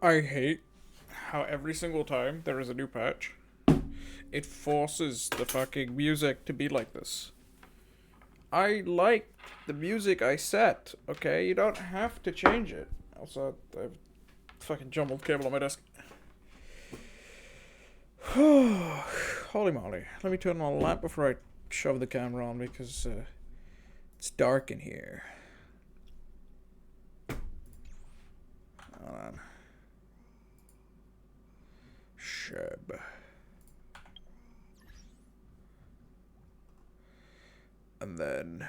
I hate how every single time there is a new patch, it forces the fucking music to be like this. I like the music I set, okay? You don't have to change it. Also, I have a fucking jumbled cable on my desk. Holy moly. Let me turn on the lamp before I shove the camera on because it's dark in here. Hold on. Shub. And then...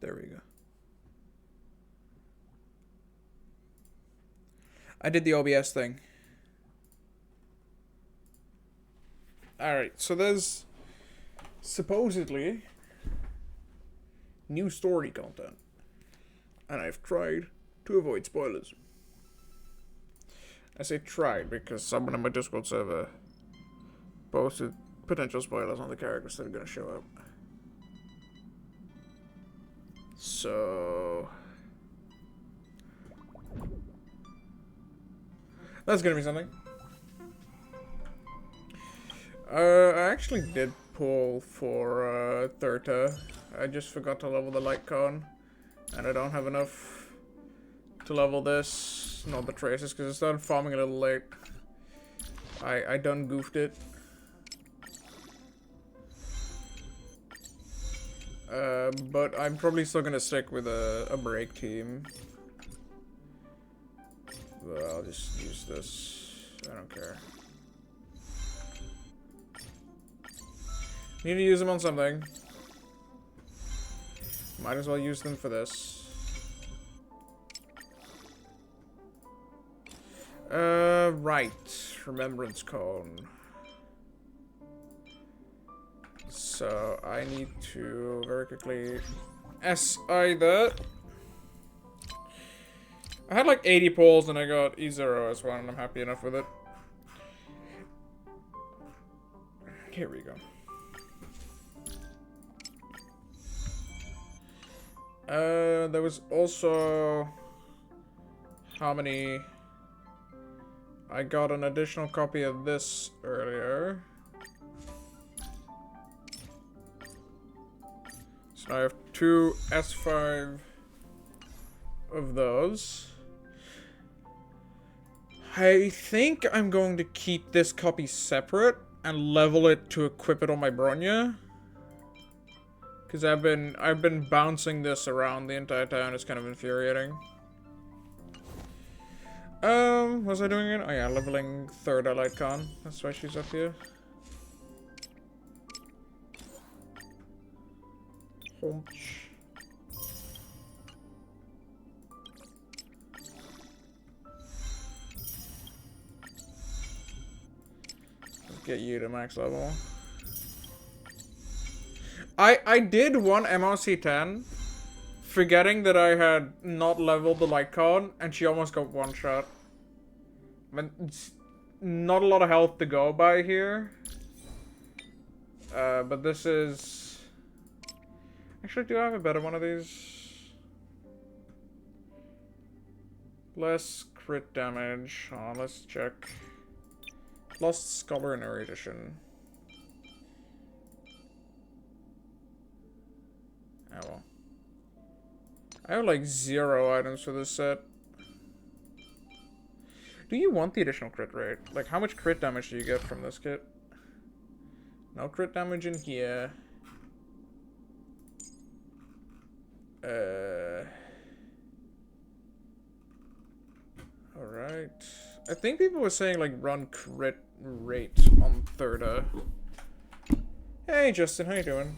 There we go. I did the OBS thing. Alright, so there's supposedly new story content. And I've tried to avoid spoilers. I say tried because someone in my Discord server posted potential spoilers on the characters that are gonna show up. So... that's gonna be something. I actually did pull for Thurta. I just forgot to level the light cone. And I don't have enough to level this. Not the traces, because I started farming a little late. I done goofed it. But I'm probably still gonna stick with a break team. Well, I'll just use this. I don't care. Need to use them on something. Might as well use them for this. Right. Remembrance cone. So, I need to very quickly SI that. I had like 80 pulls and I got E0 as well, and I'm happy enough with it. Here we go. There was also... how many... I got an additional copy of this earlier. So now I have two S5 of those. I think I'm going to keep this copy separate and level it to equip it on my Bronya. Because I've been bouncing this around the entire time. It's kind of infuriating. Was I doing it? Oh yeah, leveling third Lightcon. That's why she's up here. Hunch. Let's get you to max level. I did one MRC 10, forgetting that I had not leveled the light card, and she almost got one shot. I mean, it's not a lot of health to go by here. But this is... actually, do I have a better one of these? Less crit damage. Oh, let's check. Lost Scholar in our edition. Oh well. I have like 0 items for this set. Do you want the additional crit rate? Like, how much crit damage do you get from this kit? No crit damage in here. Alright. I think people were saying, like, run crit rate on Thurda. Hey, Justin, how you doing?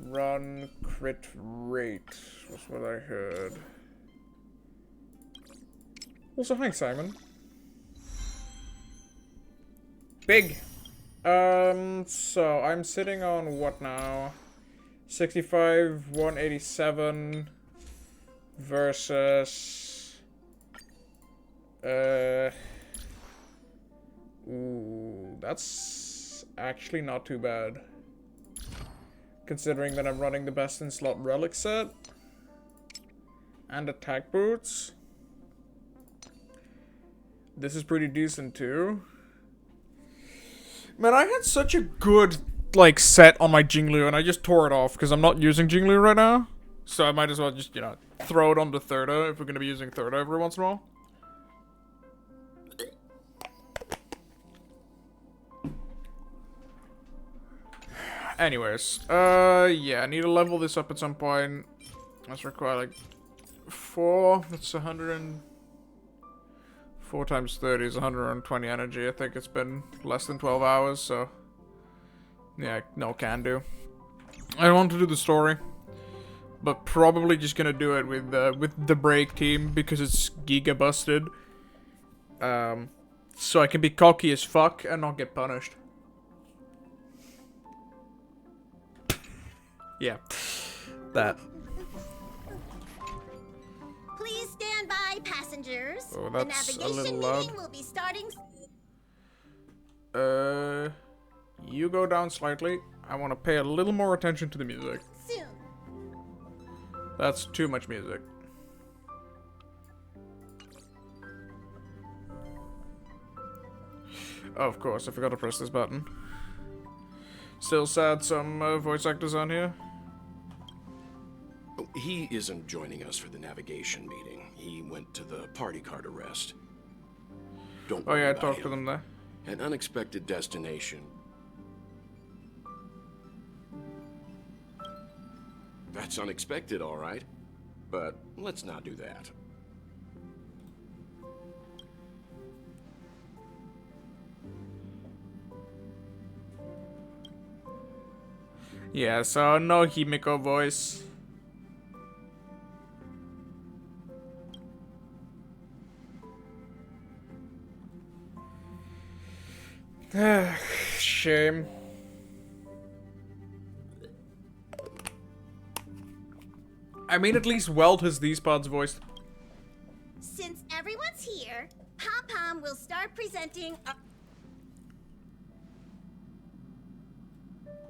Run crit rate was what I heard. Also, hi, Simon. Big. So I'm sitting on what now? 65, 187 versus ooh, that's actually not too bad. considering that I'm running the best in slot relic set. And attack boots. This is pretty decent too. Man, I had such a good, like, set on my Jingliu, and I just tore it off because I'm not using Jingliu right now. So I might as well just, you know, throw it onto Thurda if we're gonna be using Thurda every once in a while. Anyways, yeah, I need to level this up at some point. That's require, like, 4. That's 4 times 30 is 120 energy. I think it's been less than 12 hours, so... Yeah, no can do. I want to do the story. But probably just gonna do it with the break team, because it's giga busted. So I can be cocky as fuck and not get punished. Yeah. That. Please stand by, passengers. Oh, the that's a navigation little loud. meeting will be starting. You go down slightly. I want to pay a little more attention to the music. Soon. That's too much music. Oh, of course, I forgot to press this button. Still sad some voice actors on here. He isn't joining us for the navigation meeting. He went to the party card arrest. Don't Oh worry yeah, I about talked him. to them there. An unexpected destination. That's unexpected, all right. But let's not do that. Yeah, so no Himiko voice. Shame. I mean, at least Welt has these parts voiced. Since everyone's here, Pom Pom will start presenting.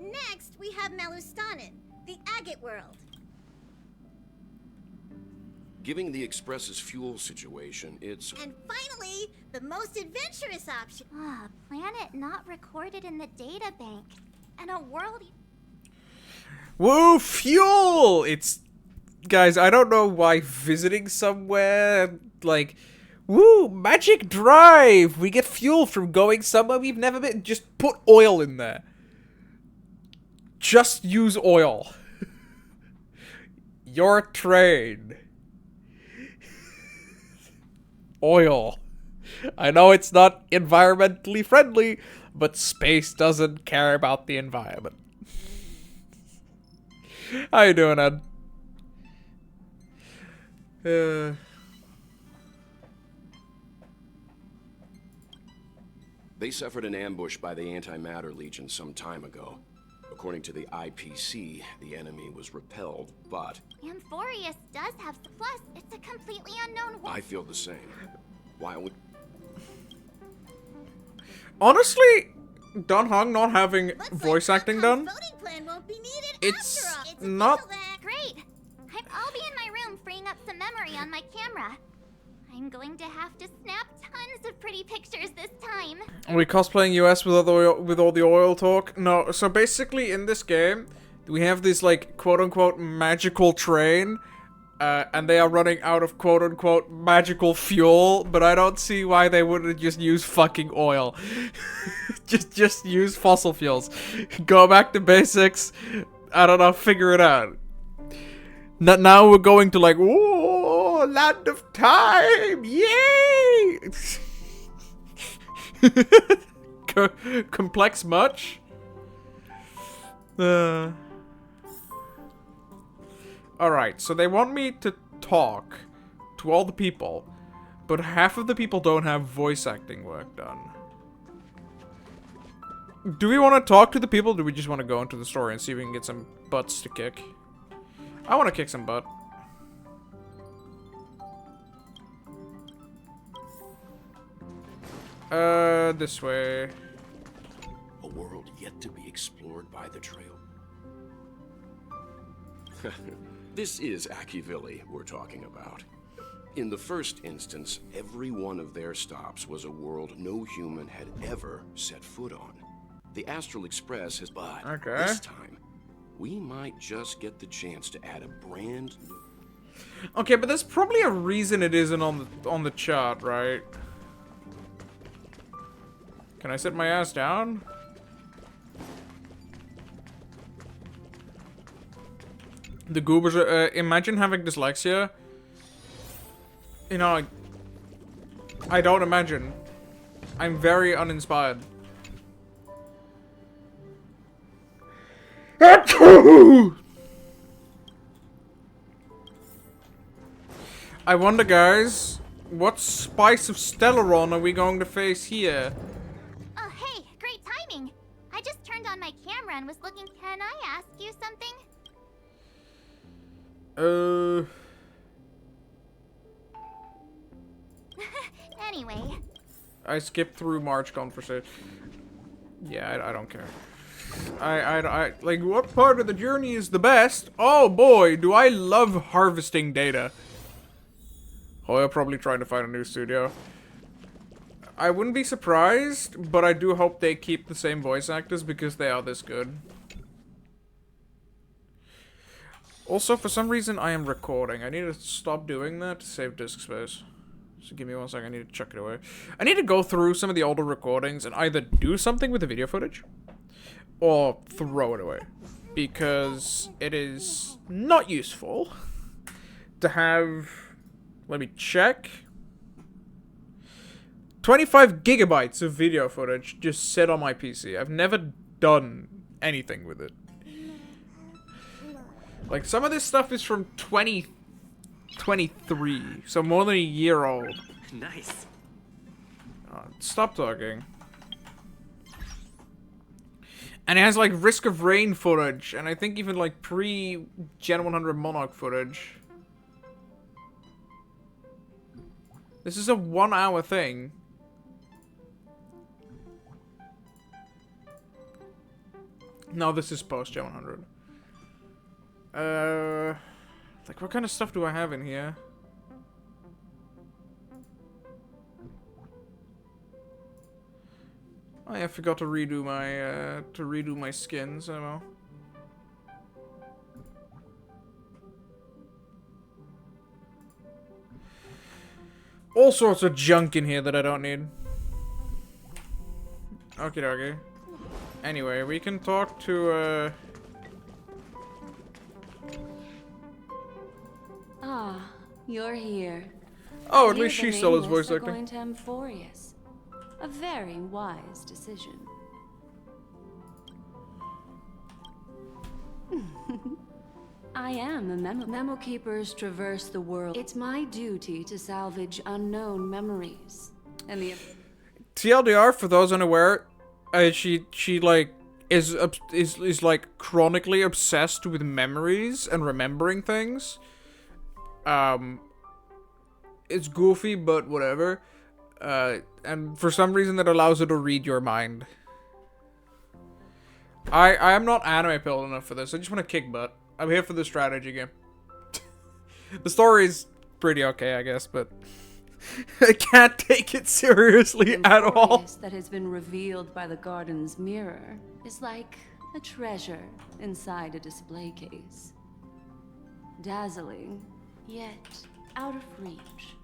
Next, we have Melustanin, the Agate world. Given the Express's fuel situation, it's... And finally, the most adventurous option. Ah, planet not recorded in the data bank. And a world... Woo, fuel! It's... Guys, I don't know why visiting somewhere, like... Woo, magic drive! We get fuel from going somewhere we've never been. Just put oil in there. Just use oil. Your train. Oil. I know it's not environmentally friendly, but space doesn't care about the environment. How you doing, Ed? They suffered an ambush by the Antimatter Legion some time ago. According to the IPC, the enemy was repelled, but... Amphorius does have... Plus, it's a completely unknown... I feel the same. Why would... Honestly, Dan Heng not having Looks voice like acting Pom Pom's done, voting plan won't be needed it's after all. It's not- official that- Great! I'll be in my room freeing up some memory on my camera. I'm going to have to snap tons of pretty pictures this time. are we cosplaying US with all the oil talk? No, so basically in this game, we have this like quote-unquote magical train, and they are running out of quote-unquote magical fuel, but I don't see why they wouldn't just use fucking oil. just use fossil fuels. Go back to basics. I don't know, figure it out. Now we're going to like, ooh, land of time, yay! Complex much? Alright, so they want me to talk to all the people, but half of the people don't have voice acting work done. Do we want to talk to the people, or do we just want to go into the story and see if we can get some butts to kick? I want to kick some butt. This way. A world yet to be explored by the Trail. This is Akivili we're talking about. In the first instance, every one of their stops was a world no human had ever set foot on. The Astral Express has, but this time, we might just get the chance to add a brand new... Okay, but there's probably a reason it isn't on the chart, right? Can I sit my ass down? The goobers are, imagine having dyslexia. You know, I don't imagine. I'm very uninspired. I wonder, guys, what spice of Stellaron are we going to face here? Oh, hey, great timing. I just turned on my camera and was looking. Can I ask you something? Anyway. I skipped through March conversation. Yeah, I don't care. I like, what part of the journey is the best? Oh boy, do I love harvesting data. Oh, they're probably trying to find a new studio. I wouldn't be surprised, but I do hope they keep the same voice actors because they are this good. Also, for some reason, I am recording. I need to stop doing that to save disk space. So give me 1 second, I need to chuck it away. I need to go through some of the older recordings and either do something with the video footage or throw it away. Because it is not useful to have... Let me check. 25 gigabytes of video footage just sit on my PC. I've never done anything with it. Like, some of this stuff is from 2023, so more than a year old. Nice. Stop talking. And it has, like, Risk of Rain footage, and I think even, like, pre-Gen 100 Monarch footage. This is a 1 hour thing. No, this is post-Gen 100. Like, what kind of stuff do I have in here? Oh yeah, I forgot to redo my skins. Oh well. All sorts of junk in here that I don't need. Okie dokie. Anyway, we can talk to, Ah, you're here. Oh, at Hear least the she still is Nameless voice are acting. going to Amphorius. A very wise decision. I am a memo keepers traverse the world. It's my duty to salvage unknown memories. And the TLDR, for those unaware, she like is like chronically obsessed with memories and remembering things. It's goofy, but whatever. And for some reason that allows her to read your mind. I am not anime pilled enough for this. I just want to kick butt. I'm here for the strategy game. The story's pretty okay, I guess, but I can't take it seriously at all. that has been revealed by the garden's mirror is like a treasure inside a display case. Dazzling, yet out of reach.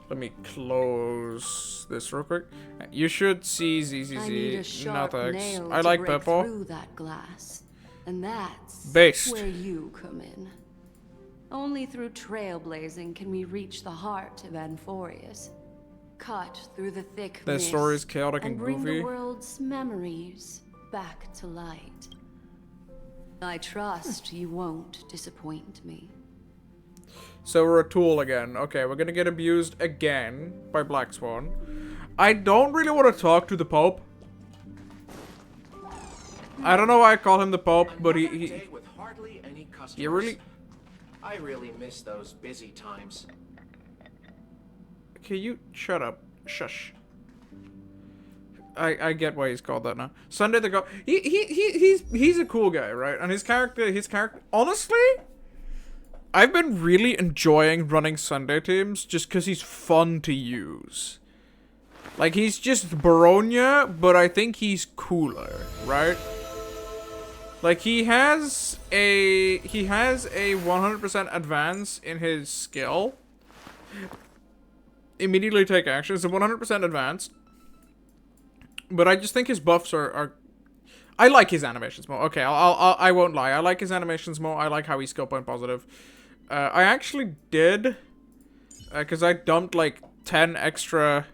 Let me close this real quick. You should see I need a ZZZ. No sharp thanks. nail I to like break purple. through that glass, and that's Based. where you come in. Only through trailblazing can we reach the heart of Amphorius. Cut through the thick That mist story is chaotic and bring goofy. the world's memories back to light. I trust you won't disappoint me. So we're a tool again. Okay, we're gonna get abused again by Black Swan. I don't really want to talk to the Pope. I don't know why I call him the Pope, but he with hardly any customers. you really... I really miss those busy times. Okay, you shut up. Shush. I get why he's called that now. Sunday the God. He's a cool guy, right? And his character, honestly, I've been really enjoying running Sunday teams just because he's fun to use. Like, he's just Baronia, but I think he's cooler, right? Like, he has a 100% advance in his skill. Immediately take action. It's a 100% advance. But I just think his buffs are I like his animations more. Okay, I won't lie. I like his animations more. I like how he's skill point positive. I actually did, because I dumped like 10 extra.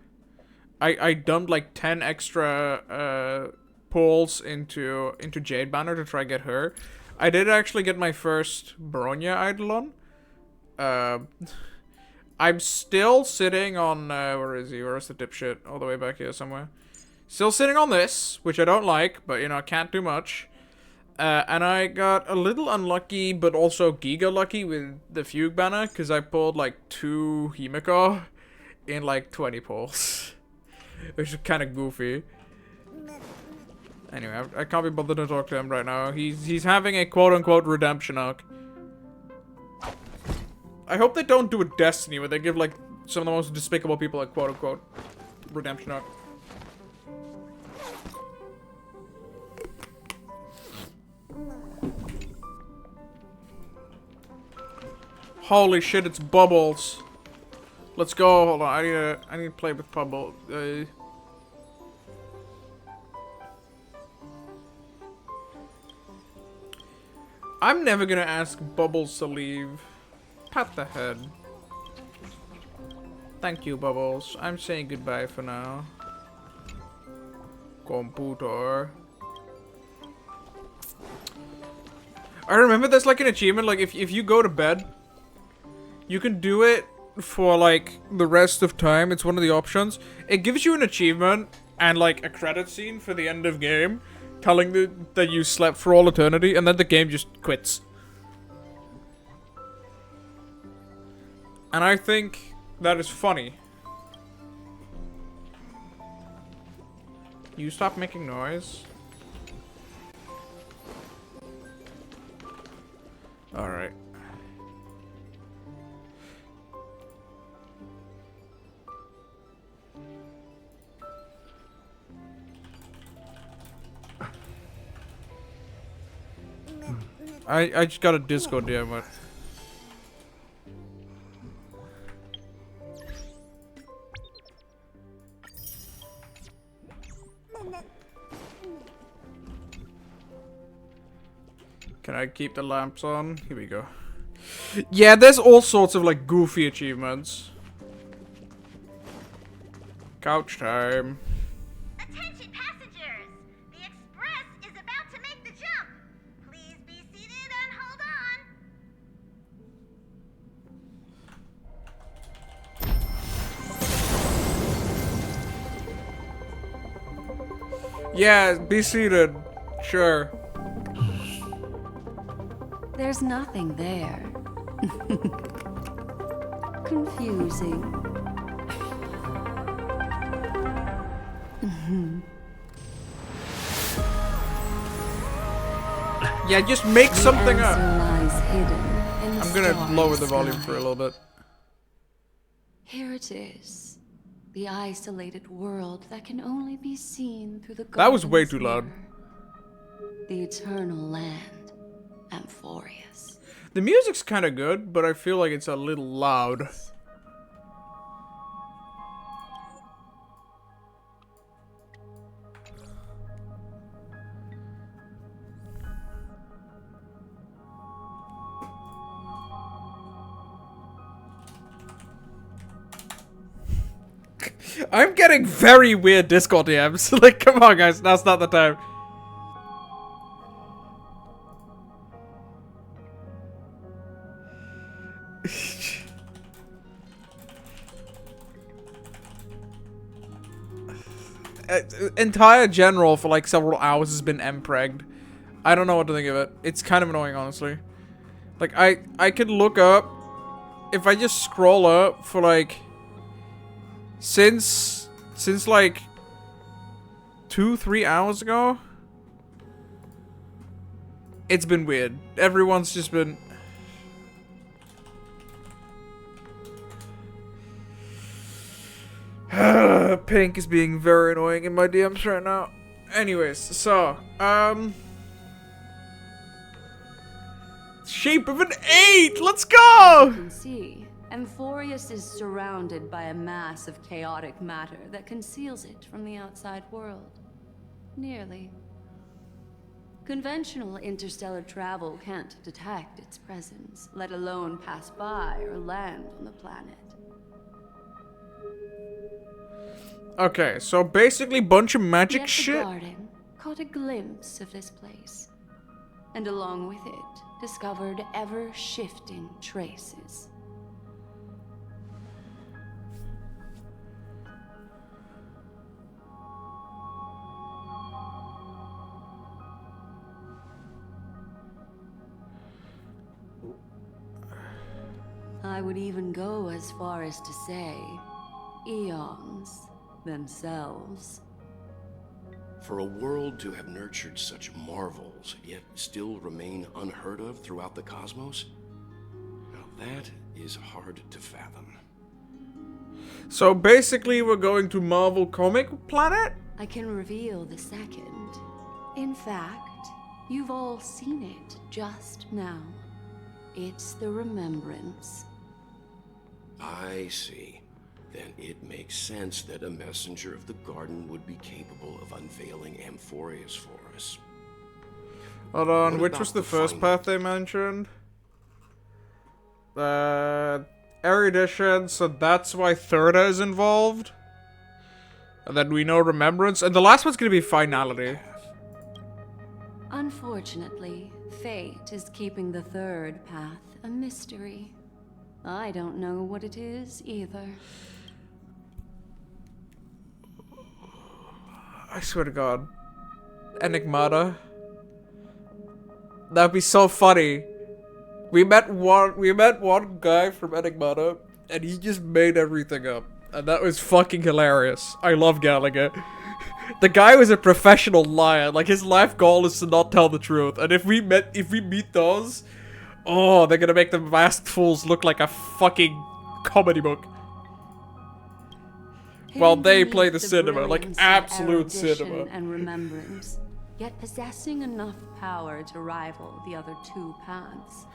I dumped like 10 extra pulls into Jade Banner to try get her. I did actually get my first Baronia Eidolon. I'm still sitting on where is he? Where is the dipshit? All the way back here somewhere. Still sitting on this, which I don't like, but you know, I can't do much. And I got a little unlucky, but also giga lucky with the Fugue Banner, because I pulled like 2 Himiko in like 20 pulls. Which is kind of goofy. Anyway, I can't be bothered to talk to him right now. He's having a quote-unquote redemption arc. I hope they don't do a Destiny where they give like some of the most despicable people a quote-unquote redemption arc. Holy shit, it's Bubbles. Let's go. Hold on, I need to play with Bubbles. I'm never gonna ask Bubbles to leave. Pat the head. Thank you, Bubbles. I'm saying goodbye for now. Computer. I remember there's like an achievement, like if you go to bed, you can do it for like the rest of time. It's one of the options. It gives you an achievement and like a credit scene for the end of game, telling that you slept for all eternity, and then the game just quits. And I think that is funny. You stop making noise. Alright. I just got a Discord DM, but can I keep the lamps on? Here we go. Yeah, there's all sorts of like goofy achievements. Couch time. Attention passengers! The express is about to make the jump. Please be seated and hold on. Yeah, be seated. Sure. There's nothing there. Confusing. Yeah, just make something The up. answer lies hidden in the I'm gonna starry lower the volume sky. for a little bit. Here it is. The isolated world that can only be seen through the That was way golden too loud. mirror. The eternal land, Amphorius. The music's kind of good, but I feel like it's a little loud. I'm getting very weird Discord DMs. Like, come on, guys, now's not the time. Entire general for like several hours has been empregged. I don't know what to think of it. It's kind of annoying, honestly. Like, I could look up, if I just scroll up for like, since like 2-3 hours ago. It's been weird. Everyone's just been... Pink is being very annoying in my DMs right now. Anyways, so, Shape of an 8! Let's go! You can see, Amphorius is surrounded by a mass of chaotic matter that conceals it from the outside world. Nearly. Conventional interstellar travel can't detect its presence, let alone pass by or land on the planet. Okay, so basically bunch of magic Yet shit. the Garden caught a glimpse of this place, and along with it, discovered ever-shifting traces. I would even go as far as to say, eons themselves. For a world to have nurtured such marvels, yet still remain unheard of throughout the cosmos? Now that is hard to fathom. So basically we're going to Marvel Comic Planet? I can reveal the second. In fact, you've all seen it just now. It's the Remembrance. I see. Then it makes sense that a messenger of the garden would be capable of unveiling Amphorius for us. Hold on, What which about was the the first final- path they mentioned? Erudition, so that's why Thirda is involved. And then we know Remembrance, and the last one's gonna be Finality. Unfortunately, fate is keeping the third path a mystery. I don't know what it is either. I swear to God. Enigmata. That'd be so funny. We met one guy from Enigmata, and he just made everything up. And that was fucking hilarious. I love Gallagher. The guy was a professional liar. Like, his life goal is to not tell the truth. And if we meet those, oh, they're gonna make the Masked Fools look like a fucking comedy book. While Hidden they beneath play the cinema, like brilliance of absolute erudition cinema. and remembrance, yet possessing enough power to rival the other two paths.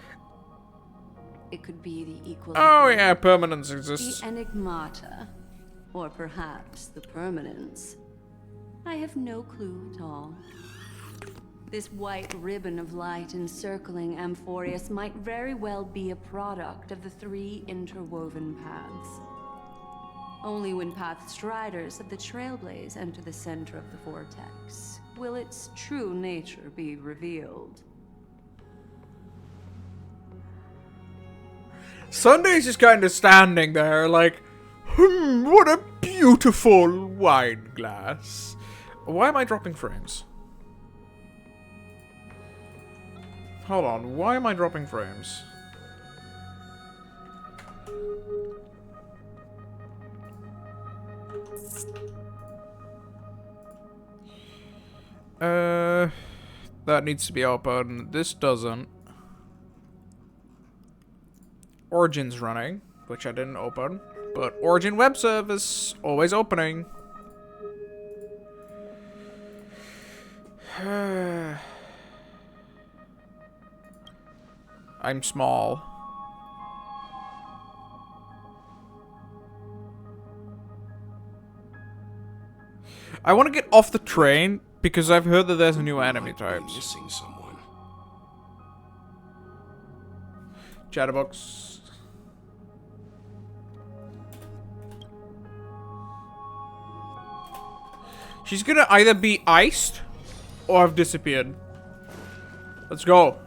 It could be the equal. Oh yeah, permanence exists. The Enigmata, or perhaps the Permanence. I have no clue at all. This white ribbon of light encircling Amphorius might very well be a product of the three interwoven paths. Only when Path Striders of the Trailblaze enter the center of the vortex will its true nature be revealed. Sunday's just kind of standing there like, what a beautiful wine glass. Why am I dropping frames? Hold on, why am I dropping frames? That needs to be open. This doesn't. Origin's running, which I didn't open. But Origin web service, always opening. I'm small. I want to get off the train because I've heard that there's a new enemy Might be types. missing someone. Chatterbox. She's gonna either be iced or have disappeared. Let's go.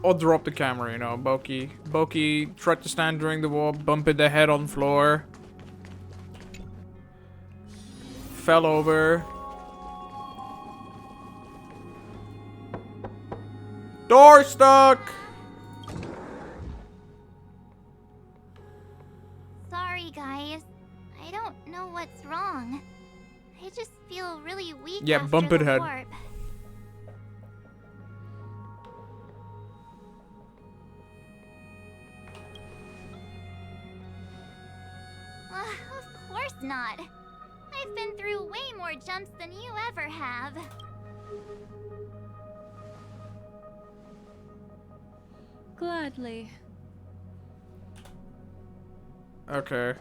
Or drop the camera, you know, Boki. Boki tried to stand during the war, bumped their head on floor. Fell over. Door stuck! Sorry, guys. I don't know what's wrong. I just feel really weak Yeah, after bump it the head. warp. Of course not. I've been through way more jumps than you ever have. Gladly. Okay.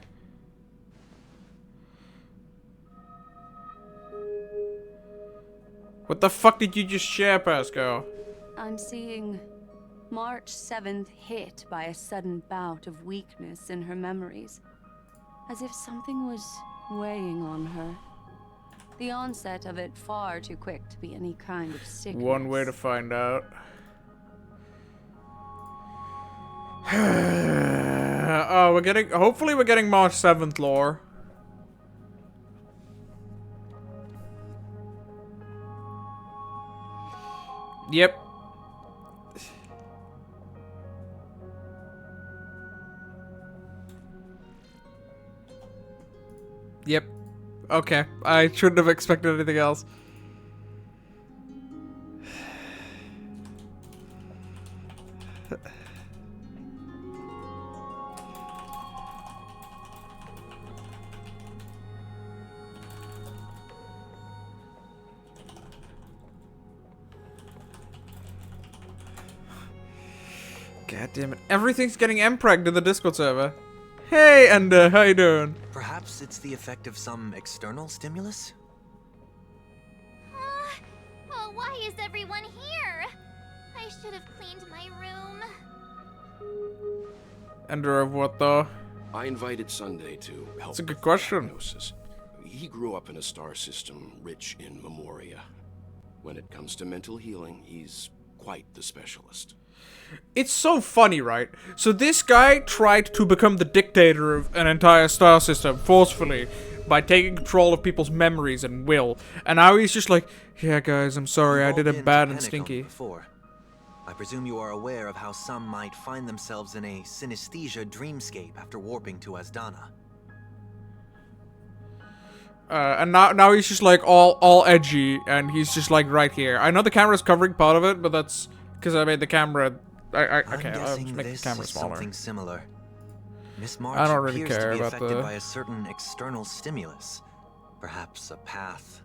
What the fuck did you just share, Pascal? I'm seeing March 7th hit by a sudden bout of weakness in her memories, as if something was weighing on her. The onset of it far too quick to be any kind of sickness. One way to find out. Oh, we're getting. Hopefully, we're getting March 7th lore. Yep. Yep. Okay. I shouldn't have expected anything else. God damn it. Everything's getting empregged in the Discord server. Hey, Ender, how you doing? Perhaps it's the effect of some external stimulus? Well, why is everyone here? I should have cleaned my room. Ender of what, though? I invited Sunday to help. That's a good with question. diagnosis. He grew up in a star system rich in memoria. When it comes to mental healing, he's quite the specialist. It's so funny, right? So this guy tried to become the dictator of an entire star system forcefully by taking control of people's memories and will. And now he's just like, yeah, guys, I'm sorry, I You've all did been it to bad and Pentagon stinky. Before. I presume you are aware of how some might find themselves in a synesthesia dreamscape after warping to Asdana. And now he's just like all edgy, and he's just like right here. I know the camera's covering part of it, but that's because I made the camera. I'm Okay, I'll guessing just make the this camera is smaller. something similar. Miss March I don't really appears care to be about affected the- by a certain external stimulus. Perhaps a path,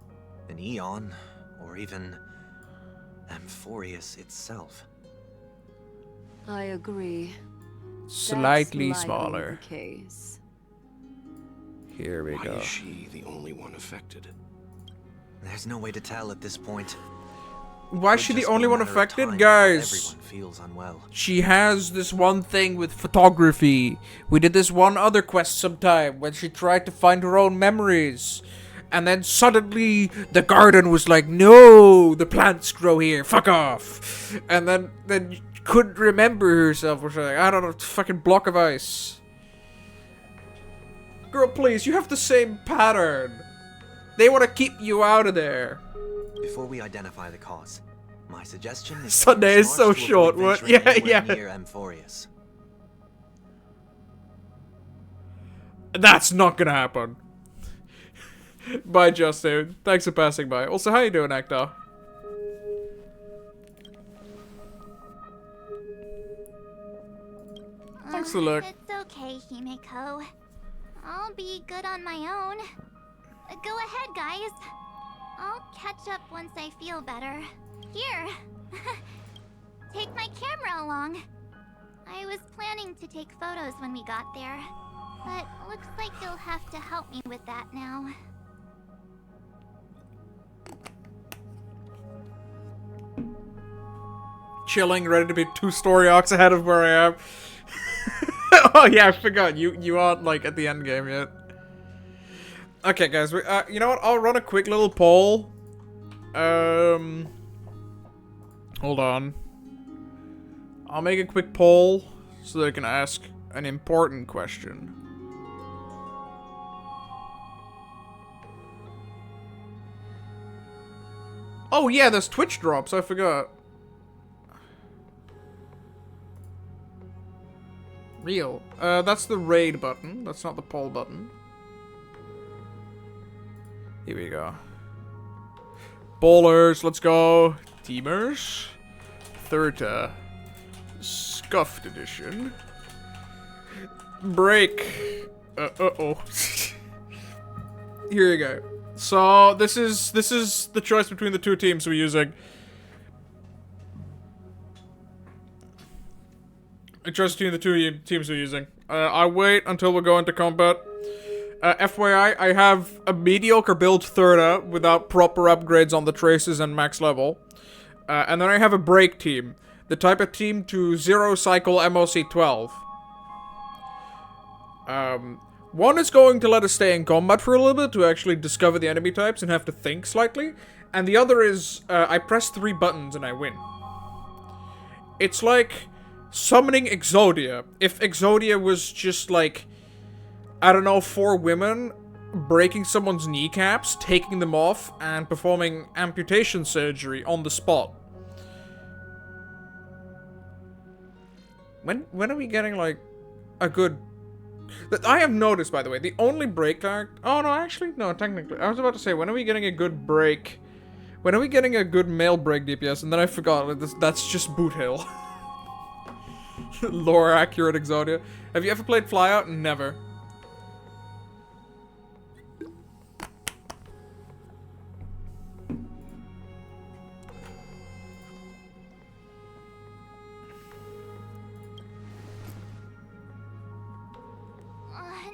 an eon, or even Amphorius itself. I agree. Slightly That's likely smaller. the case. Here we Why go. is she the only one affected? There's no way to tell at this point. Why is Could she the just be only a one matter of affected, time guys? before everyone feels unwell. She has this one thing with photography. We did this one other quest sometime when she tried to find her own memories. And then suddenly the garden was like, no, the plants grow here, fuck off. And then couldn't remember herself or something. I don't know, fucking block of ice. Girl, please, you have the same pattern. They want to keep you out of there. Before we identify the cause, my suggestion is Sunday is so short, what? Yeah, yeah. Near Amphorius. That's not gonna happen. Bye, Justin. Thanks for passing by. Also, how you doing, Actor? Thanks for the look. It's okay, Himeko. I'll be good on my own. Go ahead, guys. I'll catch up once I feel better. Here. Take my camera along. I was planning to take photos when we got there, but looks like you'll have to help me with that now. Chilling, ready to be 2 story arcs ahead of where I am. Oh yeah, I forgot. You aren't like at the end game yet. Okay, guys. You know what? I'll run a quick little poll. Hold on. I'll make a quick poll so that I can ask an important question. Oh yeah, there's Twitch drops. I forgot. Real. That's the raid button. That's not the poll button. Here we go. Bowlers, let's go. Teamers. Third Scuffed edition. Break. Uh-oh. Here you go. So this is the choice between the two teams we're using. A choice between the two teams we're using. I wait until we go into combat. FYI, I have a mediocre build Thirda without proper upgrades on the traces and max level. And then I have a break team. The type of team to 0 cycle MOC 12. One is going to let us stay in combat for a little bit to actually discover the enemy types and have to think slightly. And the other is, I press 3 buttons and I win. It's like summoning Exodia. If Exodia was just like, I don't know, 4 women breaking someone's kneecaps, taking them off, and performing amputation surgery on the spot. When are we getting, like, a good... I have noticed, by the way, the only break character... Oh, no, actually, no, technically. I was about to say, when are we getting a good break... When are we getting a good male break DPS? And then I forgot, that's just Boot Hill. Lore accurate Exodia. Have you ever played Flyout? Never.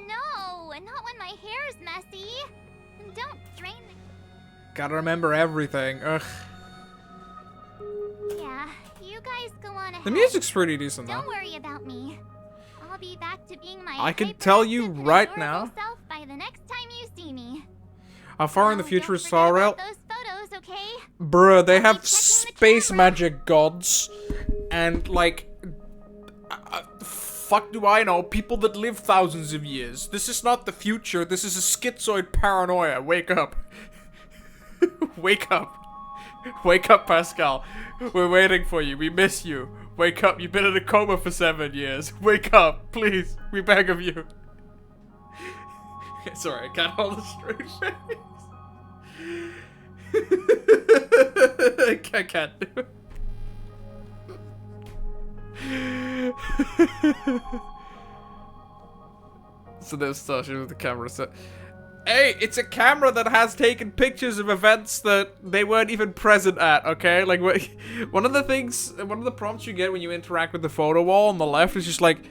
No, not when my hair's messy. Don't drain the... Gotta remember everything. Ugh. Yeah, you guys go on ahead. The music's pretty decent, though. Don't worry about me. I'll be back to being my I can tell you hyperactive and right adorable now. self by the next time you see me. How far in the Oh, future don't is forget Sorrel? about those photos, okay? Bruh, they I'll be have checking the space camera. magic gods. And, like... fuck do I know? People that live thousands of years. This is not the future. This is a schizoid paranoia. Wake up. Wake up. Wake up, Pascal. We're waiting for you. We miss you. Wake up. You've been in a coma for 7 years. Wake up. Please. We beg of you. Sorry, I can't hold a straight face. I can't do it. So there's Sasha with the camera set. Hey, it's a camera that has taken pictures of events that they weren't even present at, okay? Like, one of the prompts you get when you interact with the photo wall on the left is just like,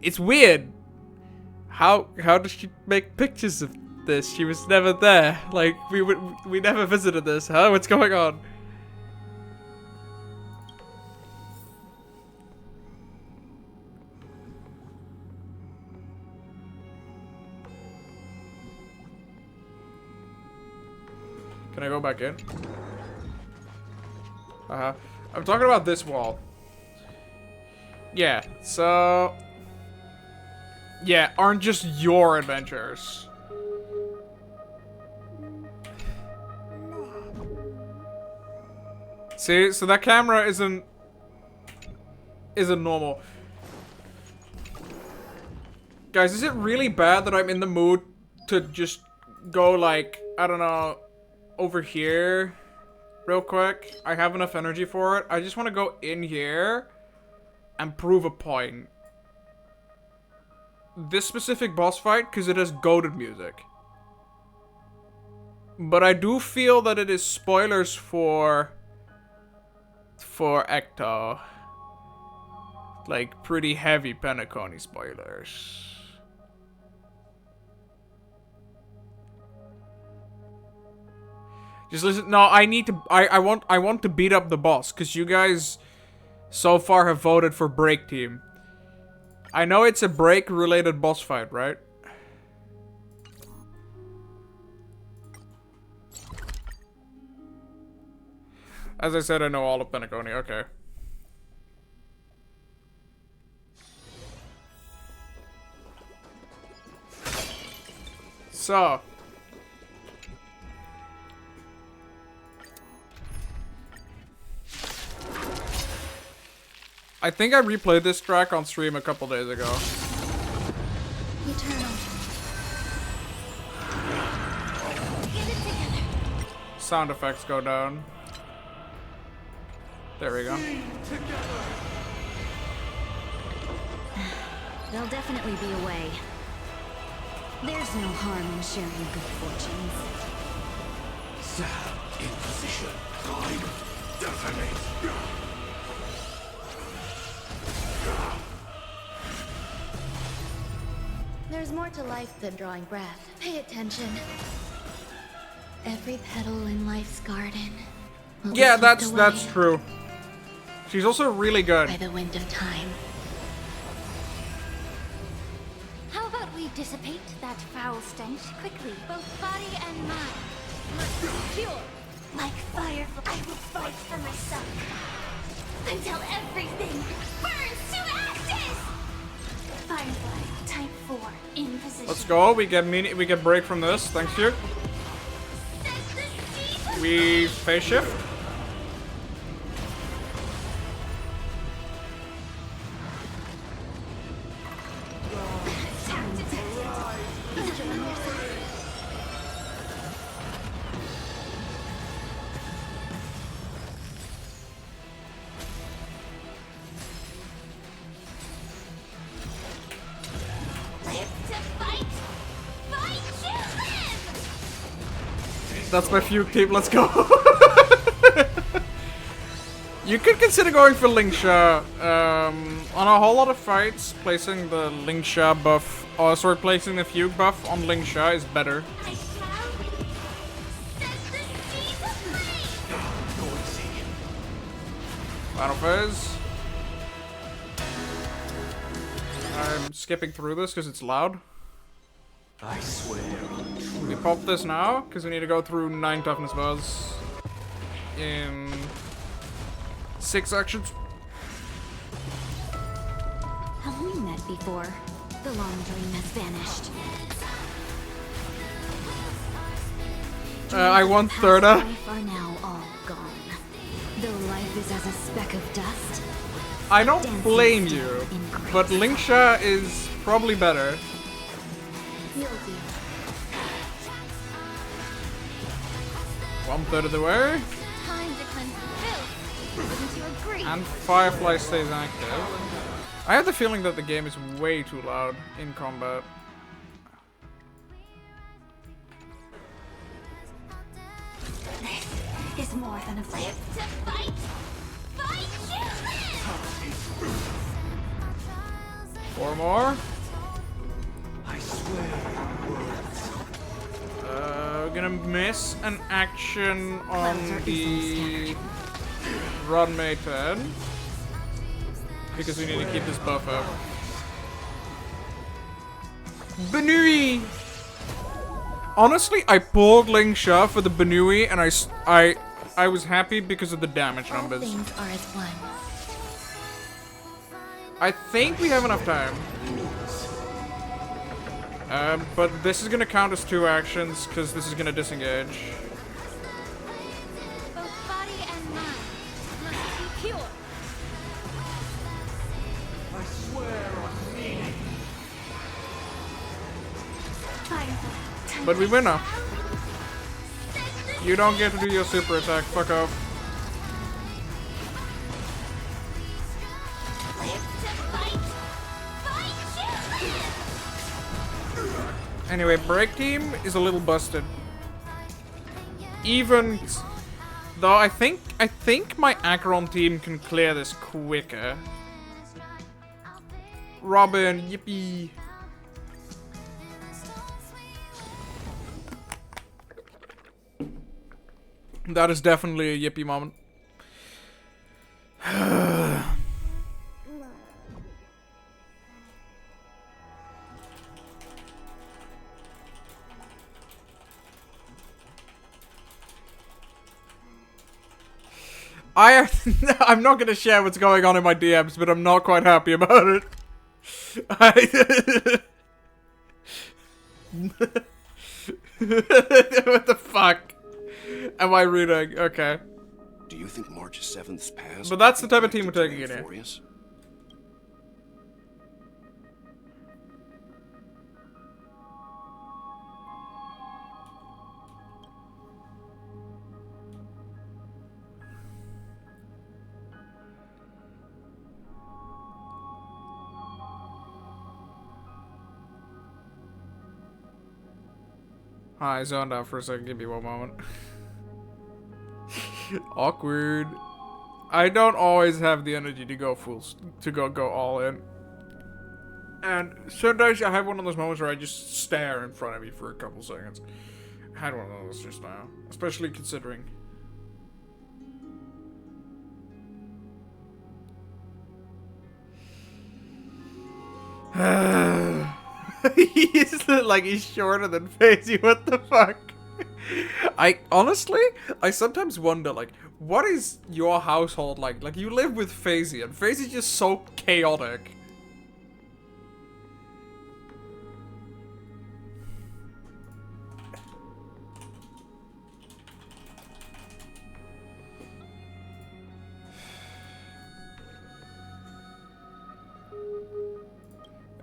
it's weird. How does she make pictures of this? She was never there. Like, we never visited this, huh? What's going on? Can I go back in? I'm talking about this wall. Yeah, so... Yeah, aren't just your adventures. See, so that camera isn't normal. Guys, is it really bad that I'm in the mood to just go, like, I don't know, over here real quick? I have enough energy for it. I just want to go in here and prove a point. This specific boss fight, because it has goated music. But I do feel that it is spoilers for Ecto. Like, pretty heavy Penacony spoilers. Just listen. No, I need to. I want to beat up the boss because you guys so far have voted for Break Team. I know it's a break-related boss fight, right? As I said, I know all of Penacony. Okay. So. I think I replayed this track on stream a couple days ago. Eternal. Get it together. sound effects go down. There we go. There'll definitely be a way. There's no harm in sharing good fortunes. Sam, in position. Time. Detonate. There's more to life than drawing breath. Pay attention. Every petal in life's garden will be Yeah, swept that's away true. She's also really good. by the wind of time. How about we dissipate that foul stench quickly, both body and mind? Must be pure. Like fire, I will fight for myself until everything burns to ashes. Firefly, type 4, in position. Let's go. We get break from this. Thanks you. We phase shift. That's my fugue team, let's go. You could consider going for Lingsha. On a whole lot of fights, placing the Lingsha buff, or sorry, placing the fugue buff on Lingsha is better. Final phase. I'm skipping through this because it's loud. I swear. We pop this now, because we need to go through 9 toughness bars in 6 actions. Have we met before? The long dream has vanished. I want Past Thirda. life are now all gone. Though life is as a speck of dust. I don't blame you, but Lingsha is probably better. You'll do. 1/3 of the way, Time to cleanse the filth. Wouldn't you agree? and Firefly stays active. I have the feeling that the game is way too loud in combat. This is more than a fight. To fight! Fight you live! 4 more. I swear. We're gonna miss an action on Clouds are the Run Mated because we need to keep this buff up. Banui! Honestly, I pulled Lingsha for the Banui and I was happy because of the damage All numbers. things are as one. I think we have enough time. But this is gonna count as 2 actions because this is gonna disengage. Both body and mind must be pure. I swear on meaning. Firefly, time But we win now. You don't get to do your super attack, fuck off. to fight! Fight you live! Anyway, break team is a little busted. Even though I think my Acheron team can clear this quicker. Robin, yippee. That is definitely a yippee moment. I'm not gonna share what's going on in my DMs, but I'm not quite happy about it. What the fuck am I reading? Okay. Do you think March 7th's past? But that's the type of team we're taking in here. Amphorius? I zoned out for a second. Give me one moment. Awkward. I don't always have the energy to go go all in. And sometimes I have one of those moments where I just stare in front of me for a couple seconds. I had one of those just now. Especially considering. He's like he's shorter than Fazy. What the fuck? I sometimes wonder, like, what is your household like? Like, you live with Fazy, and Fazy's just so chaotic.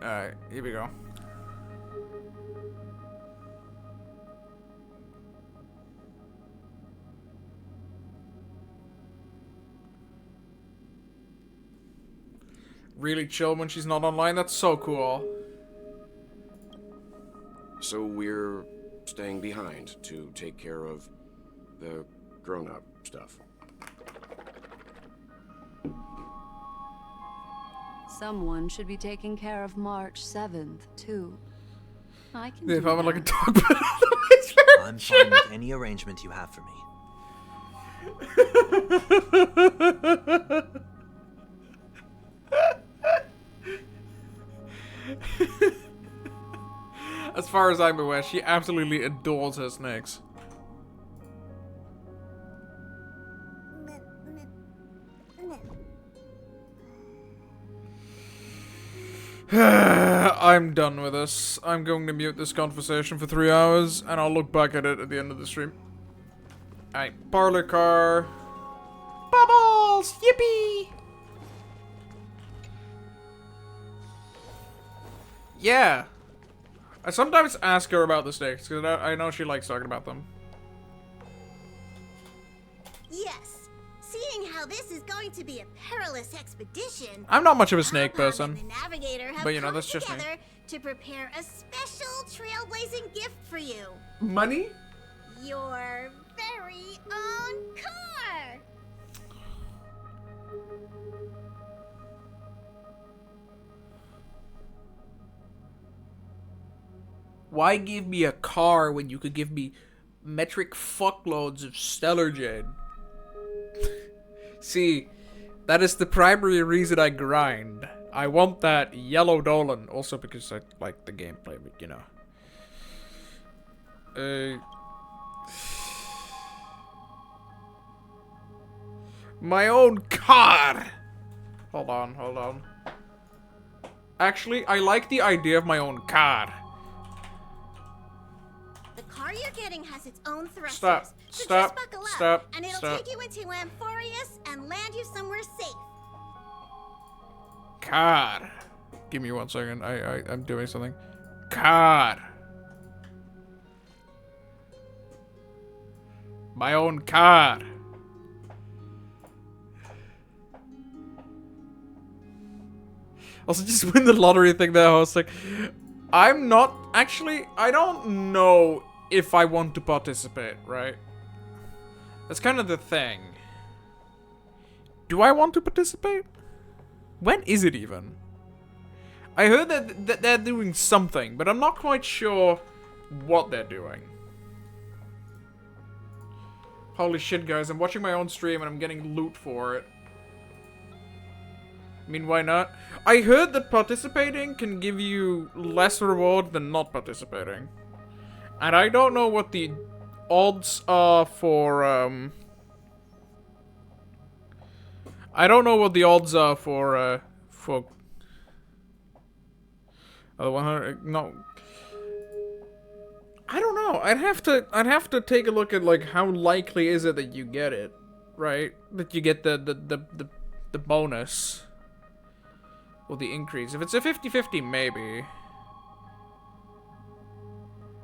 Alright, here we go. Really chill when she's not online? That's so cool. So we're staying behind to take care of the grown-up stuff. Someone should be taking care of March 7th, too. I can If do I'm that. like a dog. I'm fine with any arrangement you have for me. As far as I'm aware, she absolutely adores her snakes. I'm done with this. I'm going to mute this conversation for 3 hours, and I'll look back at it at the end of the stream. Alright, parlor car. Bubbles! Yippee! Yeah. I sometimes ask her about the snakes, because I know she likes talking about them. Yes. Seeing how this is going to be a perilous expedition, I'm not much of a snake Alpine person. and the Navigator have but, you know, come that's just me. together to prepare a special trailblazing gift for you. Money? Your very own car. Why give me a car when you could give me metric fuckloads of stellar jade? See, that is the primary reason I grind. I want that yellow Dolan, also because I like the gameplay, but you know. My own car! Hold on. Actually, I like the idea of my own car. The car you're getting has its own thrusters. Stop. So Stop. just buckle up, Stop. and it'll Stop. take you into Amphorius and land you somewhere safe. Car. Give me 1 second. I'm doing something. Car. My own car. Also, just win the lottery thing there. I was like, I'm not actually. I don't know if I want to participate. Right? That's kind of the thing. Do I want to participate? When is it even? I heard that they're doing something, but I'm not quite sure what they're doing. Holy shit, guys, I'm watching my own stream and I'm getting loot for it. I mean, why not? I heard that participating can give you less reward than not participating. And I don't know what the odds are for, I don't know what the odds are for the 100, no. I don't know. I'd have to take a look at, like, how likely is it that you get it, right? That you get the bonus. Or the increase. If it's a 50-50, maybe.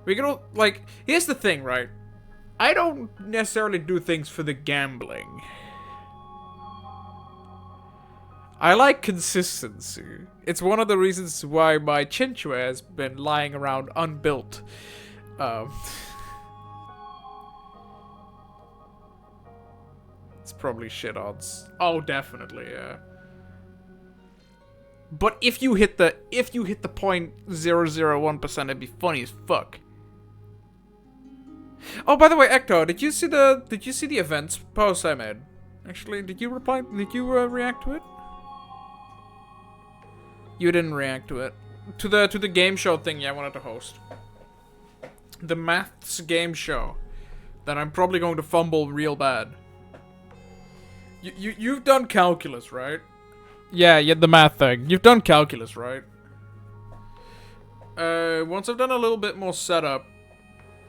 We can all, like, here's the thing, right? I don't necessarily do things for the gambling. I like consistency. It's one of the reasons why my Chinchua has been lying around unbuilt. probably shit odds. Oh, definitely, yeah. But if you hit the 0.001%, it'd be funny as fuck. Oh, by the way, Ecto, did you see the events post I made? Actually, did you react to it? You didn't react to it. To the game show thing I wanted to host. The maths game show that I'm probably going to fumble real bad. You've done calculus, right? Yeah, the math thing. You've done calculus, right? Once I've done a little bit more setup,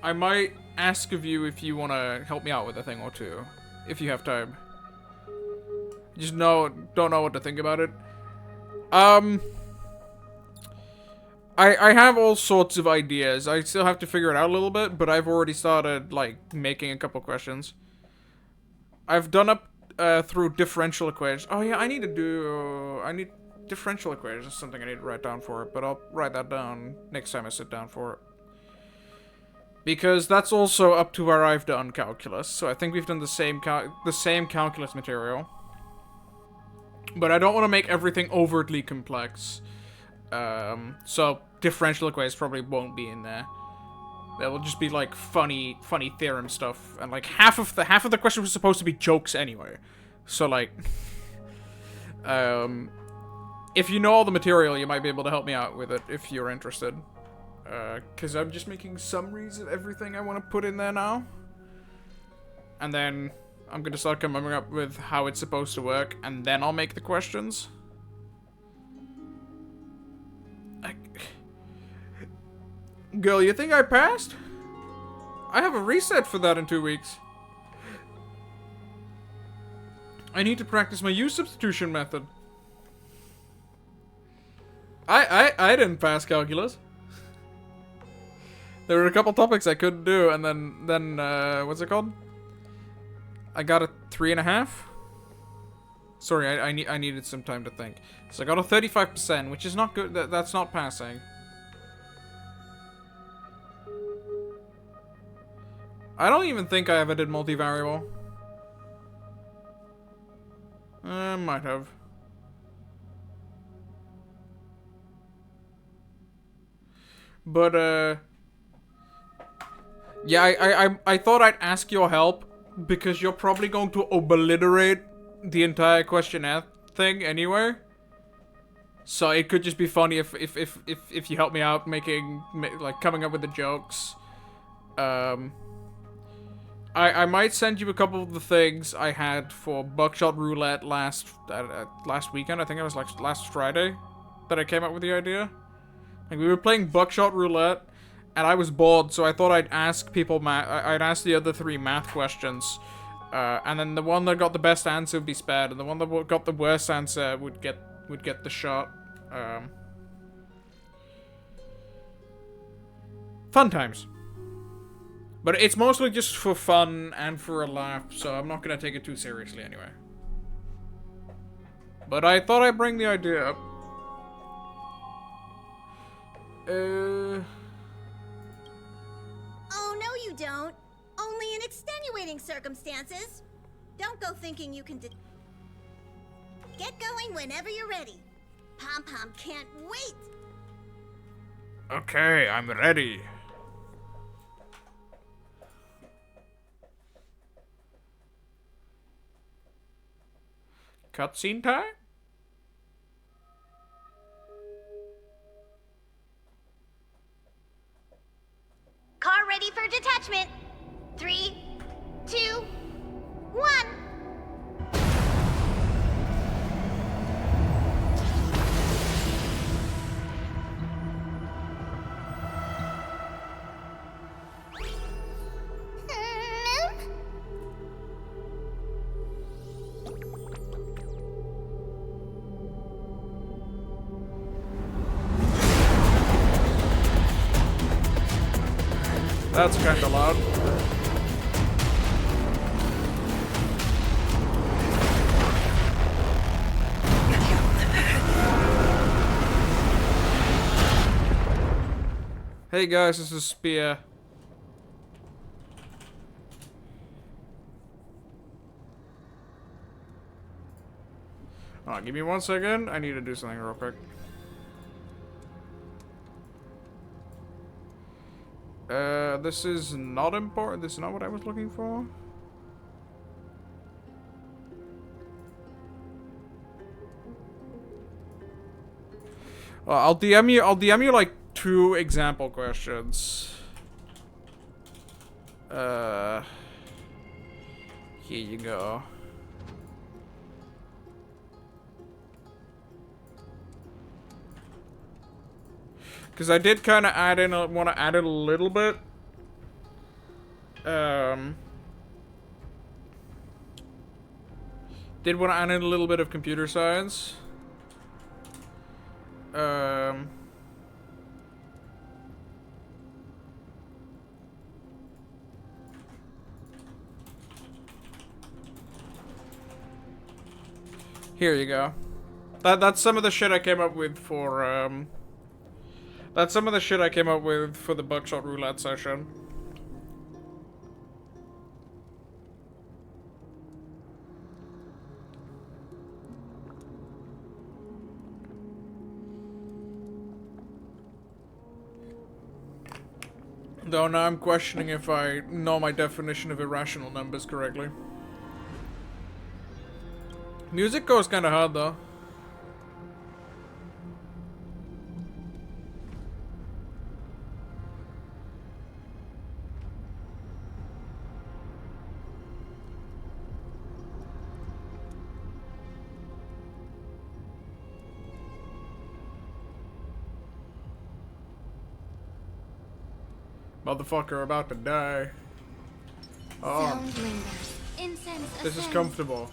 I might ask of you if you want to help me out with a thing or two, if you have time. Just don't know what to think about it. I have all sorts of ideas. I still have to figure it out a little bit, but I've already started, like, making a couple questions. I've done up through differential equations. Oh yeah, I need differential equations, something I need to write down for it, but I'll write that down next time I sit down for it. Because that's also up to where I've done calculus, so I think we've done the same calculus material. But I don't want to make everything overtly complex. So differential equations probably won't be in there. There will just be like funny theorem stuff, and like half of the question was supposed to be jokes anyway. So like, if you know all the material, you might be able to help me out with it if you're interested. Cause I'm just making summaries of everything I want to put in there now, and then I'm gonna start coming up with how it's supposed to work, and then I'll make the questions. Girl, you think I passed? I have a reset for that in 2 weeks. I need to practice my U substitution method. I didn't pass calculus. There were a couple topics I couldn't do, and then what's it called? I got a 3.5. Sorry, I needed some time to think. So I got a 35%, which is not good. That's not passing. I don't even think I ever did multivariable. Might have. But, yeah, I thought I'd ask your help, because you're probably going to obliterate the entire questionnaire thing anyway. So it could just be funny if you help me out coming up with the jokes. I might send you a couple of the things I had for Buckshot Roulette last weekend. I think it was like last Friday that I came up with the idea. Like, we were playing Buckshot Roulette, and I was bored, so I thought I'd ask people I'd ask the other 3 math questions, and then the one that got the best answer would be spared, and the one that got the worst answer would get the shot. Fun times. But it's mostly just for fun and for a laugh, so I'm not gonna take it too seriously anyway. But I thought I'd bring the idea up. Oh, no you don't. Only in extenuating circumstances. Don't go thinking you can get going whenever you're ready. Pom-Pom can't wait. Okay, I'm ready. Cutscene time? Car ready for detachment. 3, 2, 1. That's kinda loud. Hey guys, this is Spear. Oh, give me 1 second. I need to do something real quick. This is not important. This is not what I was looking for. Well, I'll DM you. I'll DM you like 2 example questions. Here you go. Because I did kind of add in, want to add in a little bit. Did want to add in a little bit of computer science. Here you go. That's some of the shit I came up with for, that's some of the shit I came up with for the Buckshot Roulette session. Though now I'm questioning if I know my definition of irrational numbers correctly. Music goes kinda hard though. Motherfucker about to die. Oh, Sound lingers. Incense this is ascends. comfortable.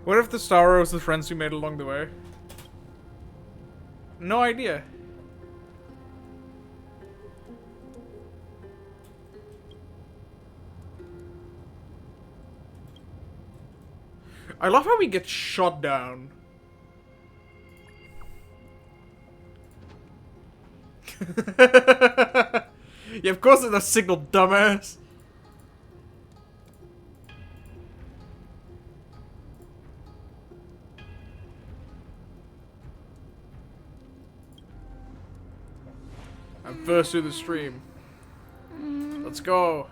What if the star was the friends we made along the way? No idea. I love how we get shot down. Yeah, of course it's a signal, dumbass. I'm first through the stream. Let's go.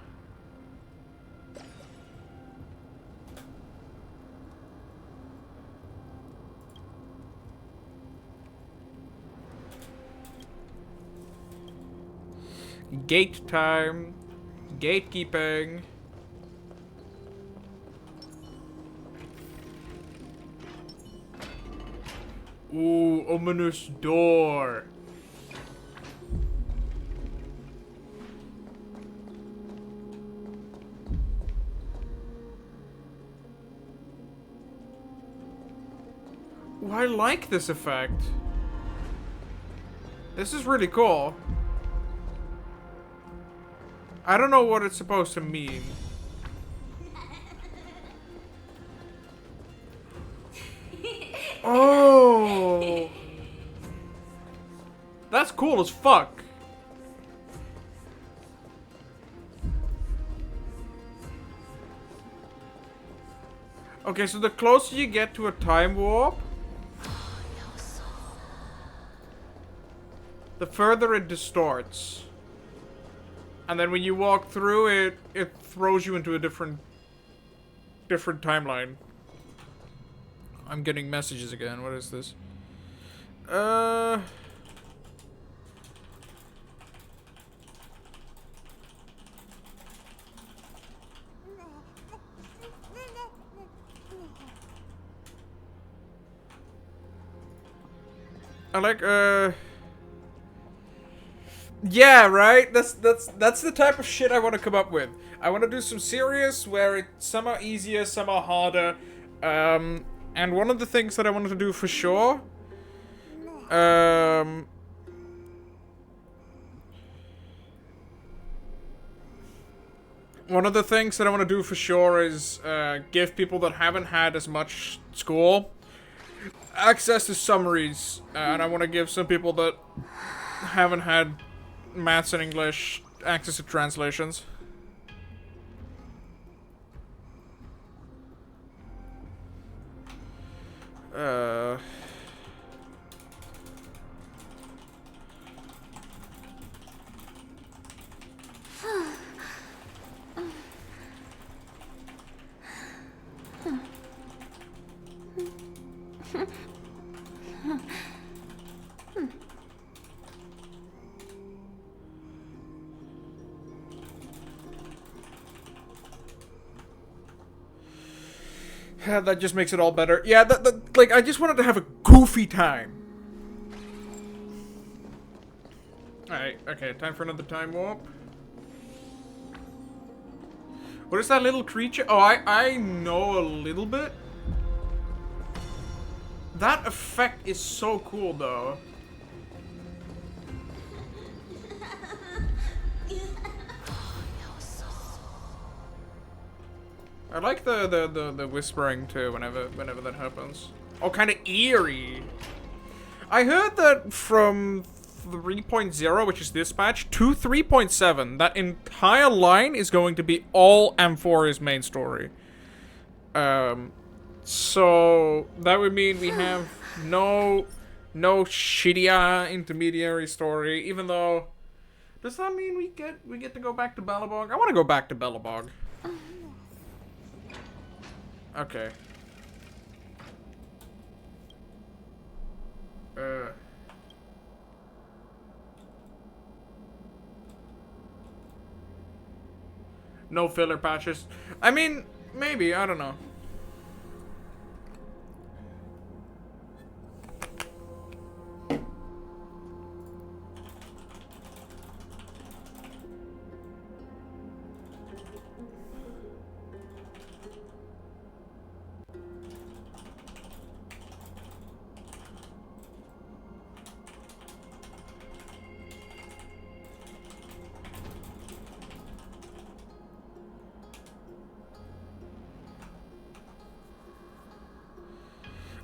Gate time. Gatekeeping. Ooh, ominous door. Ooh, I like this effect. This is really cool. I don't know what it's supposed to mean. Oh! That's cool as fuck. Okay, so the closer you get to a time warp, the further it distorts. And then when you walk through it, it throws you into a different timeline. I'm getting messages again. What is this? I like, yeah, right? That's the type of shit I want to come up with. I want to do some serious where some are easier, some are harder. And one of the things that I wanted to do for sure, one of the things that I want to do for sure is give people that haven't had as much school access to summaries, and I want to give some people that haven't had maths and English access to translations. That just makes it all better. Yeah, like, I just wanted to have a goofy time. Alright, okay, time for another time warp. What is that little creature? Oh, I know a little bit. That effect is so cool, though. I like the whispering too whenever that happens. Oh, kind of eerie. I heard that from 3.0, which is this patch, to 3.7, that entire line is going to be all Amphoria's main story. So that would mean we have no shittier intermediary story. Even though, does that mean we get to go back to Belobog? I want to go back to Belobog. Okay. No filler patches. I mean, maybe, I don't know.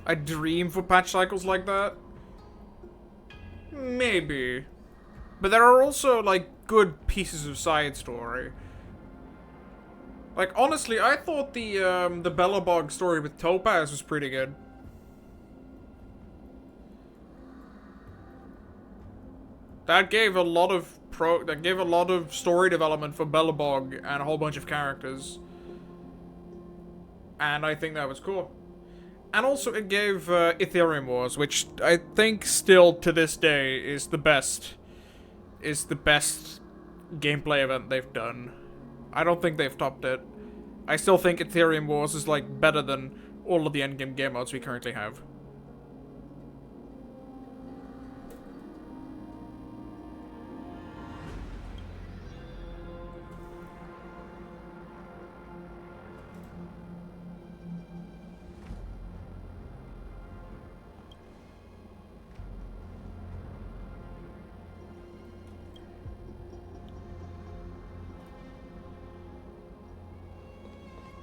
I dream for patch cycles like that? Maybe. But there are also, like, good pieces of side story. Like, honestly, I thought the Belobog story with Topaz was pretty good. That gave a lot of story development for Belobog and a whole bunch of characters. And I think that was cool. And also it gave Ethereum Wars, which I think still to this day is the best gameplay event they've done. I don't think they've topped it. I still think Ethereum Wars is like better than all of the endgame game modes we currently have.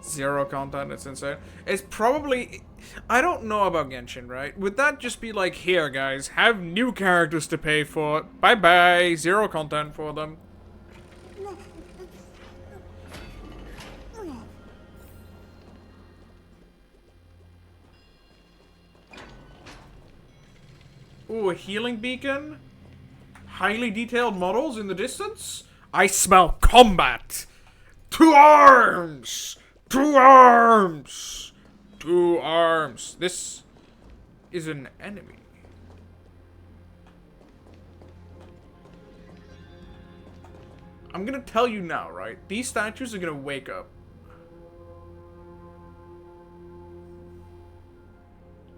Zero content, it's insane. It's probably... I don't know about Genshin, right? Would that just be like, here guys, have new characters to pay for, bye bye, zero content for them. Ooh, a healing beacon? Highly detailed models in the distance? I smell combat! To arms! To arms! To arms! This is an enemy. I'm gonna tell you now, right? These statues are gonna wake up.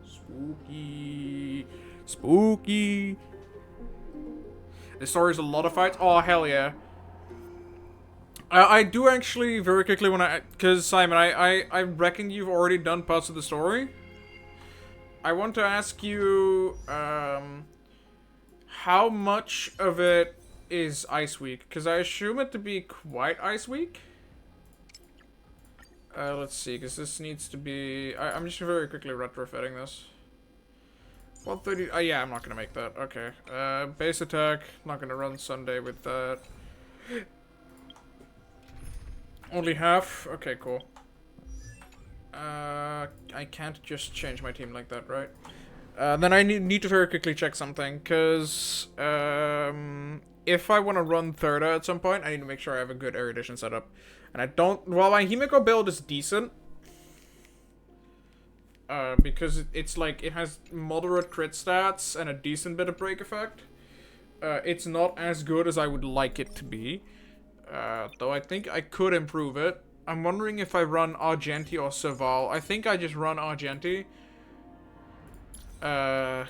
Spooky. Spooky. This story is a lot of fights. Oh, hell yeah. I do actually very quickly when because Simon, I reckon you've already done parts of the story. I want to ask you, how much of it is Ice Week? Because I assume it to be quite Ice Week. Let's see, because this needs to be... I'm just very quickly retrofitting this. 130... Oh, yeah, I'm not going to make that. Okay. Base attack. Not going to run Sunday with that. Only half? Okay, cool. I can't just change my team like that, right? Then I need to very quickly check something, because... if I want to run Thirda at some point, I need to make sure I have a good erudition setup. And I don't... Well, my Himiko build is decent. Because it's like, it has moderate crit stats and a decent bit of break effect. It's not as good as I would like it to be. Though I think I could improve it. I'm wondering if I run Argenti or Serval. I think I just run Argenti. Didn't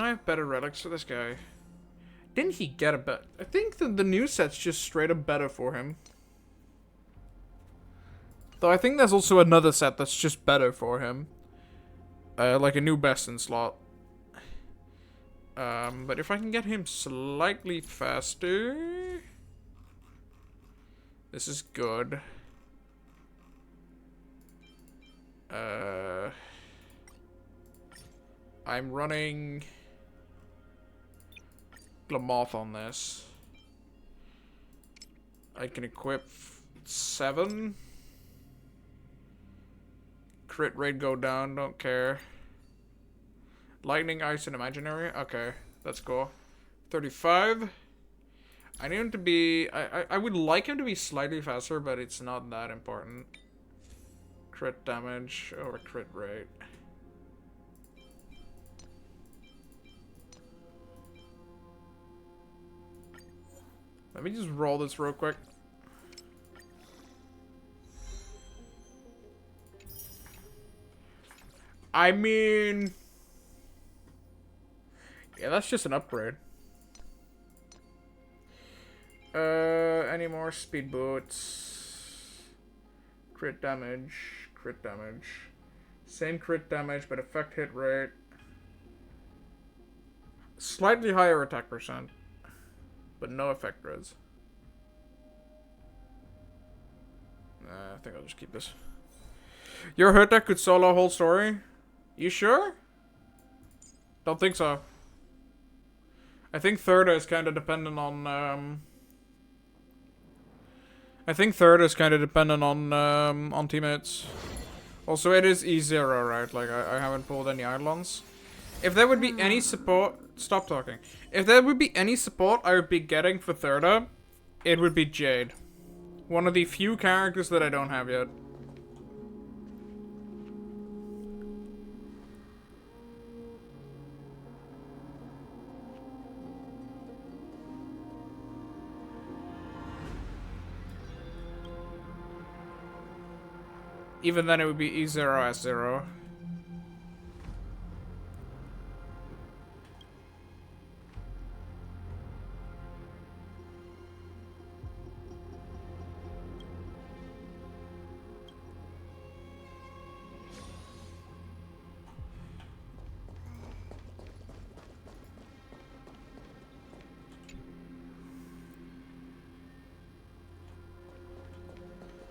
I have better relics for this guy? Didn't he get a bet? I think the new set's just straight up better for him. Though I think there's also another set that's just better for him. Like a new best in slot. But if I can get him slightly faster... This is good. I'm running Glamoth on this. I can equip 7. Crit rate go down, don't care. Lightning, ice, and imaginary. Okay, that's cool. 35. I need him to be... I would like him to be slightly faster, but it's not that important. Crit damage or crit rate. Let me just roll this real quick. I mean... Yeah, that's just an upgrade. Any more speed boots? Crit damage. Crit damage. Same crit damage, but effect hit rate. Slightly higher attack percent. But no effect res. I think I'll just keep this. Your hurt deck could solo a whole story? You sure? Don't think so. I think Thirda is kind of dependent on, I think Thirda is kind of dependent on teammates. Also, it is E0, right? Like, I haven't pulled any Eidolons. If there would be any support... Stop talking. If there would be any support I would be getting for Thirda, it would be Jade. One of the few characters that I don't have yet. Even then it would be E0 S0.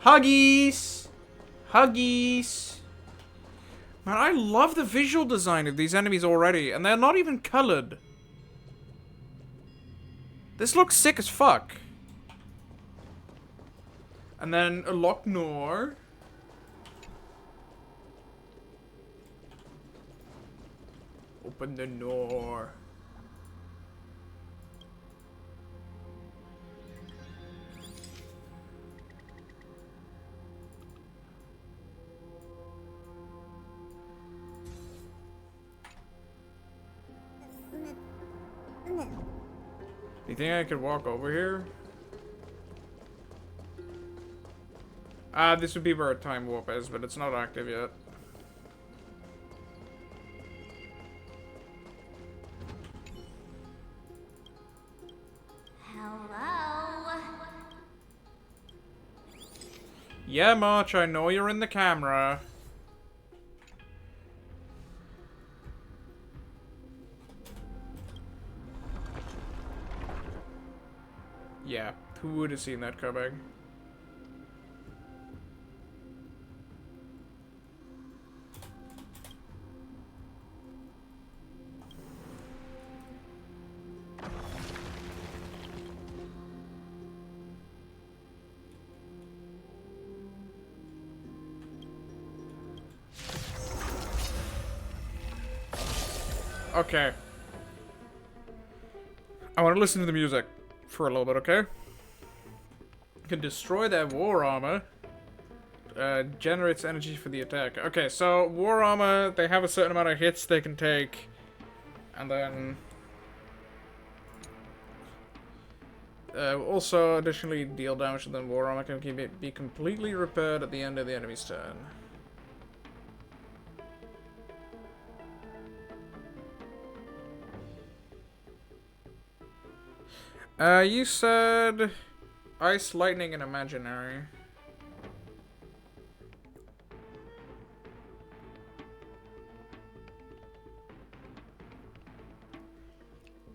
Huggies! Huggies! Man, I love the visual design of these enemies already, and they're not even colored. This looks sick as fuck. And then a Loch-Nor. Open the door. You think I could walk over here? This would be where a time warp is, but it's not active yet. Hello? Yeah, March, I know you're in the camera. Yeah, who would have seen that coming? Okay. I want to listen to the music for a little bit, okay? Can destroy their war armor. Generates energy for the attack. Okay, so war armor, they have a certain amount of hits they can take. And then... also additionally deal damage, and then war armor can be completely repaired at the end of the enemy's turn. You said ice, lightning, and imaginary.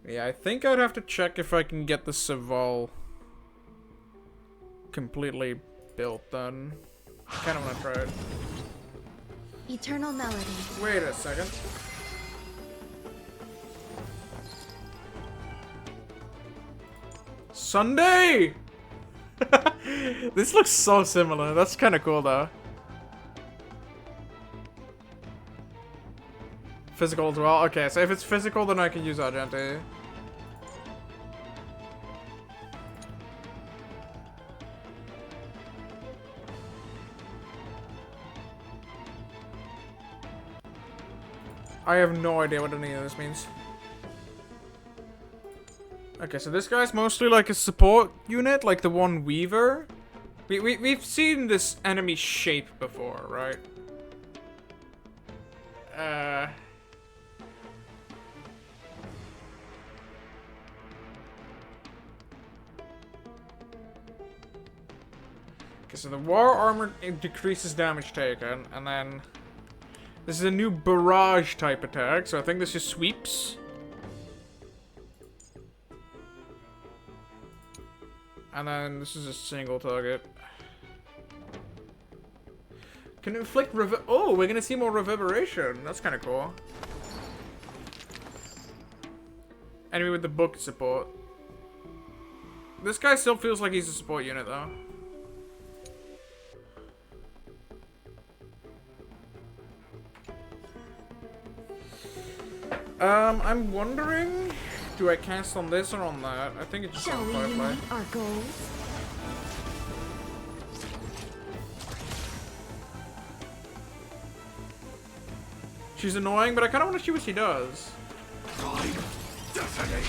Yeah, I think I'd have to check if I can get the Saval completely built then. Kinda wanna try it. Eternal melody. Wait a second. Sunday! This looks so similar. That's kind of cool though. Physical as well? Okay, so if it's physical, then I can use Argente. I have no idea what any of this means. Okay, so this guy's mostly like a support unit, like the one Weaver. We've seen this enemy shape before, right? Okay, so the war armor, it decreases damage taken, and then this is a new barrage type attack, so I think this just sweeps. And then this is a single target. Can inflict oh, we're gonna see more reverberation. That's kind of cool. Enemy with the book support. This guy still feels like he's a support unit though. I'm wondering, do I cast on this or on that? I think it's just on Firefly. Our goals? She's annoying, but I kind of want to see what she does. Time detonate.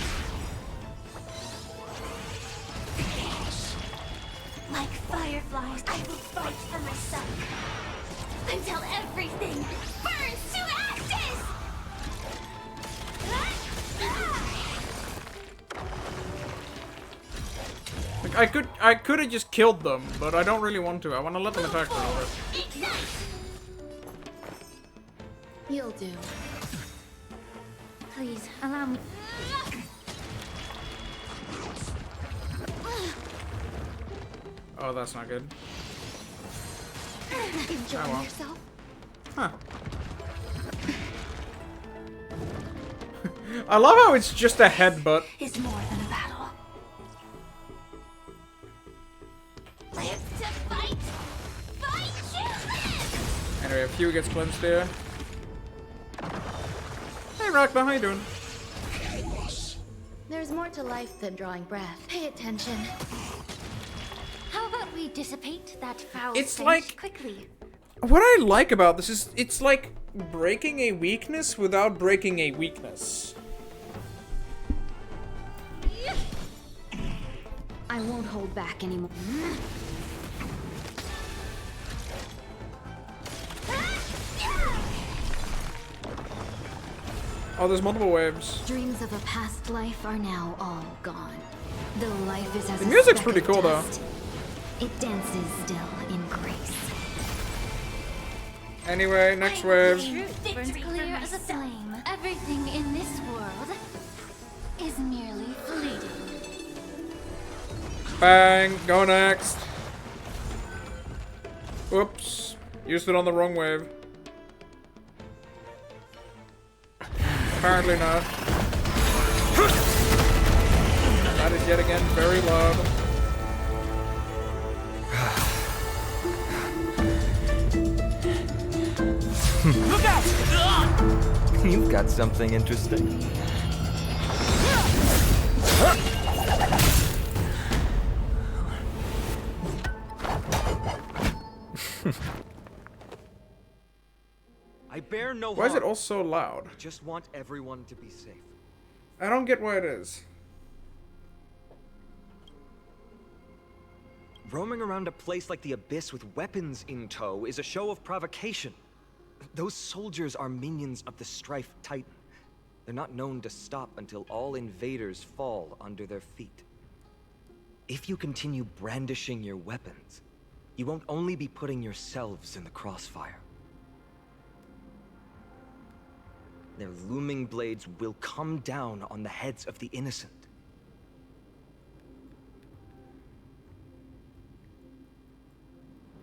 Like fireflies, I will fight for myself until everything burns to ashes! Like, I could have just killed them, but I don't really want to. I want to let them attack for a little bit. You'll do. Please, allow me. Oh, that's not good. Enjoy well. yourself. Huh. I love how it's just a headbutt. Is more than a battle. Live to fight! Fight to live! Anyway, a few gets cleansed there. Hey, Rakna, how you doing? There's more to life than drawing breath. Pay attention. How about we dissipate that foul It's stench like- quickly? What I like about this is it's like breaking a weakness without breaking a weakness. I won't hold back anymore. Oh, there's multiple waves. Dreams of a past life are now all gone. Though life is as The a music's speck pretty of cool, though. dust, It dances still in grace. Anyway, next wave. Burns clear as a flame. Everything in this world is merely fleeting. Bang. Go next. Oops. Used it on the wrong wave. Apparently not. That is yet again very loud. Look out! You've got something interesting. I bear no Why is it harm. all so loud? I just want everyone to be safe. I don't get why it is. Roaming around a place like the Abyss with weapons in tow is a show of provocation. Those soldiers are minions of the Strife Titan. They're not known to stop until all invaders fall under their feet. If you continue brandishing your weapons, you won't only be putting yourselves in the crossfire. Their looming blades will come down on the heads of the innocent.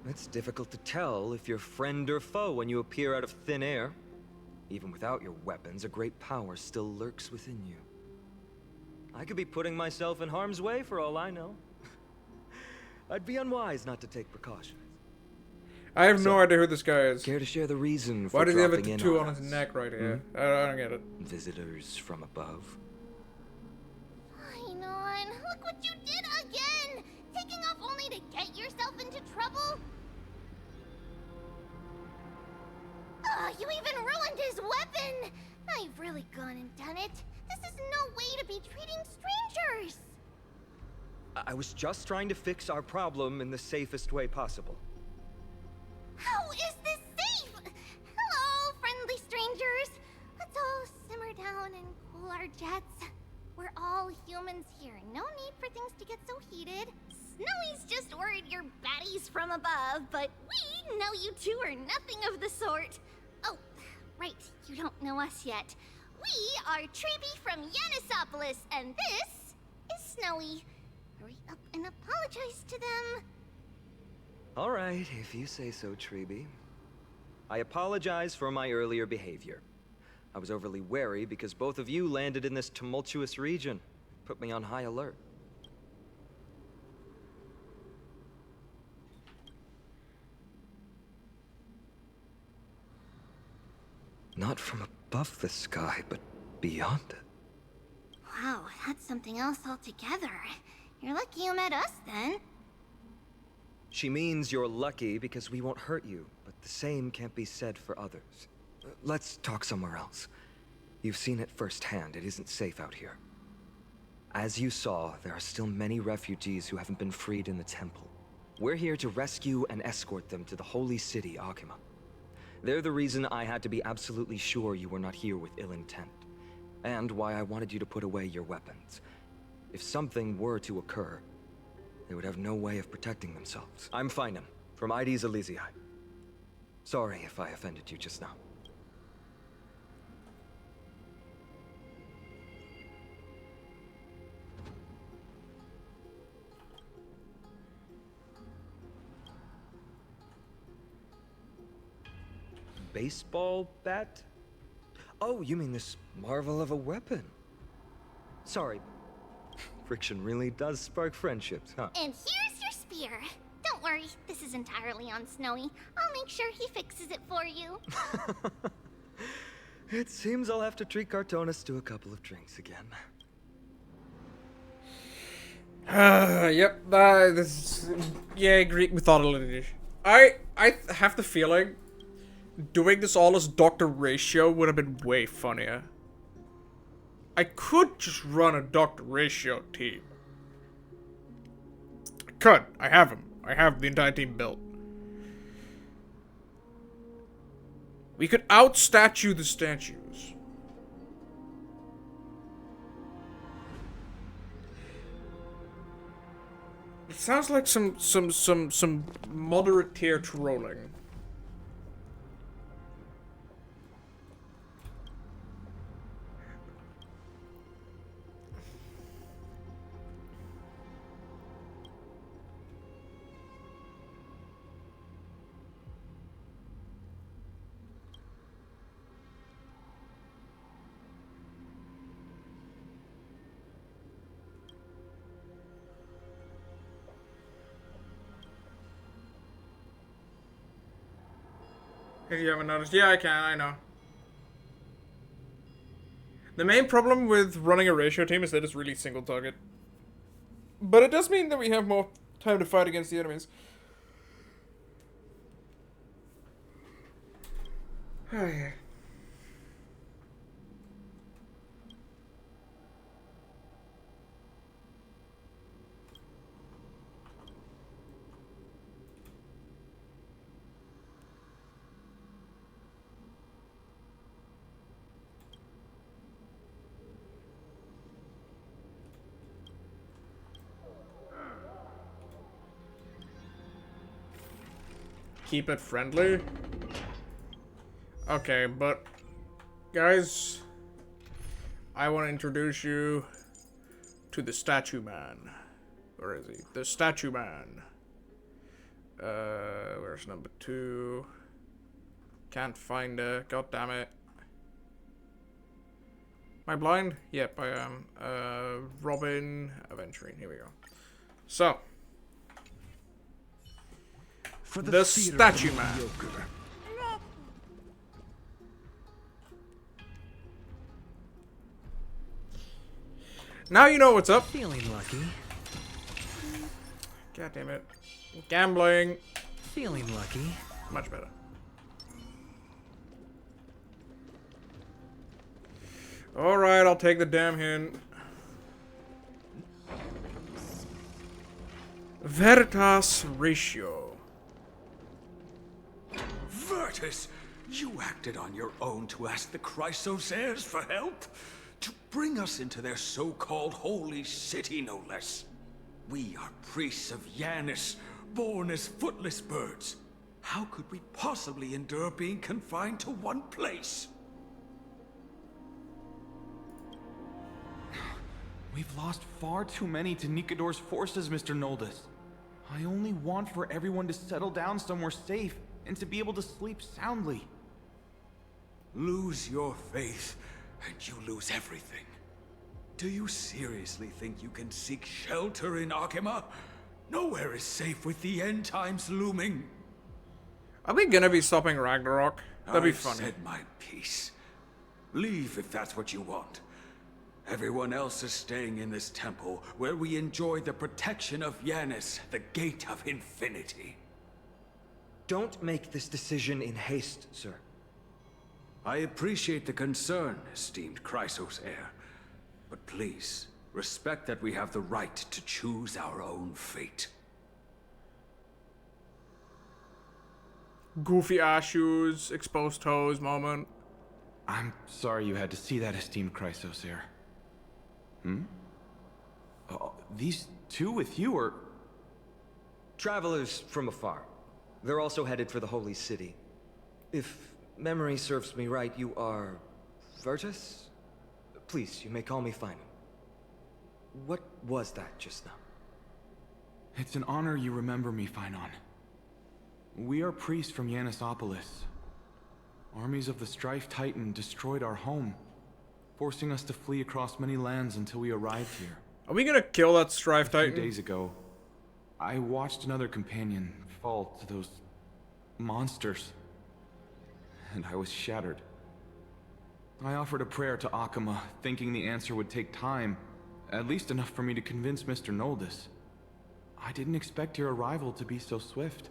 It's difficult to tell if you're friend or foe when you appear out of thin air. Even without your weapons, a great power still lurks within you. I could be putting myself in harm's way for all I know. I'd be unwise not to take precautions. I have no idea who this guy is. Care to share the reason for Why does he have a dropping in tattoo on on his us? neck right here? Hmm? I don't get it. Visitors from above. Ainon, look what you did again! Taking off only to get yourself into trouble? You even ruined his weapon! Now you've really gone and done it. This is no way to be treating strangers! I was just trying to fix our problem in the safest way possible. How is this safe? Hello, friendly strangers. Let's all simmer down and cool our jets. We're all humans here. No need for things to get so heated. Snowy's just worried you're baddies from above, but we know you two are nothing of the sort. Oh, right, you don't know us yet. We are Treeby from Yanisopolis, and this is Snowy. Hurry up and apologize to them. All right, if you say so, Treeby. I apologize for my earlier behavior. I was overly wary because both of you landed in this tumultuous region. Put me on high alert. Not from above the sky, but beyond it. Wow, that's something else altogether. You're lucky you met us then. She means you're lucky because we won't hurt you, but the same can't be said for others. Let's talk somewhere else. You've seen it firsthand. It isn't safe out here. As you saw, there are still many refugees who haven't been freed in the temple. We're here to rescue and escort them to the holy city, Akima. They're the reason I had to be absolutely sure you were not here with ill intent, and why I wanted you to put away your weapons. If something were to occur, they would have no way of protecting themselves. I'm Finan, from ID's Elysiae. Sorry if I offended you just now. Baseball bat? Oh, you mean this marvel of a weapon? Sorry. Friction really does spark friendships, huh? And here's your spear. Don't worry, this is entirely on Snowy. I'll make sure he fixes it for you. It seems I'll have to treat Cartonis to a couple of drinks again. Yep, yeah, Greek mythology. I have the feeling doing this all as Dr. Ratio would have been way funnier. I could just run a Dr. Ratio team. I could. I have him. I have the entire team built. We could out-statue the statues. Sounds like some moderate tier trolling. If you haven't noticed. Yeah, I can, I know. The main problem with running a ratio team is that it's really single target. But it does mean that we have more time to fight against the enemies. Oh, yeah. Keep it friendly. Okay, but guys, I want to introduce you to the Statue Man. Where is he? The Statue Man. Where's number 2? Can't find it. God damn it. Am I blind? Yep, I am. Robin Aventurine. Here we go. So. For the Statue Man. Now you know what's up. Feeling lucky. God damn it. Gambling. Feeling lucky. Much better. Alright, I'll take the damn hint. Veritas Ratio. Vertus, you acted on your own to ask the Chrysos heirs for help? To bring us into their so-called holy city, no less. We are priests of Janus, born as footless birds. How could we possibly endure being confined to one place? We've lost far too many to Nikador's forces, Mr. Noldus. I only want for everyone to settle down somewhere safe and to be able to sleep soundly. Lose your faith, and you lose everything. Do you seriously think you can seek shelter in Akima? Nowhere is safe with the end times looming. Are we gonna be stopping Ragnarok? That'd be I've funny. said my piece. Leave if that's what you want. Everyone else is staying in this temple, where we enjoy the protection of Janus, the Gate of Infinity. Don't make this decision in haste, sir. I appreciate the concern, esteemed Chrysos heir. But please, respect that we have the right to choose our own fate. Goofy ass shoes, exposed toes moment. I'm sorry you had to see that, esteemed Chrysos heir. These two with you are... Travelers from afar. They're also headed for the Holy City. If memory serves me right, you are... Vertus? Please, you may call me Phainon. What was that just now? It's an honor you remember me, Phainon. We are priests from Yanisopolis. Armies of the Strife Titan destroyed our home, forcing us to flee across many lands until we arrived here. Are we gonna kill that Strife A few Titan? days ago, I watched another companion fall to those monsters, and I was shattered. I offered a prayer to Akima, thinking the answer would take time, at least enough for me to convince Mr. Noldus. I didn't expect your arrival to be so swift.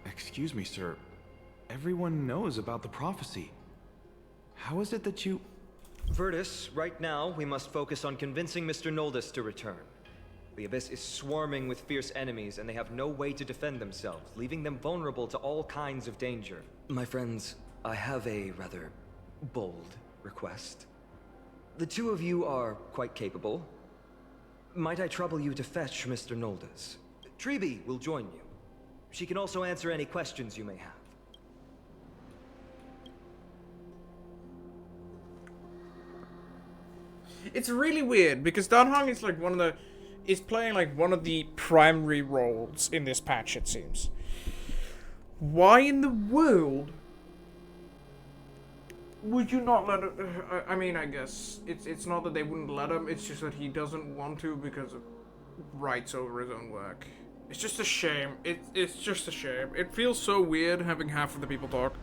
Excuse me, sir. Everyone knows about the prophecy. How is it that you... Vertus, right now, we must focus on convincing Mr. Noldus to return. The Abyss is swarming with fierce enemies, and they have no way to defend themselves, leaving them vulnerable to all kinds of danger. My friends, I have a rather bold request. The two of you are quite capable. Might I trouble you to fetch Mr. Noldes? Treeby will join you. She can also answer any questions you may have. It's really weird because Dan Heng is like is playing like one of the primary roles in this patch, it seems. Why in the world would you not let it? I mean, I guess it's not that they wouldn't let him. It's just that he doesn't want to because of rights over his own work. It's just a shame. It's just a shame. It feels so weird having half of the people talk.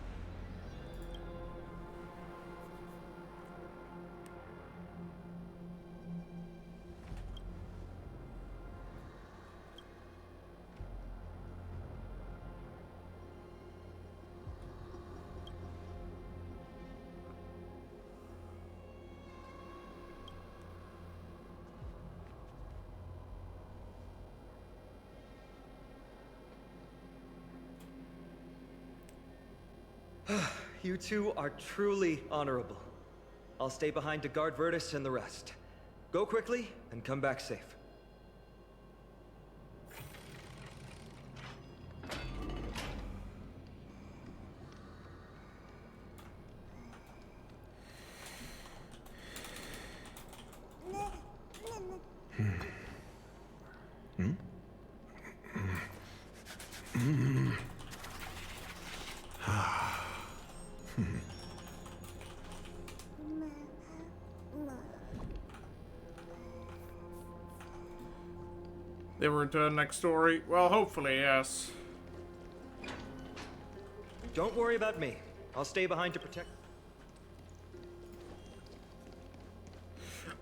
You two are truly honorable. I'll stay behind to guard Virtus and the rest. Go quickly and come back safe. They will return next story? Well, hopefully, yes. Don't worry about me. I'll stay behind to protect.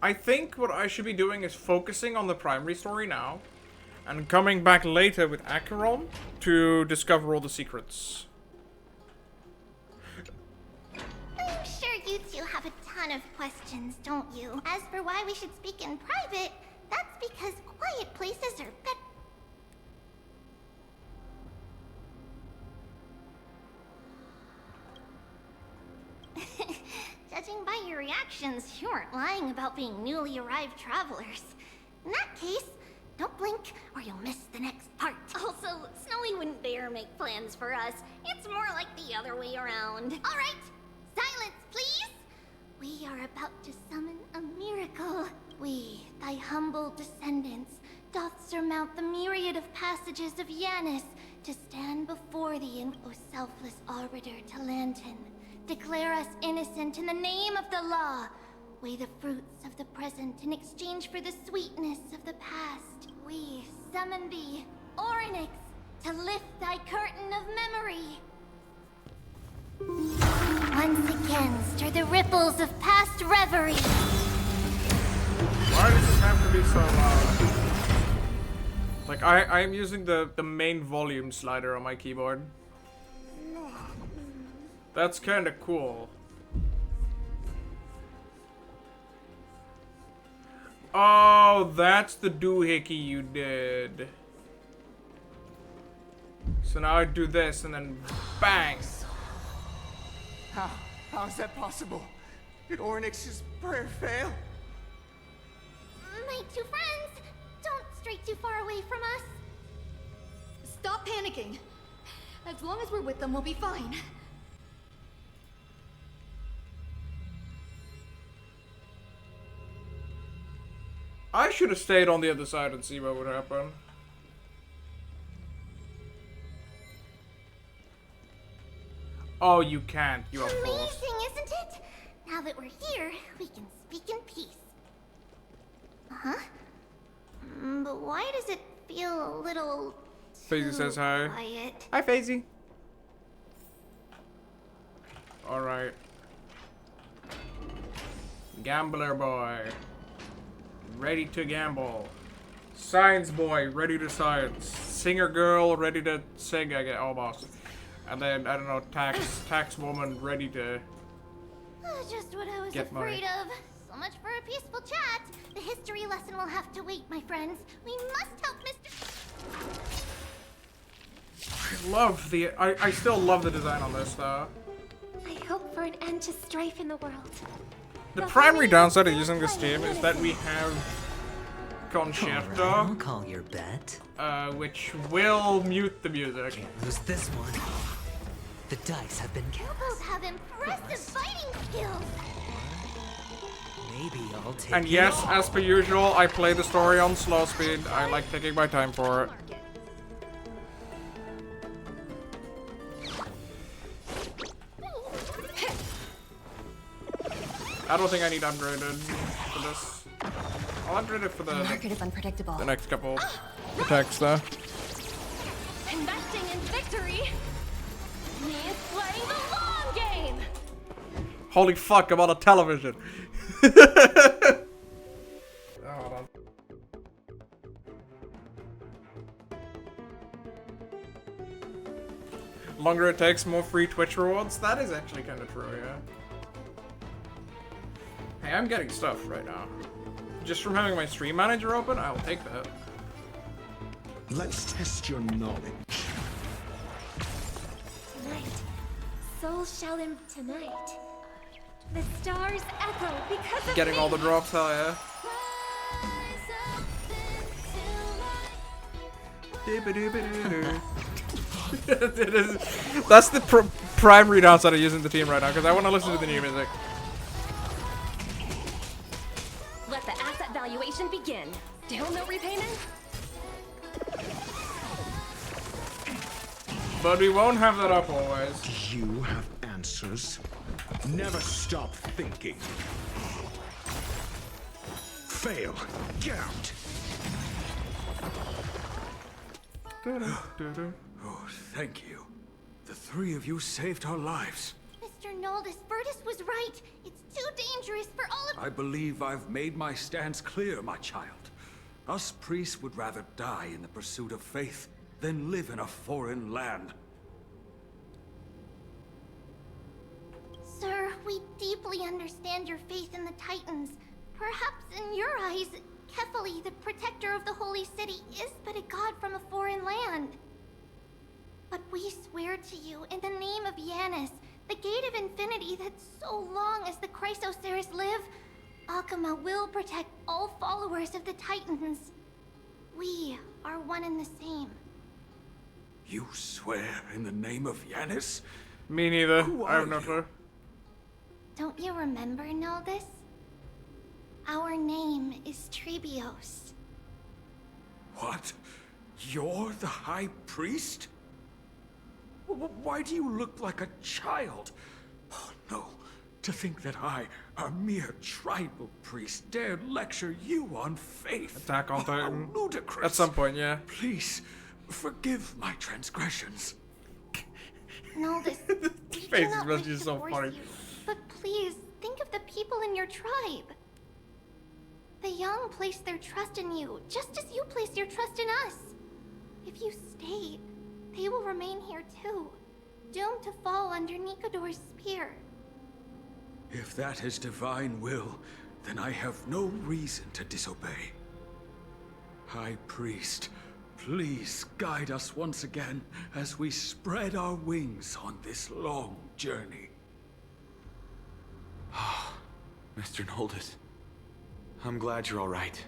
I think what I should be doing is focusing on the primary story now, and coming back later with Acheron to discover all the secrets. I'm sure you two have a ton of questions, don't you? As for why we should speak in private, that's because quiet places are better. Judging by your reactions, you aren't lying about being newly arrived travelers. In that case, don't blink or you'll miss the next part. Also, Snowy wouldn't dare make plans for us. It's more like the other way around. All right, silence, please. We are about to summon a miracle. We, thy humble descendants, doth surmount the myriad of passages of Yanis to stand before thee in, O selfless arbiter Talantin. Declare us innocent in the name of the law. Weigh the fruits of the present in exchange for the sweetness of the past. We summon thee, Orynyx, to lift thy curtain of memory. Once again, stir the ripples of past reverie. Why does this have to be so loud? Like, I'm using the main volume slider on my keyboard. That's kinda cool. Oh, that's the doohickey you did. So now I do this and then bang. How is that possible? Did Orynyx's prayer fail? My two friends, don't stray too far away from us. Stop panicking. As long as we're with them, we'll be fine. I should have stayed on the other side and see what would happen. Oh, you can't. You are forced. Amazing, isn't it? Now that we're here, we can speak in peace. Huh? But why does it feel a little FaZe says hi. quiet? Hi, FaZe. Alright. Gambler boy. Ready to gamble. Science boy, ready to science. Singer girl, ready to sing, I guess, almost. And then, I don't know, tax woman, ready to Just what I was get afraid money. of. So much for a peaceful chat. The history lesson will have to wait, my friends. We must help Mr. I still love the design on this though. I hope for an end to strife in the world. The primary downside of using this team is that we have Concerto, I'll call your bet. Which will mute the music. Can't lose this one. The dice have been You cast. both have impressive fighting skills. Maybe I'll take And it yes, all. as per usual, I play the story on slow speed. I like taking my time for it. I don't think I need upgraded for this. I'll upgrade it for The market is unpredictable. the next couple attacks though. Investing in victory means playing the long game. Holy fuck, I'm on a television. Hold on. Longer it takes, more free Twitch rewards. That is actually kind of true, yeah. Hey, I'm getting stuff right now. Just from having my stream manager open, I'll take that. Let's test your knowledge. Tonight, souls shall tonight. The stars echo because of Getting me. all the drops, hell yeah. That's the primary downside of using the team right now, because I want to listen to the new music. Let the asset valuation begin. Still no repayment? But we won't have that up always. Do you have answers? Never stop thinking. Fail. Get out. Oh, thank you. The three of you saved our lives. Mr. Noldus, Virtus was right. It's too dangerous for all of I believe I've made my stance clear, my child. Us priests would rather die in the pursuit of faith than live in a foreign land. Sir, we deeply understand your faith in the Titans. Perhaps in your eyes, Kefali, the protector of the Holy City, is but a god from a foreign land. But we swear to you, in the name of Yanis, the Gate of Infinity, that so long as the Chrysoceres live, Akama will protect all followers of the Titans. We are one and the same. You swear in the name of Yanis? Me neither. Who I have are no you? clue. Don't you remember, Noldus? Our name is Trebios. What? You're the High Priest? Why do you look like a child? Oh, no. To think that I, a mere tribal priest, dared lecture you on faith. Attack on Titan. How ludicrous. At some point, yeah. Please, forgive my transgressions. Noldus, we Faces do not must wish be to so force funny. you, but please, think of the people in your tribe. The young place their trust in you, just as you place your trust in us. If you stay, they will remain here too, doomed to fall under Nikodor's spear. If that is divine will, then I have no reason to disobey. High Priest, please guide us once again as we spread our wings on this long journey. Mr. Noldus, I'm glad you're all right.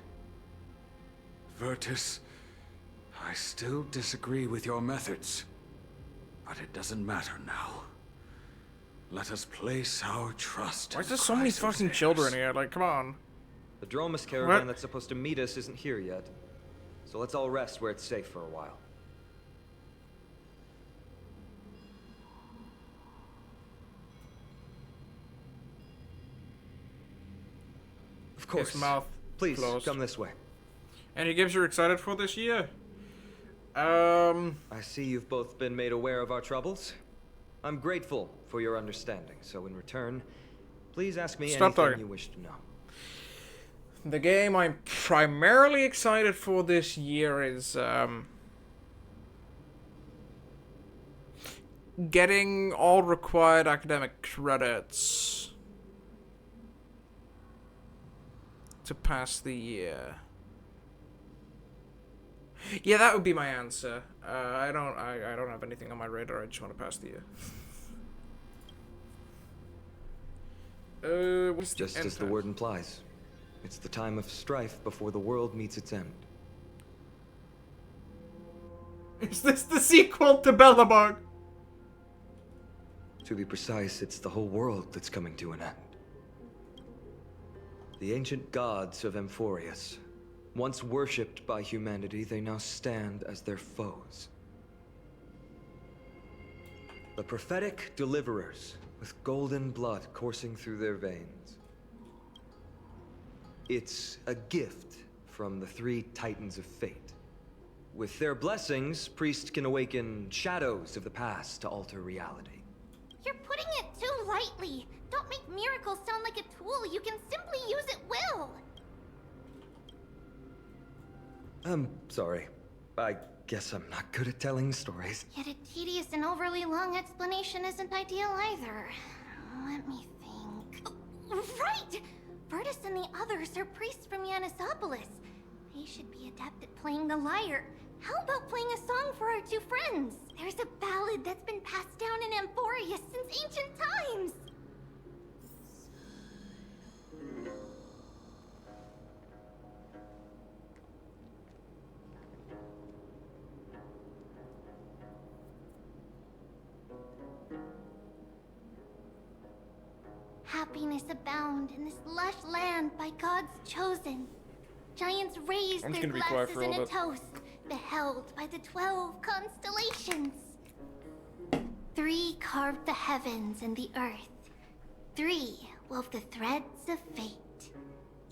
Virtus, I still disagree with your methods, but it doesn't matter now. Let us place our trust Why is in there so many Christ's fucking heirs. children here? Like, come on. The Dromus caravan What? that's supposed to meet us isn't here yet. So let's all rest where it's safe for a while. Of course. His mouth Please, closed. come this way. Any games you're excited for this year? I see you've both been made aware of our troubles. I'm grateful for your understanding, so in return, please ask me Stop anything talking. you wish to know. The game I'm primarily excited for this year is, getting all required academic credits to pass the year. Yeah, that would be my answer. I don't have anything on my radar. I just want to pass the year. Just as the word implies, it's the time of strife before the world meets its end. Is this the sequel to Bellabog? To be precise, it's the whole world that's coming to an end. The ancient gods of Amphorius, once worshipped by humanity, they now stand as their foes. The prophetic deliverers, with golden blood coursing through their veins. It's a gift from the three titans of fate. With their blessings, priests can awaken shadows of the past to alter reality. You're putting it too lightly. Don't make miracles sound like a tool you can simply use at will. I'm sorry. I guess I'm not good at telling stories. Yet a tedious and overly long explanation isn't ideal either. Let me think. Oh, right! Virtus and the others are priests from Yanisopolis. They should be adept at playing the lyre. How about playing a song for our two friends? There's a ballad that's been passed down in Amphorius since ancient times. Happiness abound in this lush land by God's chosen. Giants raise I'm just their gonna be quiet glasses for a in a little bit. toast, beheld by the 12 constellations. 3 carved the heavens and the earth. 3 wove the threads of fate.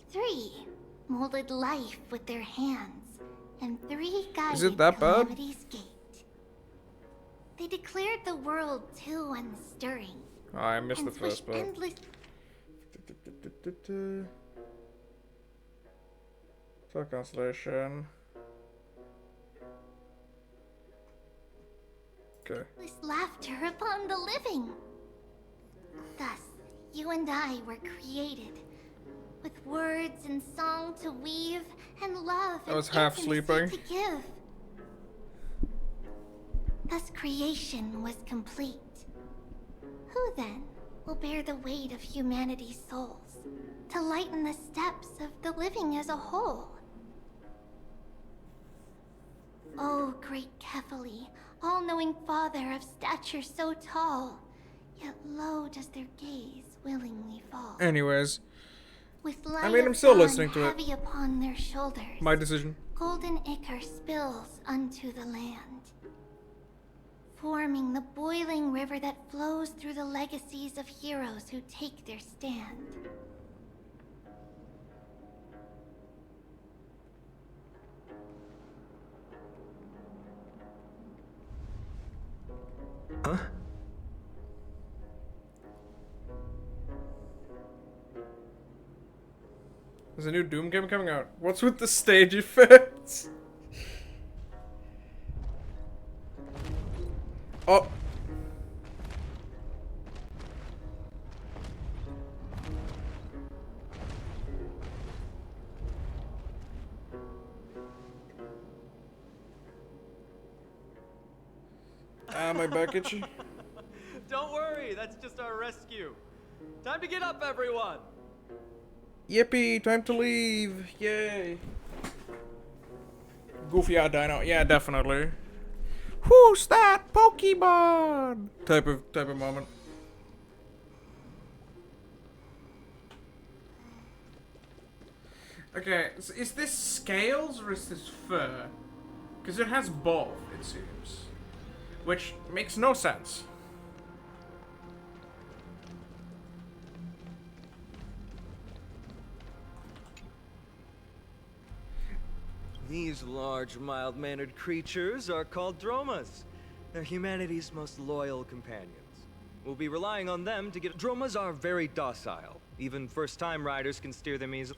3 molded life with their hands, and 3 guided Is it that bad? calamity's gate. They declared the world too unstirring. Oh, I missed and the first swished part. endless Full constellation. Okay. laughter upon the living. Thus, you and I were created, with words and song to weave, and love I was and half intimacy sleeping. to give. Thus creation was complete. Who then will bear the weight of humanity's souls, to lighten the steps of the living as a whole? O great Kefali, all-knowing father of stature so tall, yet low does their gaze willingly fall. Anyways, With I light mean, I'm of still dawn listening to it. heavy upon their shoulders, My decision. golden ichor spills unto the land, forming the boiling river that flows through the legacies of heroes who take their stand. Huh? There's a new Doom game coming out. What's with the stage effects? Oh. My back itchy. Don't worry, that's just our rescue. Time to get up, everyone. Yippee, time to leave. Yay. Goofy eye dino. Yeah, definitely. Who's that Pokemon? Type of moment. Okay, so is this scales or is this fur? Because it has both, it seems. Which makes no sense. These large, mild-mannered creatures are called Dromas. They're humanity's most loyal companions. We'll be relying on them to get... Dromas are very docile. Even first-time riders can steer them easily.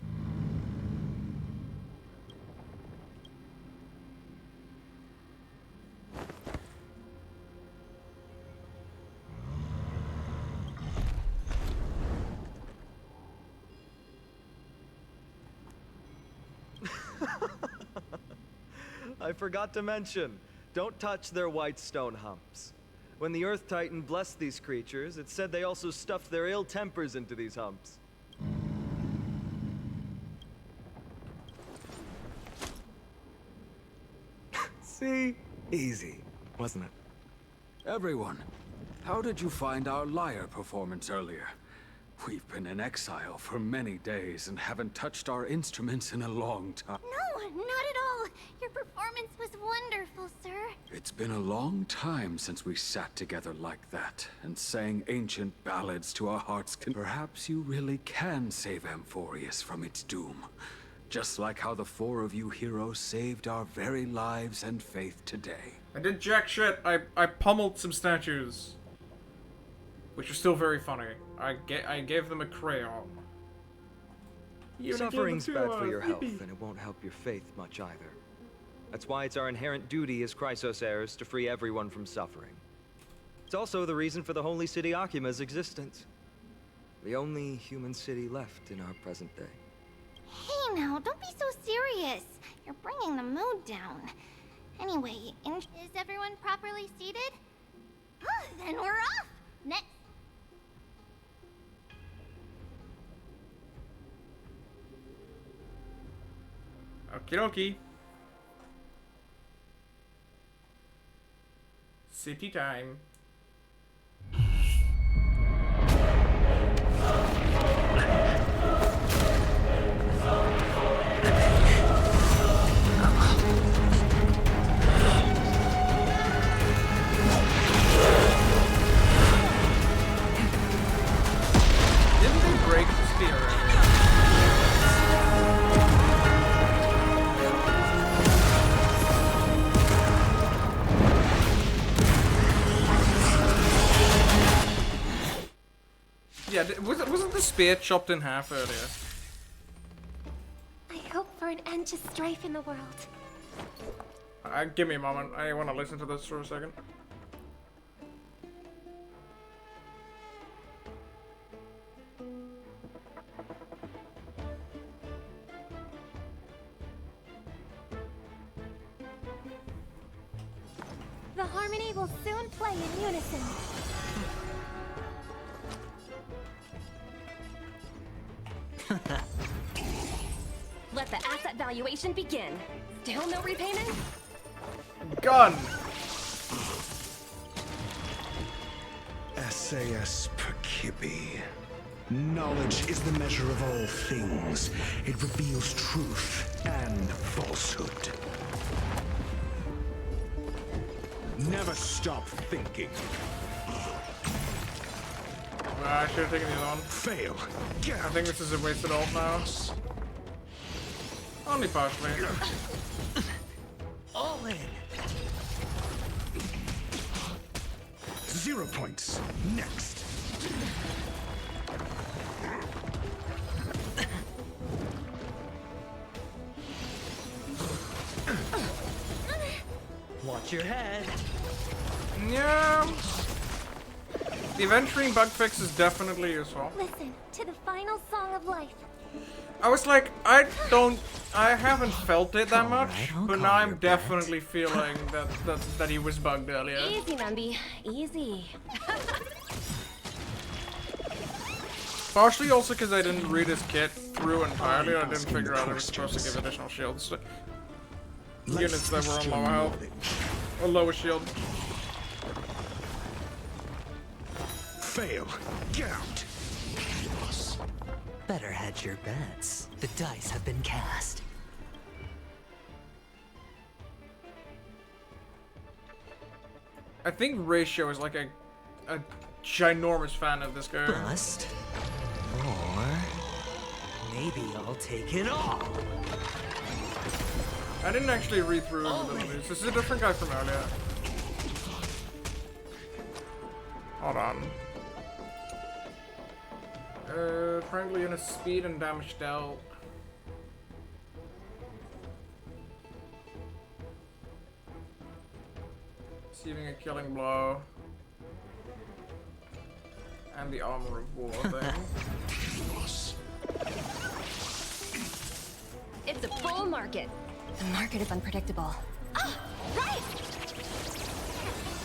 I forgot to mention. Don't touch their white stone humps. When the Earth Titan blessed these creatures, it said they also stuffed their ill tempers into these humps. See? Easy, wasn't it? Everyone, how did you find our lyre performance earlier? We've been in exile for many days and haven't touched our instruments in a long time. No, not at all. Your performance was wonderful, sir. It's been a long time since we sat together like that and sang ancient ballads to our heart's content. Perhaps you really can save Amphorius from its doom. Just like how the four of you heroes saved our very lives and faith today. I did jack shit. I pummeled some statues. Which is still very funny. I gave them a crayon. Suffering's bad for your health, and it won't help your faith much either. That's why it's our inherent duty as Chrysos heirs to free everyone from suffering. It's also the reason for the Holy City Akima's existence. The only human city left in our present day. Hey now, don't be so serious. You're bringing the mood down. Anyway, is everyone properly seated? Then we're off! Next. Okie dokie. City time. Didn't they break the spear? Yeah, wasn't the spear chopped in half earlier? I hope for an end to strife in the world. Give me a moment. I want to listen to this for a second. The harmony will soon play in unison. Let the asset valuation begin. Still no repayment? Gun! SAS Perkibi. Knowledge is the measure of all things. It reveals truth and falsehood. Never stop thinking. I should have taken the other one. Fail. I think this is a wasted ult now. Only partially. All in. 0 points. Next. Watch your head. Yeah. The event-stream bug fix is definitely useful. Listen to the final song of life. I was like, I haven't felt it that much, but now I'm definitely feeling that he was bugged earlier. Easy, Memby. Easy. Partially also because I didn't read his kit through entirely, I didn't figure out I was supposed to give additional shields to units that were on lower health. Or lower shield. Fail. Get out. Better hedge your bets. The dice have been cast. I think Ratio is like a ginormous fan of this guy. Bust. Or maybe I'll take it all. I didn't actually read through his abilities. This is a different guy from earlier. Hold on. Friendly unit speed and damage dealt. Receiving a killing blow. And the armor of war thing. It's a bull market. The market is unpredictable. Right!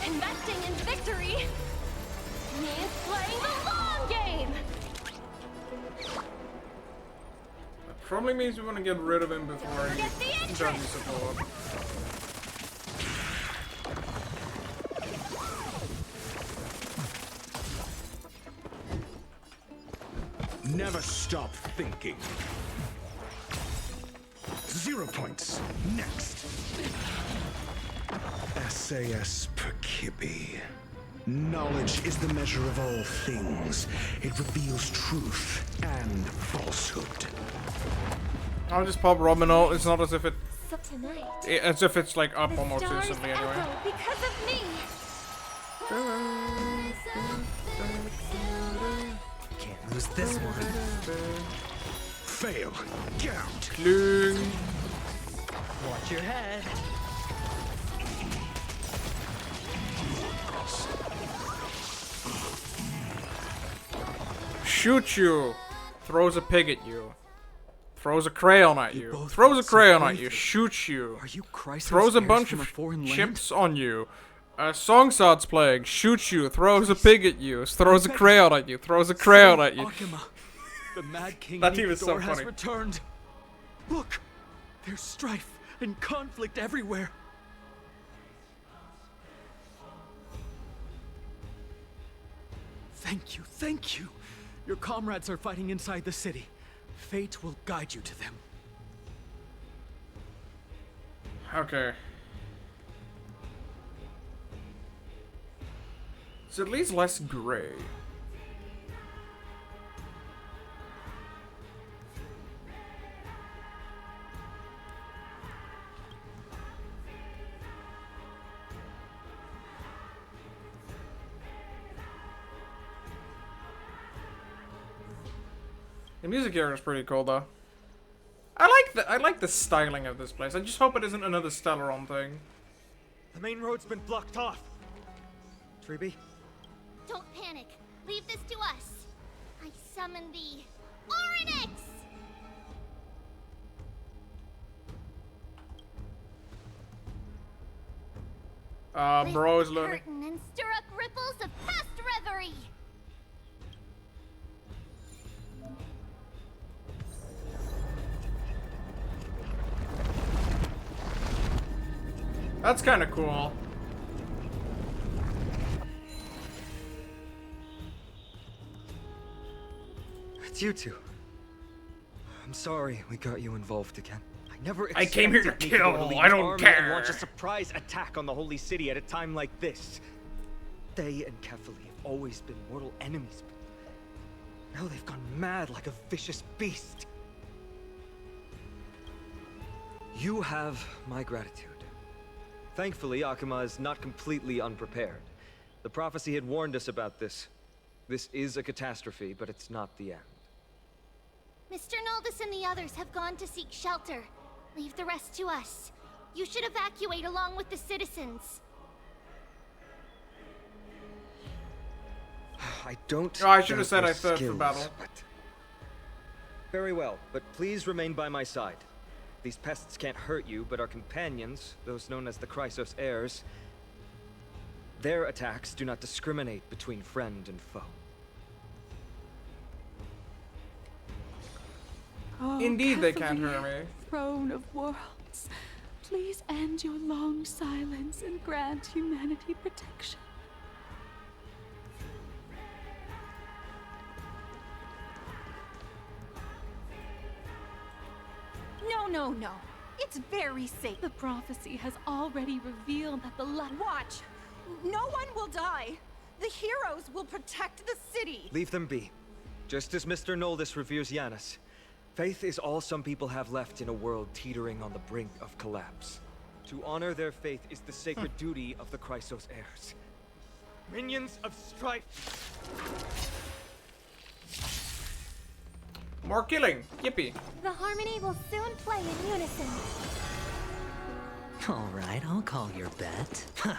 Investing in victory means playing the long game! That probably means we want to get rid of him before he does his support. Never stop thinking. 0 points. Next. SAS Perkibi. Knowledge is the measure of all things. It reveals truth and falsehood. I'll just pop Romanol. It's not as if it... So tonight... As if it's like up the almost stars instantly anyway. echo because of me! Can't lose this one. Fail. Get out. Kling. Watch your head. Shoots you. Throws a pig at you. Throws a crayon at you. Throws a crayon at you. Shoots you. Are you Chrysos Throws a heirs bunch from of a foreign land? chips on you. A song starts playing. Shoots you. Throws a pig at you. Throws a crayon at you. Throws a crayon at you. Akuma, the Mad King That team is so Nithor has funny. returned. Look, there's strife and conflict everywhere. Thank you, thank you. Your comrades are fighting inside the city. Fate will guide you to them. Okay. It's at least less gray. The music here is pretty cool, though. I like the styling of this place. I just hope it isn't another Stellaron thing. The main road's been blocked off. Treeby? Don't panic. Leave this to us. I summon the Oryx! Bro is learning. Curtain and stir up ripples of past reverie. That's kind of cool. It's you two. I'm sorry we got you involved again. I never I came here to expected kill. Nico to lead I an don't army care. and launch a surprise attack on the Holy City at a time like this. They and Kefali have always been mortal enemies, but now they've gone mad like a vicious beast. You have my gratitude. Thankfully, Akuma is not completely unprepared. The prophecy had warned us about this. This is a catastrophe, but it's not the end. Mr. Noldus and the others have gone to seek shelter. Leave the rest to us. You should evacuate along with the citizens. I don't. Oh, I should have doubt said your I third for skills, battle. but... Very well, but please remain by my side. These pests can't hurt you, but our companions, those known as the Chrysos heirs, their attacks do not discriminate between friend and foe. Oh, Indeed, they can't Kefali, hurt me. Throne of worlds, please end your long silence and grant humanity protection. No. It's very safe. The prophecy has already revealed that the Watch! No one will die! The heroes will protect the city! Leave them be. Just as Mr. Noldus reveres Janus, faith is all some people have left in a world teetering on the brink of collapse. To honor their faith is the sacred duty of the Chrysos heirs. Minions of strife! More killing. Yippee. The harmony will soon play in unison. All right, I'll call your bet. Huh.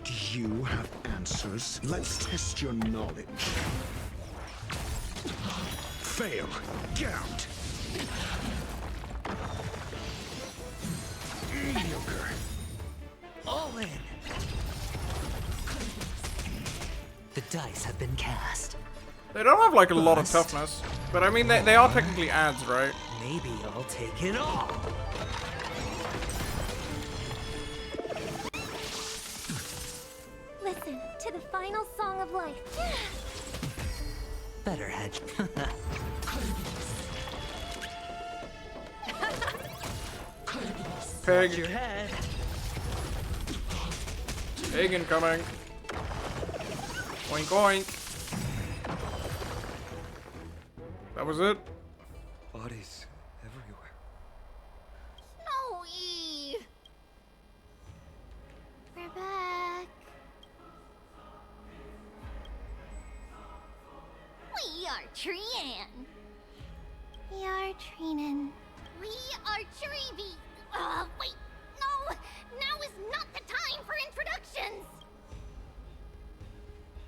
Do you have answers? Let's test your knowledge. Fail. Count. Mediocre. All in. The dice have been cast. They don't have like a lot of toughness, but I mean they are technically ads, right? Maybe I'll take it all. Listen to the final song of life. Better hedge. Pig. Watch your head. Pig incoming. Oink oink. That was it? Bodies everywhere. Snowy! We're back. We are Trian. We are Trinan. We are Treevee. Wait, no! Now is not the time for introductions!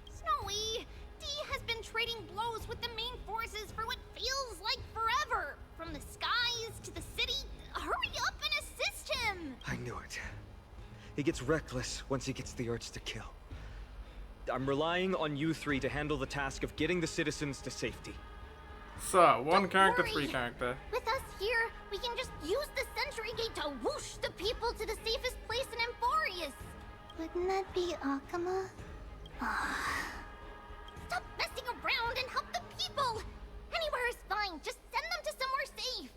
Snowy, Dee has been trading blows with the main forces for what feels like forever. From the skies to the city. Hurry up and assist him! I knew it. He gets reckless once he gets the urge to kill. I'm relying on you three to handle the task of getting the citizens to safety. So, one Don't character, worry. 3 character. With us here, we can just use the Sentry Gate to whoosh the people to the safest place in Amphorius. Wouldn't that be Akama? Stop messing around and help the people! Anywhere is fine, just send them to somewhere safe!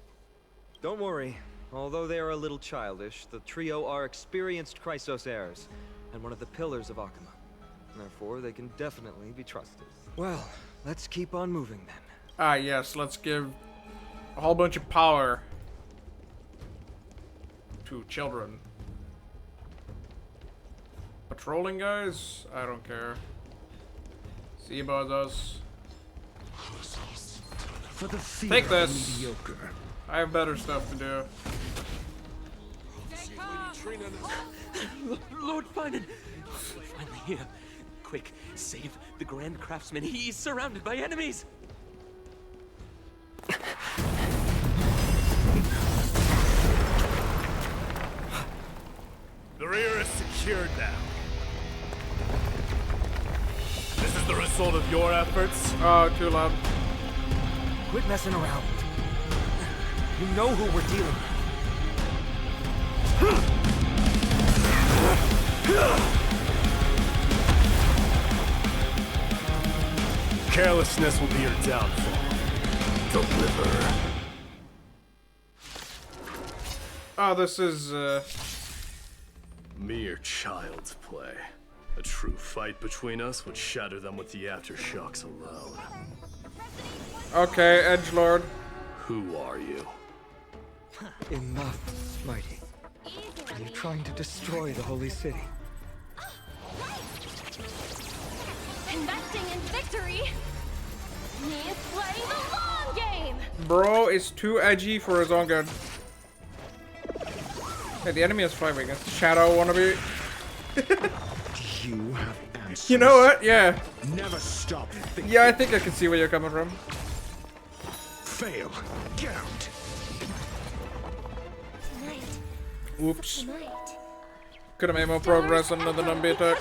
Don't worry. Although they are a little childish, the trio are experienced Chrysos heirs, and one of the pillars of Akama. Therefore, they can definitely be trusted. Well, let's keep on moving then. Ah, yes, let's give a whole bunch of power to children. Patrolling, guys? I don't care. See about us. For the fear Take of this. mediocre. I have better stuff to do. Lord Finan! We're finally here. Quick, save the Grand Craftsman. He's surrounded by enemies! The rear is secured now. This is the result of your efforts? Oh, too loud. Quit messing around. You know who we're dealing with. Carelessness will be your downfall. Deliver. Oh, this is, Mere child's play. A true fight between us would shatter them with the aftershocks alone. Okay, Edgelord. Who are you? Enough, Mighty. You're trying to destroy the Holy City. Investing in victory means playing the long game. Bro is too edgy for his own good. Hey, the enemy is 5 against Shadow wannabe. You have answers. You know what? Yeah. Never stop thinking. Yeah, I think I can see where you're coming from. Fail. Count. Tonight. Oops. Tonight. Could have made more progress on another Numby attack.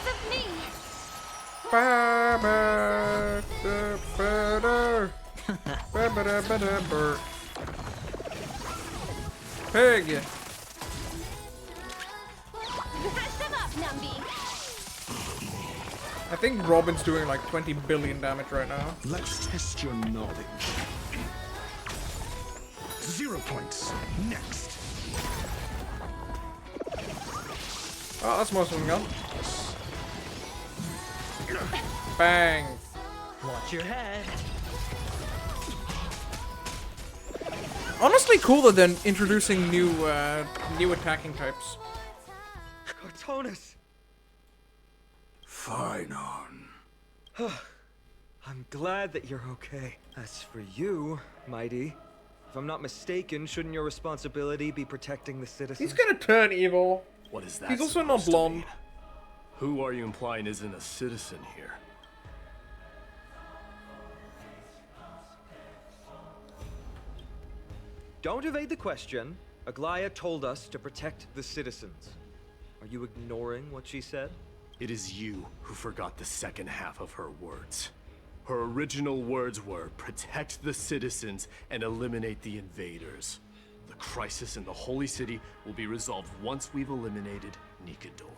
Pig. Mash them up, Numby. I think Robin's doing like 20 billion damage right now. Let's test your knowledge. 0 points. Next. Oh, that's most of them gone. Bang. Watch your head. Honestly cooler than introducing new attacking types. Cortonus! Finon. I'm glad that you're okay. As for you, Mighty, if I'm not mistaken, shouldn't your responsibility be protecting the citizens? He's gonna turn evil. What is that? He's also not supposed to blonde. mean? Who are you implying isn't a citizen here? Don't evade the question. Aglaia told us to protect the citizens. Are you ignoring what she said? It is you who forgot the second half of her words. Her original words were, protect the citizens and eliminate the invaders. The crisis in the Holy City will be resolved once we've eliminated Nikador.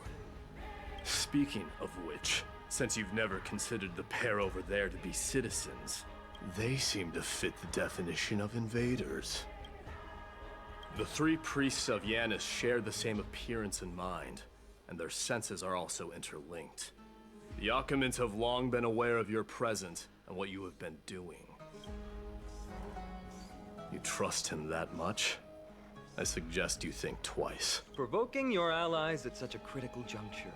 Speaking of which, since you've never considered the pair over there to be citizens, they seem to fit the definition of invaders. The three priests of Yanis share the same appearance and mind, and their senses are also interlinked. The Akamans have long been aware of your presence and what you have been doing. You trust him that much? I suggest you think twice. Provoking your allies at such a critical juncture.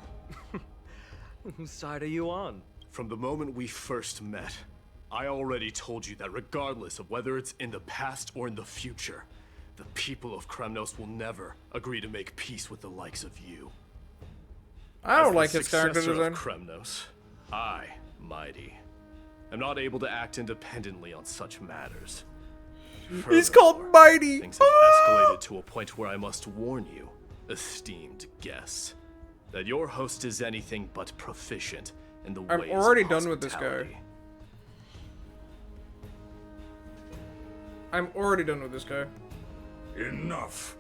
Whose side are you on? From the moment we first met, I already told you that regardless of whether it's in the past or in the future, the people of Kremnos will never agree to make peace with the likes of you. I don't like his character design. design. Of Kremnos, I, Mighty, am not able to act independently on such matters. He's called Mighty! Things have escalated to a point where I must warn you, esteemed guests, that your host is anything but proficient in the ways of I'm already done with this guy. I'm already done with this guy. Enough.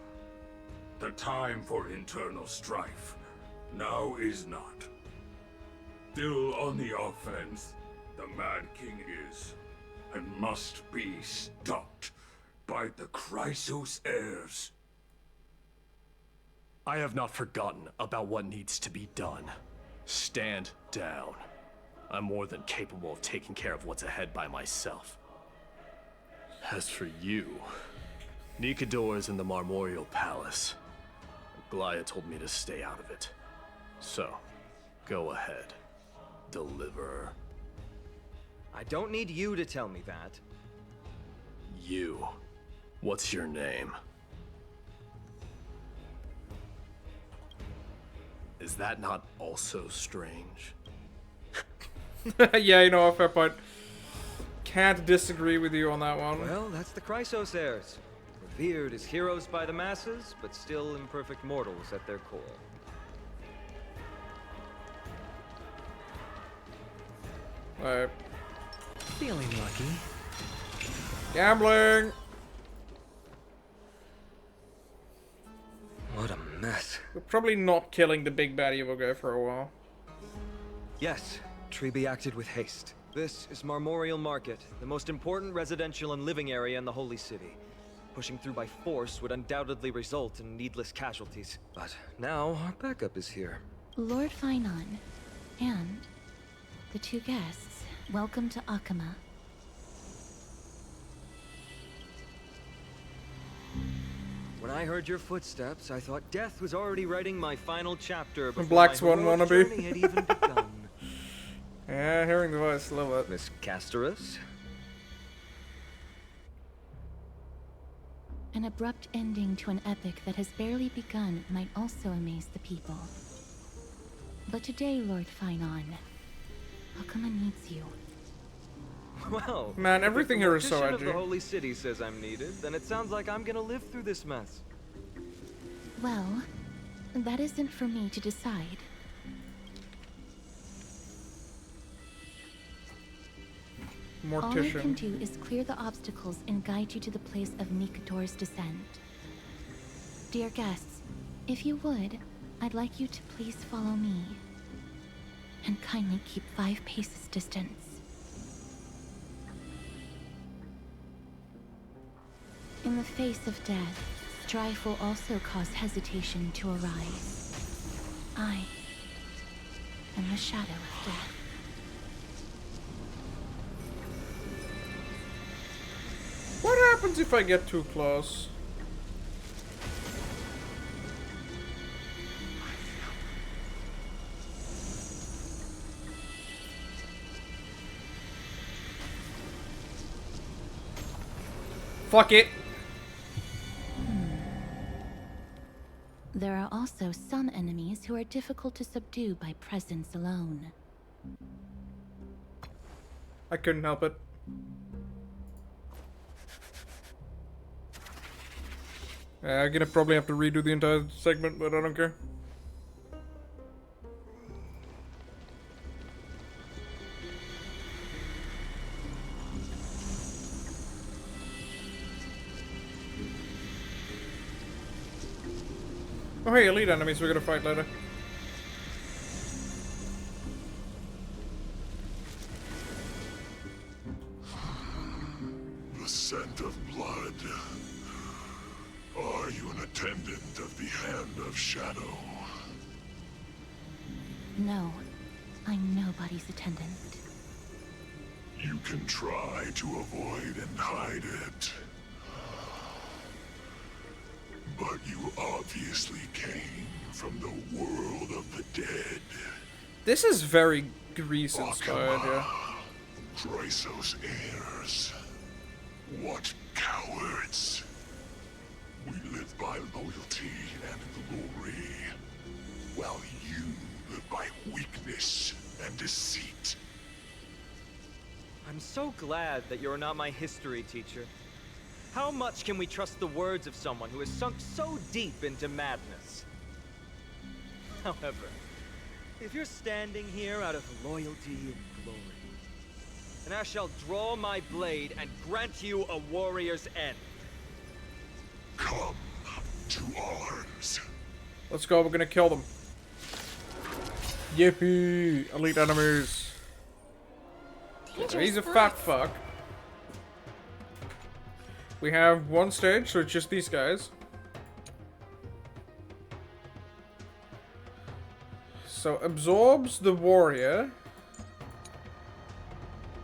The time for internal strife now is not. Still on the offense, the Mad King is, and must be stopped by the Chrysos heirs. I have not forgotten about what needs to be done. Stand down. I'm more than capable of taking care of what's ahead by myself. As for you, Nikador is in the Marmorial Palace. Aglaia told me to stay out of it. So, go ahead. Deliver. I don't need you to tell me that. You. What's your name? Is that not also strange? Yeah, you know, fair point. Can't disagree with you on that one. Well, that's the Chrysos heirs. Revered as heroes by the masses, but still imperfect mortals at their core. Alright. Feeling lucky. Gambling! What a mess. We're probably not killing the big baddie will go for a while. Yes, Tribi acted with haste. This is Marmorial Market, the most important residential and living area in the Holy City. Pushing through by force would undoubtedly result in needless casualties. But now our backup is here. Lord Finon, and the two guests, welcome to Akama. When I heard your footsteps, I thought death was already writing my final chapter before Black my Swan heroic wannabe. journey had even begun. Yeah, hearing the voice, love it. Miss Casterus? An abrupt ending to an epic that has barely begun might also amaze the people. But today, Lord Finon, Akama needs you. Well, Man, everything if the here is so mortician of edgy. the Holy City says I'm needed, then it sounds like I'm gonna live through this mess. Well, that isn't for me to decide. All I can Mortician. do is clear the obstacles and guide you to the place of Nikador's descent. Dear guests, if you would, I'd like you to please follow me. And kindly keep 5 paces distance. In the face of death, strife will also cause hesitation to arise. I am the shadow of death. What happens if I get too close? Fuck it. There are also some enemies who are difficult to subdue by presence alone. I couldn't help it. I'm gonna probably have to redo the entire segment, but I don't care. Oh hey, elite enemies we're gonna fight later. The scent of blood. Are you an attendant of the Hand of Shadow? No, I'm nobody's attendant. You can try to avoid and hide it. But you obviously came from the world of the dead. This is very Grease inspired, yeah. Chrysos heirs. What cowards. We live by loyalty and glory, while you live by weakness and deceit. I'm so glad that you're not my history teacher. How much can we trust the words of someone who has sunk so deep into madness? However, if you're standing here out of loyalty and glory, then I shall draw my blade and grant you a warrior's end. Come to arms. Let's go, we're gonna kill them. Yippee! Elite enemies. So he's a fat fuck. We have one stage, so it's just these guys. So absorbs the warrior.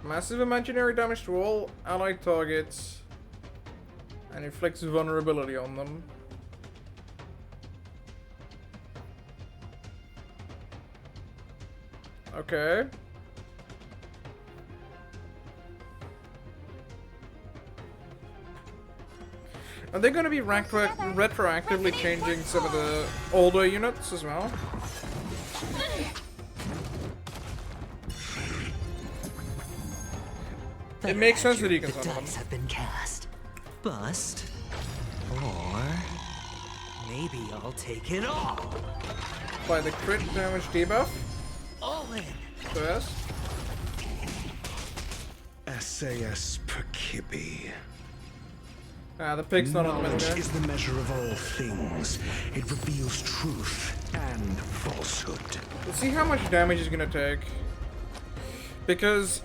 Massive imaginary damage to all allied targets. And inflicts vulnerability on them. Okay. Are they going to be retroactively changing some of the older units as well? It makes sense that he can The summon them. dice have been cast. Bust. Or maybe I'll take it all. By the crit damage debuff? All in. First. SAS Perkibi. Ah, the pig's not on the Knowledge menu. is the measure of all things. It reveals truth and falsehood. Let's see how much damage he's gonna take. Because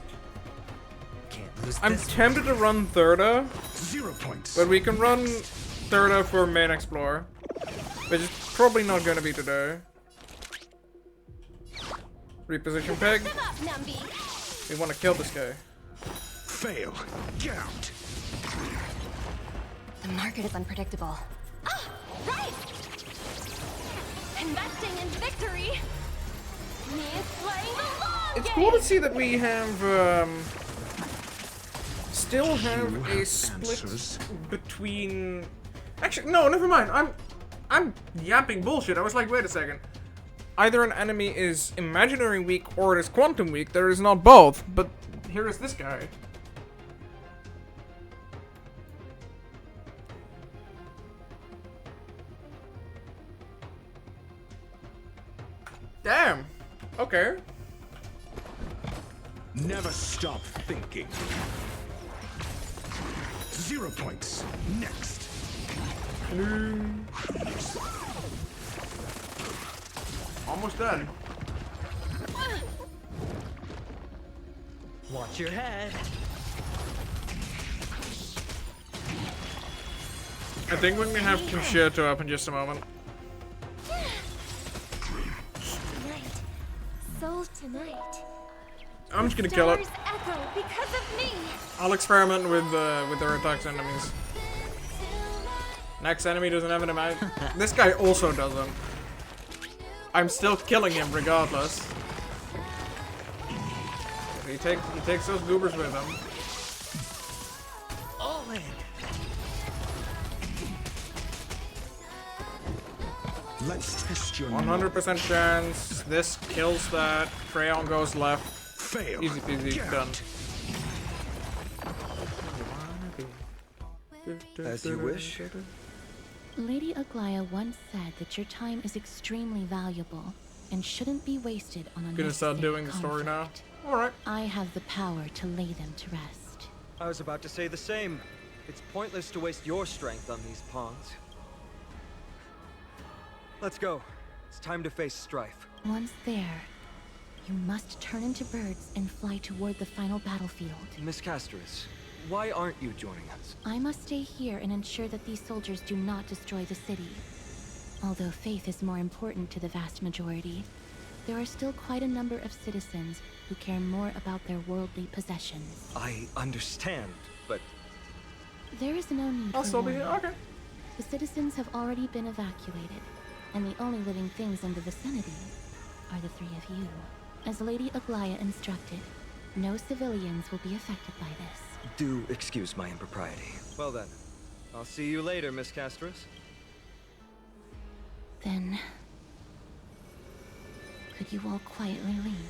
I'm tempted to run Thirda. 0 points. But we can run Thirda for main explorer. Which is probably not gonna be today. Reposition pig. We wanna kill this guy. Fail. Get out. The market is unpredictable. Ah, right! Investing in victory means playing the long It's game! cool to see that we have, still have a split between... Actually, no, never mind. I'm yapping bullshit. I was like, wait a second. Either an enemy is imaginary weak or it is quantum weak. There is not both, but here is this guy. Damn. Okay. Never stop thinking. 0 points. Next. Almost done. Watch your head. I think we're gonna have Concerto up in just a moment. Tonight. Soul tonight. I'm just gonna kill it. Stars echo because of me. I'll experiment with their attacks enemies. Next enemy doesn't have an amount. This guy also doesn't. I'm still killing him regardless. He takes those goobers with him. All in. Let's test your 100% chance. This kills that. Crayon goes left. Fail. Easy peasy. Done. As you wish. Lady Aglaya once said that your time is extremely valuable and shouldn't be wasted on unnecessary Gonna start doing the story now. Alright. I have the power to lay them to rest. I was about to say the same. It's pointless to waste your strength on these pawns. Let's go. It's time to face Strife. Once there, you must turn into birds and fly toward the final battlefield. Miss Casterus, why aren't you joining us? I must stay here and ensure that these soldiers do not destroy the city. Although faith is more important to the vast majority, there are still quite a number of citizens who care more about their worldly possessions. I understand, but... There is no need I'll for still be here, warning. okay. The citizens have already been evacuated, and the only living things in the vicinity are the three of you. As Lady Aglaya instructed, no civilians will be affected by this. Do excuse my impropriety. Well then, I'll see you later, Miss Casterus. Then... could you all quietly leave?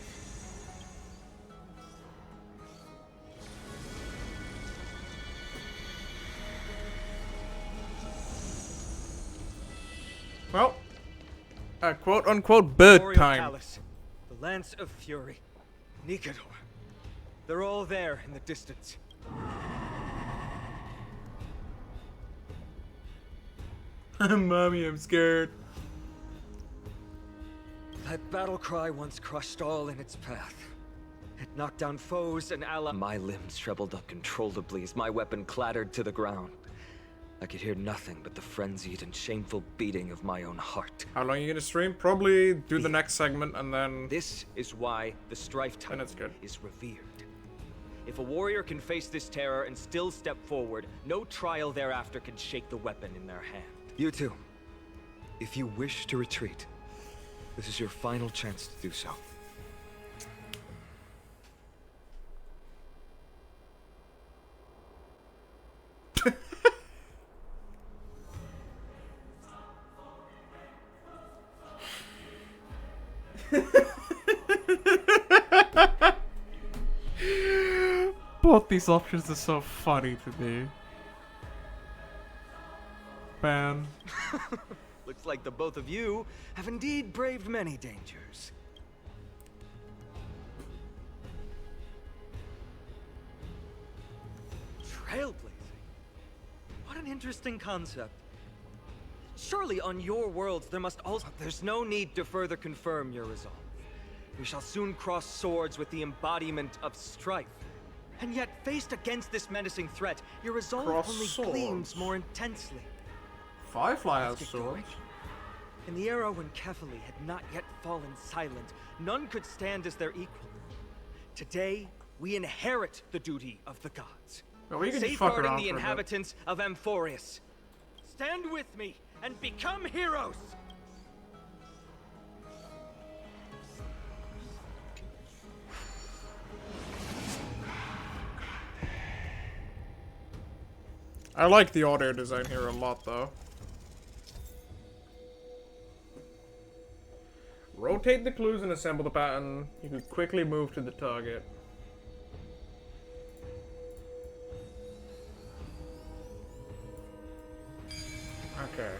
Well, quote-unquote bird Memorial time. Palace, the Lance of Fury, Nicanor. They're all there in the distance. Mommy, I'm scared. That battle cry once crushed all in its path. It knocked down foes and allies. My limbs trembled uncontrollably as my weapon clattered to the ground. I could hear nothing but the frenzied and shameful beating of my own heart. How long are you gonna stream? Probably do the next segment and then... This is why the Strife title is revered. If a warrior can face this terror and still step forward, no trial thereafter can shake the weapon in their hand. You two, if you wish to retreat, this is your final chance to do so. Both these options are so funny to me. Man. Looks like the both of you have indeed braved many dangers. Trailblazing? What an interesting concept. Surely on your worlds there must also... There's no need to further confirm your resolve. We shall soon cross swords with the embodiment of strife. And yet, faced against this menacing threat, your resolve Cross only swords. gleams more intensely. Firefly has Let's get swords. going. In the era when Kefali had not yet fallen silent, none could stand as their equal. Today, we inherit the duty of the gods, Oh, we can just fuck safeguarding around the for a bit. inhabitants of Amphorius. Stand with me and become heroes! I like the audio design here a lot, though. Rotate the clues and assemble the pattern. You can quickly move to the target. Okay.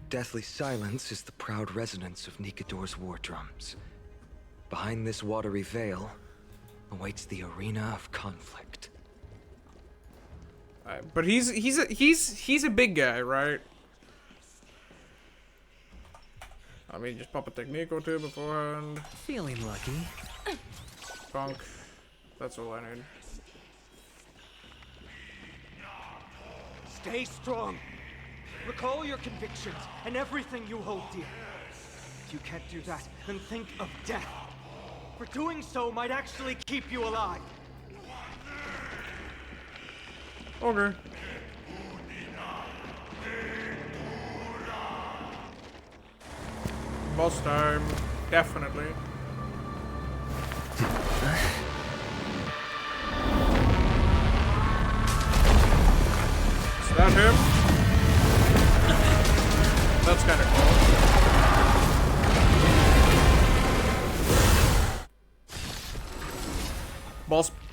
Deathly silence is the proud resonance of Nicanor's war drums. Behind this watery veil awaits the arena of conflict. But he's a big guy, right? I mean, just pop a technique or two beforehand. Feeling lucky. Punk. That's all I need. Stay strong. Recall your convictions and everything you hold dear. If you can't do that, then think of death. For doing so might actually keep you alive. Okay. Boss time. Definitely. Is that him? That's kind of cool.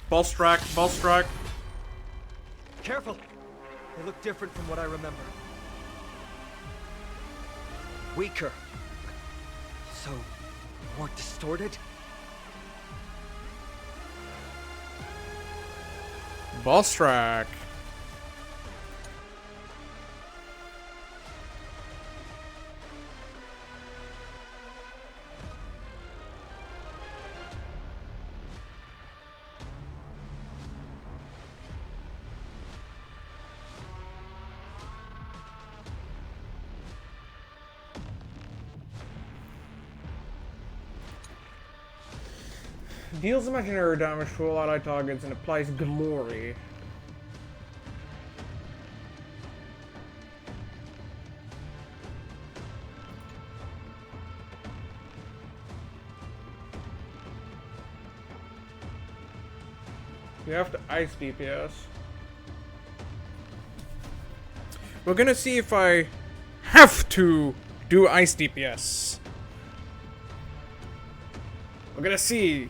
Ball strike. Careful. They look different from what I remember. Weaker. So, more distorted? Boss track. Deals imaginary damage to all allied targets and applies glory. You have to ice DPS. We're gonna see if I have to do ice DPS. We're gonna see.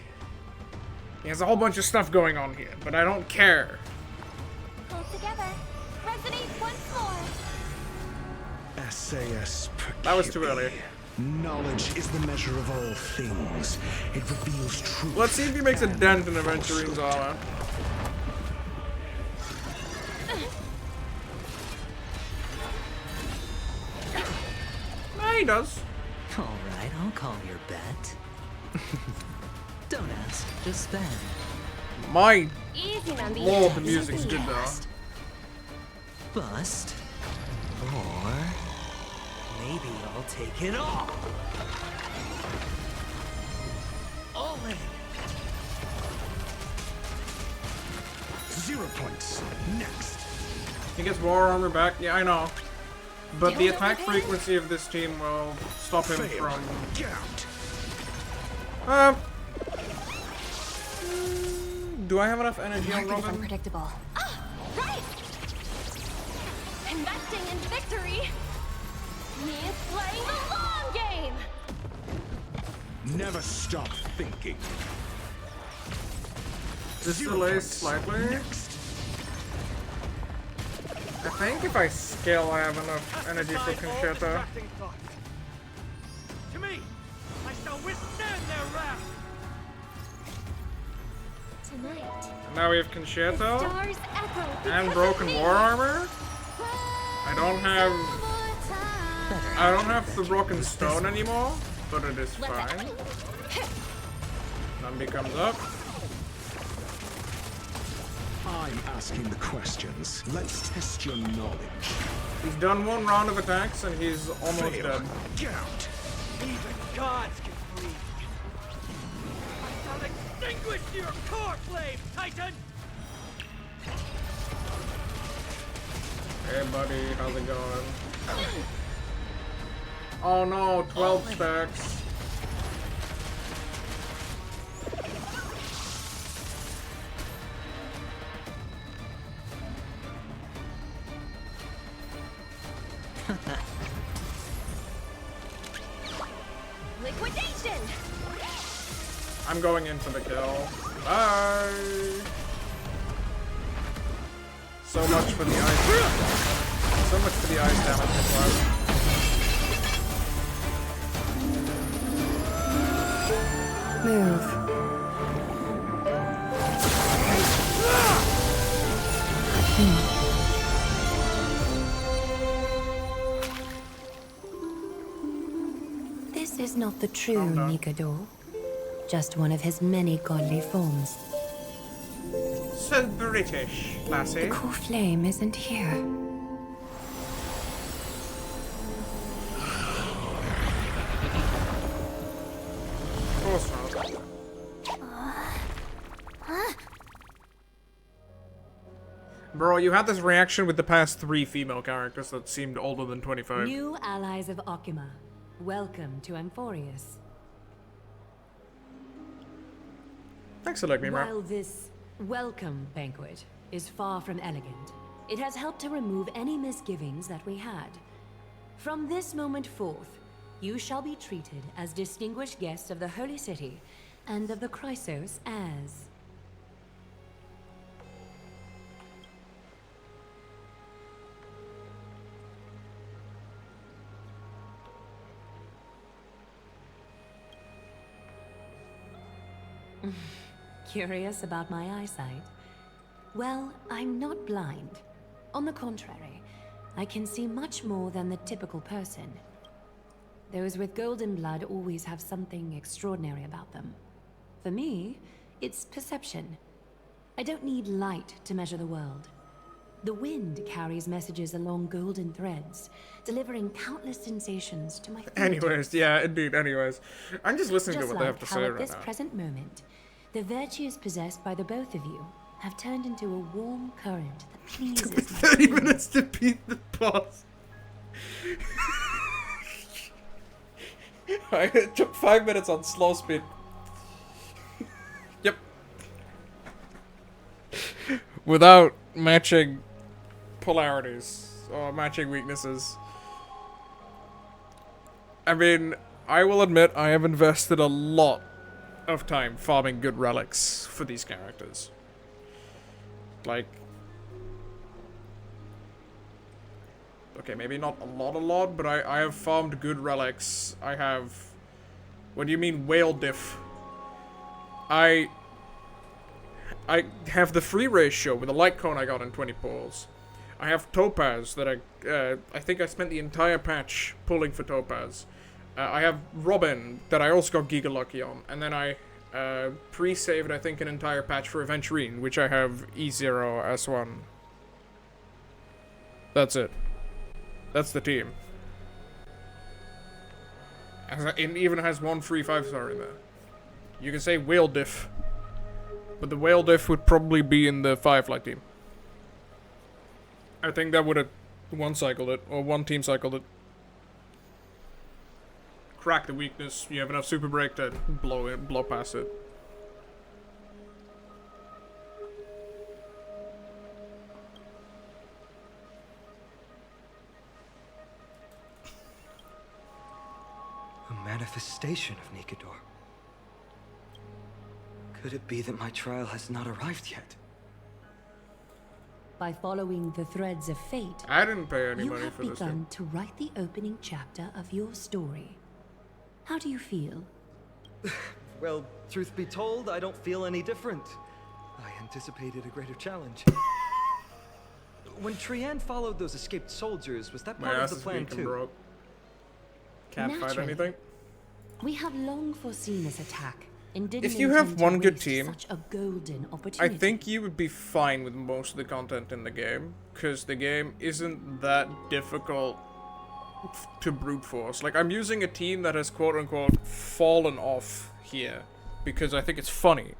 He has a whole bunch of stuff going on here, but I don't care. Pull together. Resonate once more. SAS That was too early. Knowledge is the measure of all things. It reveals truth. Let's see if he makes a dent in Aventurine's armor. He does. Alright, I'll call your bet. Don't ask, just spend. My Easy on the lord, the edge. music's good though. Bust. Or maybe I'll take it all. All in. 0 points. Next. He gets war armor back. Yeah, I know. But the attack frequency of this team will stop him from. Do I have enough energy on Robin? Unpredictable. Ah, right. Investing in victory means playing the long game. Never stop thinking. This delays slightly. I think if I scale, I have enough energy for Conchetta. To me, I shall withstand their wrath. Tonight. Now we have Conchetta Stars echo and because broken of me. war armor. I don't have the broken stone anymore, but it is fine. Nambi comes up. I'm asking the questions. Let's test your knowledge. He's done one round of attacks and he's almost dead. Get out. Even gods can breathe. I shall extinguish your core flame, Titan! Hey buddy, how's it going? Oh no, 12 stacks. Liquidation. I'm going in for the kill. Bye. So much for the ice. So much for the ice damage required. Move. This is not the true Nikado. Just one of his many godly forms. So British, lassie. The core flame isn't here. Of course not. Bro, you had this reaction with the past 3 female characters that seemed older than 25. New allies of Okima, welcome to Amphorius. Thanks for letting me, While this welcome banquet is far from elegant, it has helped to remove any misgivings that we had. From this moment forth, you shall be treated as distinguished guests of the Holy City and of the Chrysos as... Curious about my eyesight? Well, I'm not blind. On the contrary, I can see much more than the typical person. Those with golden blood always have something extraordinary about them. For me, it's perception. I don't need light to measure the world. The wind carries messages along golden threads, delivering countless sensations to my fingertips. Anyways, yeah, indeed, anyways. I'm just listening Just to what they have like to how say at right this now. present moment, the virtues possessed by the both of you have turned into a warm current that pleases my 30 minutes to beat the boss. It took 5 minutes on slow speed. Yep. Without matching polarities or matching weaknesses. I mean, I will admit I have invested a lot of time farming good relics for these characters. Like, okay, maybe not a lot, but I have farmed good relics. I have, what do you mean whale diff? I have the free ratio with the light cone I got in 20 pulls. I have Topaz that I think I spent the entire patch pulling for Topaz. I have Robin that I also got Giga Lucky on, and then I pre-saved I think an entire patch for Aventurine, which I have E0 S1. That's it. That's the team. It even has one free 5-star in there. You can say whale diff, but the whale diff would probably be in the Firefly team. I think that would have one-cycled it, or one team cycled it. Crack the weakness, you have enough super break to blow past it. A manifestation of Nikedor. Could it be that my trial has not arrived yet? By following the threads of fate, I didn't pay any you money have for this begun game. to write the opening chapter of your story. How do you feel? Well, truth be told, I don't feel any different. I anticipated a greater challenge. When Trian followed those escaped soldiers, was that My part of ass the is plan being too? broke. Can't fight Naturally. anything. We have long foreseen this attack and didn't If you have intend to one good waste team, such a golden I opportunity. think you would be fine with most of the content in the game, because the game isn't that difficult to brute force. Like, I'm using a team that has quote-unquote fallen off here, because I think it's funny.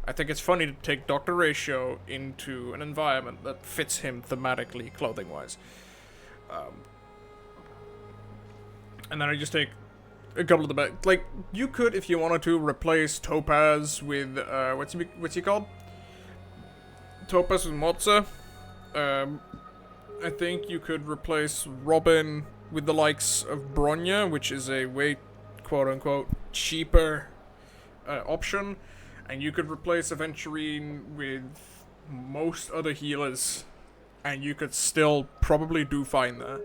I think it's funny to take Dr. Ratio into an environment that fits him thematically, clothing-wise. And then I just take a couple of the best. Like, you could, if you wanted to, replace Topaz with, what's he called? Topaz with Motza. I think you could replace Robin with the likes of Bronya, which is a way, quote-unquote, cheaper option. And you could replace Aventurine with most other healers, and you could still probably do fine there.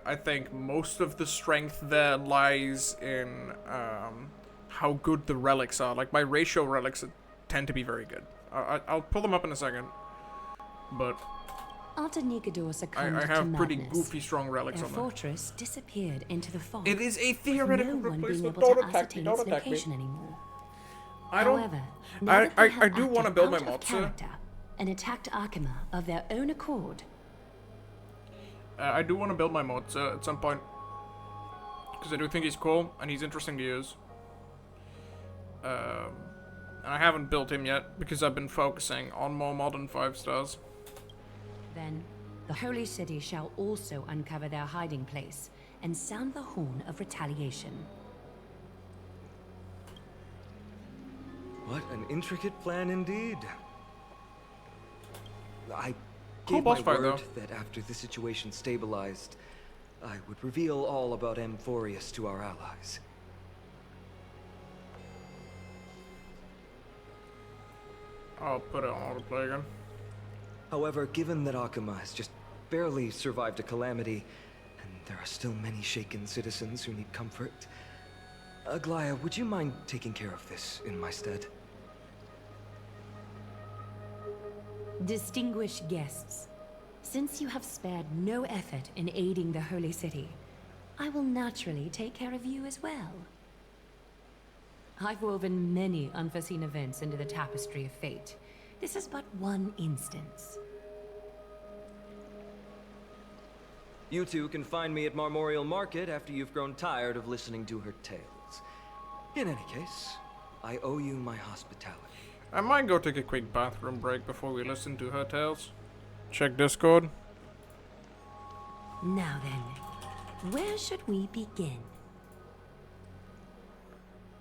I think most of the strength there lies in how good the relics are. Like, my ratio relics tend to be very good. I'll pull them up in a second, but After Nikedor succumbed I have to pretty madness, goofy strong relics their on them. fortress disappeared into the fog. It is a with theoretical no one being replacement. able to Don't attack me, ascertain don't its attack me. location anymore. I don't. However, now that they I have do want to acted build my out of Motza. character and attacked Arkema of their own accord. I do want to build my Motza at some point, because I do think he's cool and he's interesting to use. And I haven't built him yet because I've been focusing on more modern 5-stars. Then, the Holy City shall also uncover their hiding place and sound the horn of retaliation. What an intricate plan indeed. I Cool gave boss my fight, word though. that after the situation stabilized, I would reveal all about Amphorius to our allies. I'll put it on autoplay again. However, given that Akuma has just barely survived a calamity, and there are still many shaken citizens who need comfort, Aglaya, would you mind taking care of this in my stead? Distinguished guests, since you have spared no effort in aiding the Holy City, I will naturally take care of you as well. I've woven many unforeseen events into the tapestry of fate. This is but one instance. You two can find me at Marmorial Market after you've grown tired of listening to her tales. In any case, I owe you my hospitality. I might go take a quick bathroom break before we listen to her tales. Check Discord. Now then, where should we begin?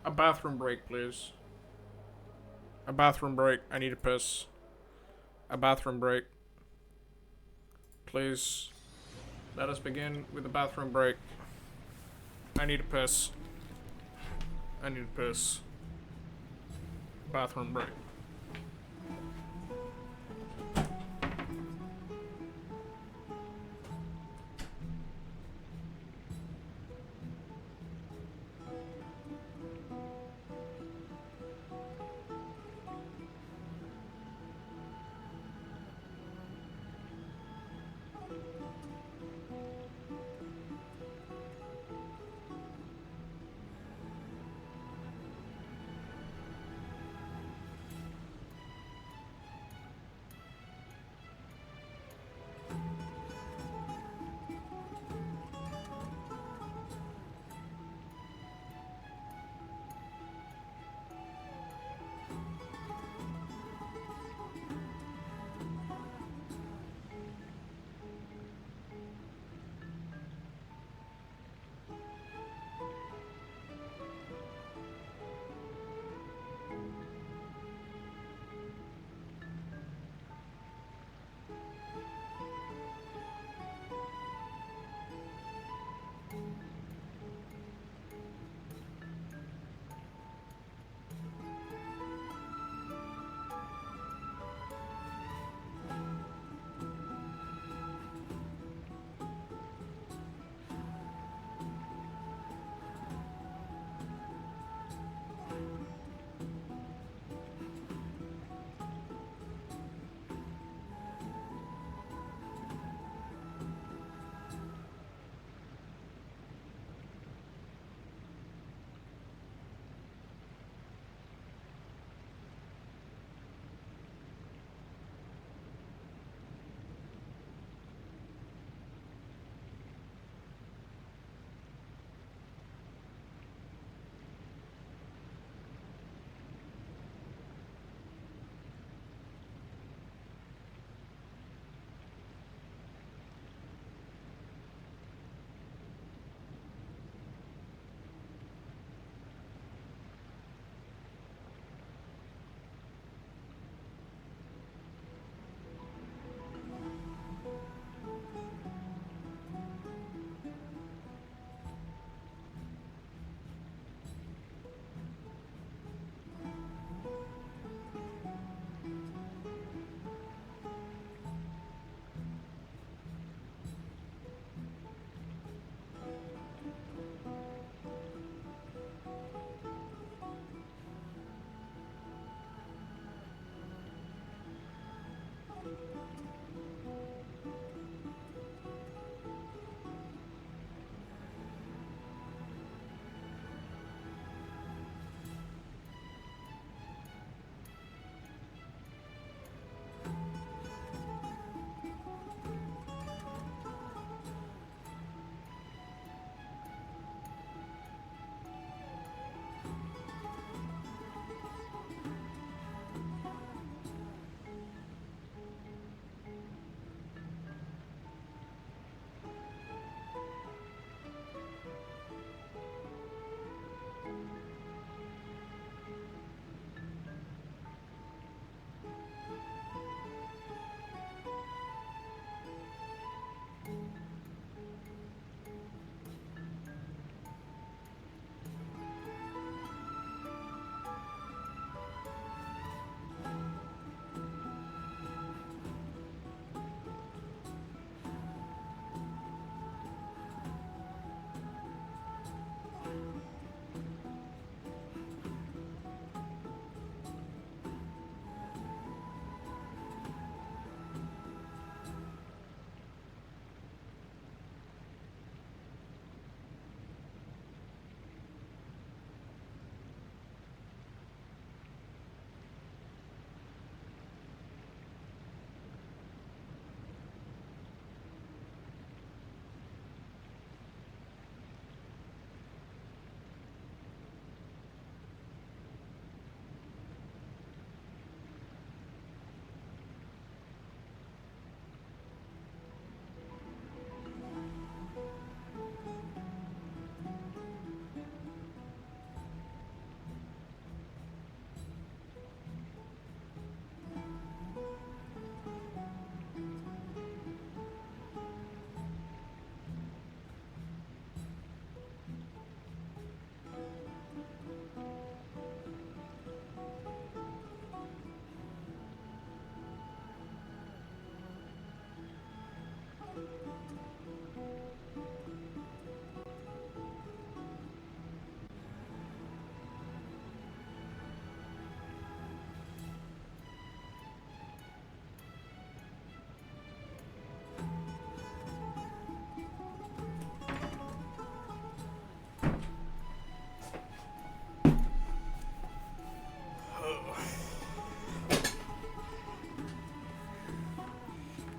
A bathroom break, please. A bathroom break. I need to piss. A bathroom break. Please. Let us begin with a bathroom break. I need to piss. I need to piss. Bathroom break.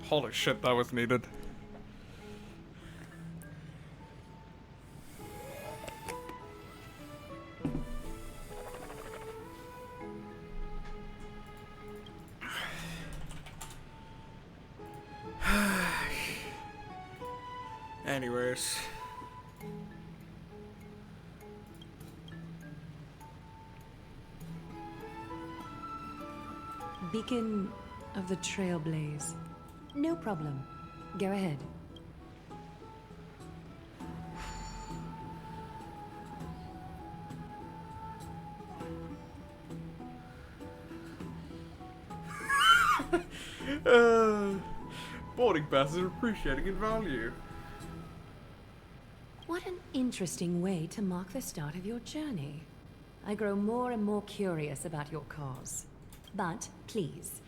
Holy shit, that was needed. Anyways. Beacon of the Trailblaze. No problem. Go ahead. Boarding passes are appreciating in value. What an interesting way to mark the start of your journey. I grow more and more curious about your cause. But, please,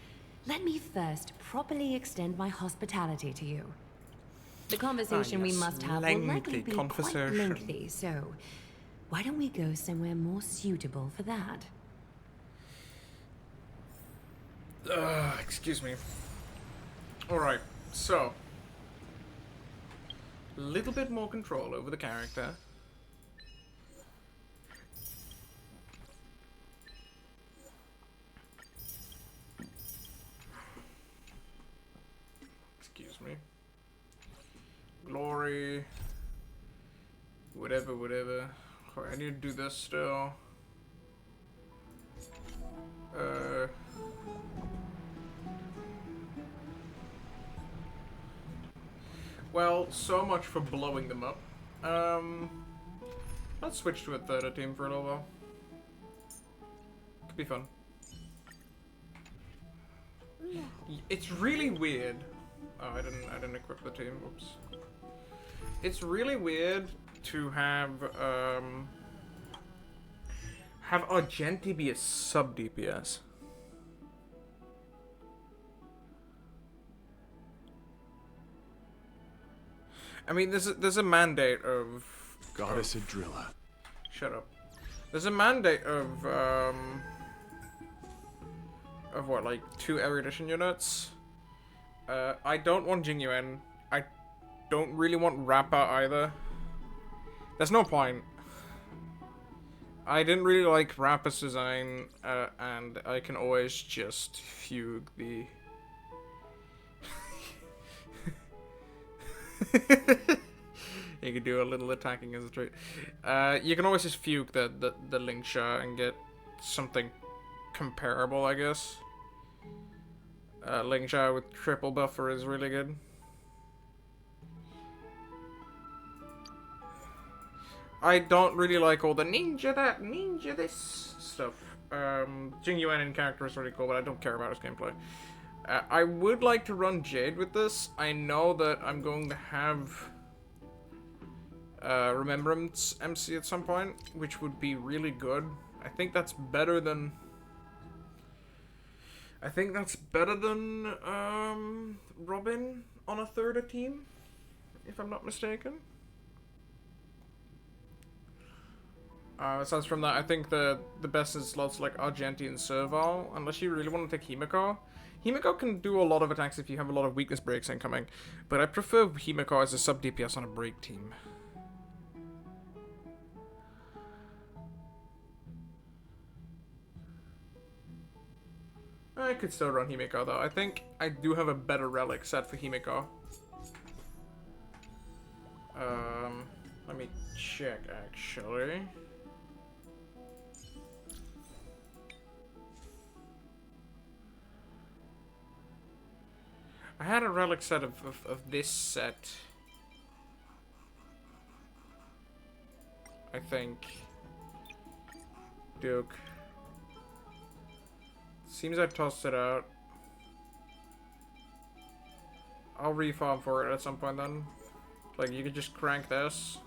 let me first properly extend my hospitality to you. The conversation we must have will likely be quite lengthy, so why don't we go somewhere more suitable for that? Excuse me. Alright, so. A little bit more control over the character. Excuse me. Glory. Whatever. I need to do this still. Well, so much for blowing them up. Let's switch to a third team for a little while. Could be fun. It's really weird. Oh, I didn't equip the team. Whoops. It's really weird to have Argenti be a sub DPS. I mean, there's a mandate of Goddess Adrilla. Shut up. There's a mandate of what, like 2 erudition units. I don't want Jingyuan. I don't really want Rappa either. There's no point. I didn't really like Rappa's design, and I can always just fugue the. You can do a little attacking as a trait. You can always just fugue the Lingsha and get something comparable, I guess. Lingsha with triple buffer is really good. I don't really like all the ninja that, ninja this stuff. Jingyuan in character is really cool, but I don't care about his gameplay. I would like to run Jade with this. I know that I'm going to have Remembrance MC at some point, which would be really good. I think that's better than Robin on a third team, if I'm not mistaken. Aside from that, I think the best is slots like Argenti and Serval, unless you really want to take Himiko. Himiko can do a lot of attacks if you have a lot of weakness breaks incoming, but I prefer Himiko as a sub DPS on a break team. I could still run Himiko though. I think I do have a better relic set for Himiko. Let me check actually. I had a relic set of this set. I think. Duke. Seems I tossed it out. I'll refarm for it at some point then. Like, you could just crank this.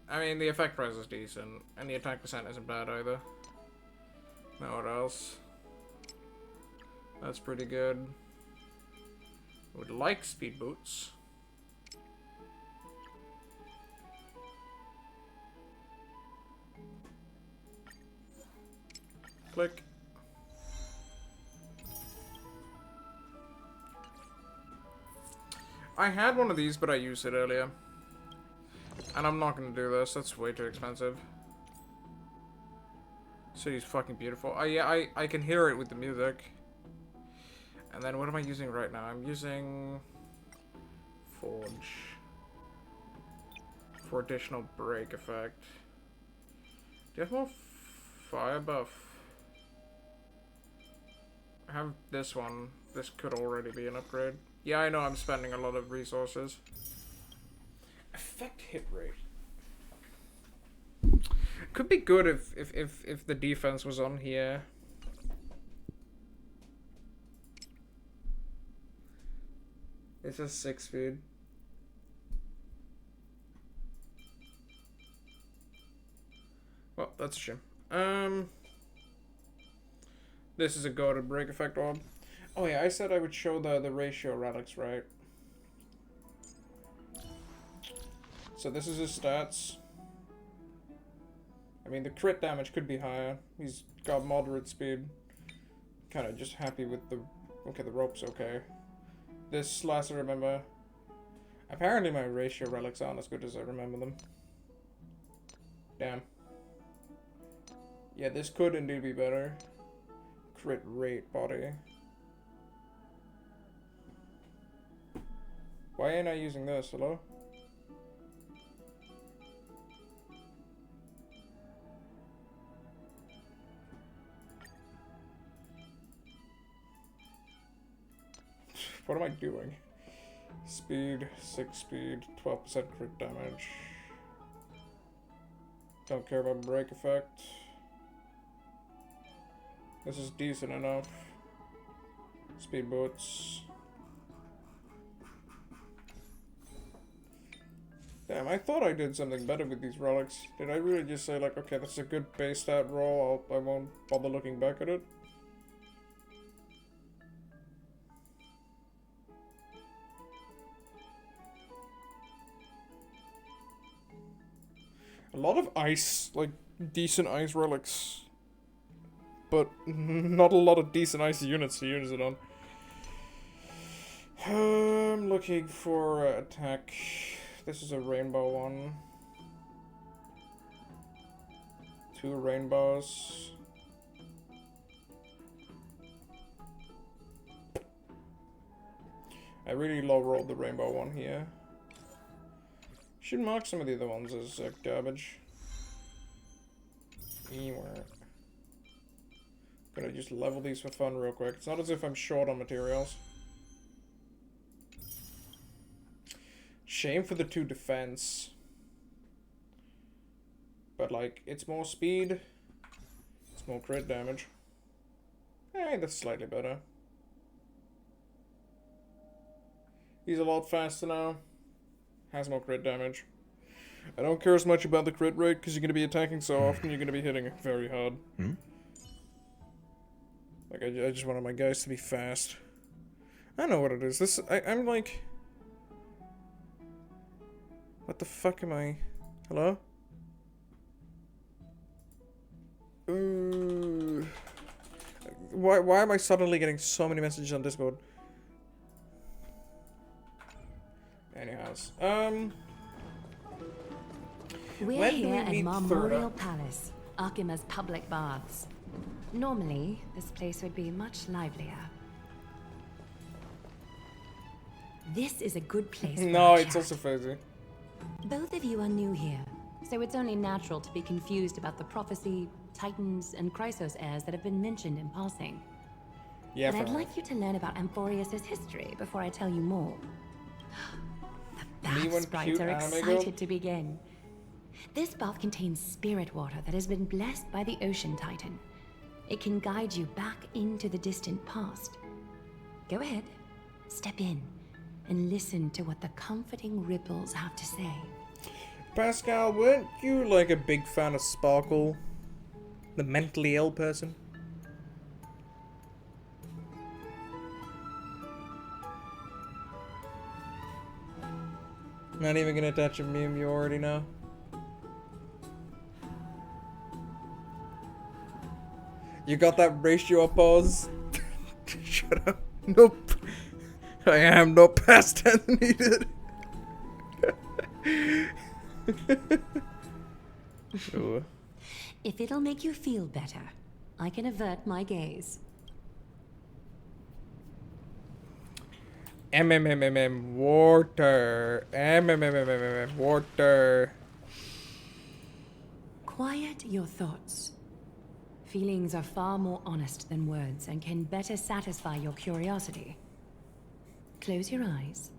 I mean, the effect price is decent, and the attack percent isn't bad either. Now what else? That's pretty good. Would like speed boots. Click. I had one of these, but I used it earlier. And I'm not gonna do this. That's way too expensive. City's fucking beautiful. Yeah, I can hear it with the music. And then what am I using right now? I'm using Forge for additional break effect. Do you have more fire buff? I have this one. This could already be an upgrade. Yeah, I know I'm spending a lot of resources. Effect hit rate. Could be good if the defense was on here. It's just 6 speed. Well, that's a shame. This is a guarded break effect orb. Oh yeah, I said I would show the ratio relics, right? So this is his stats. I mean, the crit damage could be higher. He's got moderate speed. Kind of just happy with the... Okay, the rope's okay. This last I remember. Apparently my ratio relics aren't as good as I remember them. Damn. Yeah, this could indeed be better. Crit rate body. Why ain't I using this? Hello? What am I doing? Speed, 6 speed, 12% crit damage. Don't care about break effect. This is decent enough. Speed boots. Damn, I thought I did something better with these relics. Did I really just say like, okay, that's a good base stat roll, I won't bother looking back at it? A lot of ice, like, decent ice relics. But not a lot of decent ice units to use it on. I'm looking for attack. This is a rainbow one. 2 rainbows. I really low rolled the rainbow one here. Should mark some of the other ones as garbage. Anywhere. Gonna just level these for fun real quick. It's not as if I'm short on materials. Shame for the 2 defense. But like, it's more speed. It's more crit damage. Hey, that's slightly better. He's a lot faster now. Has more crit damage. I don't care as much about the crit rate because you're going to be attacking so often you're going to be hitting very hard. Like, I just wanted my guys to be fast. I know what it is. This, I'm like... What the fuck am I? Hello? Why am I suddenly getting so many messages on Discord? Anyways, we're here at Marmorial Palace, Akima's public baths. Normally, this place would be much livelier. This is a good place. No, it's also fuzzy. Both of you are new here, so it's only natural to be confused about the prophecy, titans, and Chrysos heirs that have been mentioned in passing. Yeah, but I'd like you to learn about Amphorius' history before I tell you more. The bath sprites are excited to begin. This bath contains spirit water that has been blessed by the Ocean Titan. It can guide you back into the distant past. Go ahead, step in, and listen to what the comforting ripples have to say. Pascal, weren't you like a big fan of Sparkle? The mentally ill person? Not even gonna touch a meme you already know. You got that ratio up, pause? Shut up. Nope. I am no past tense needed. Ooh. If it'll make you feel better, I can avert my gaze. Water. Water. Quiet your thoughts. Feelings are far more honest than words and can better satisfy your curiosity. Close your eyes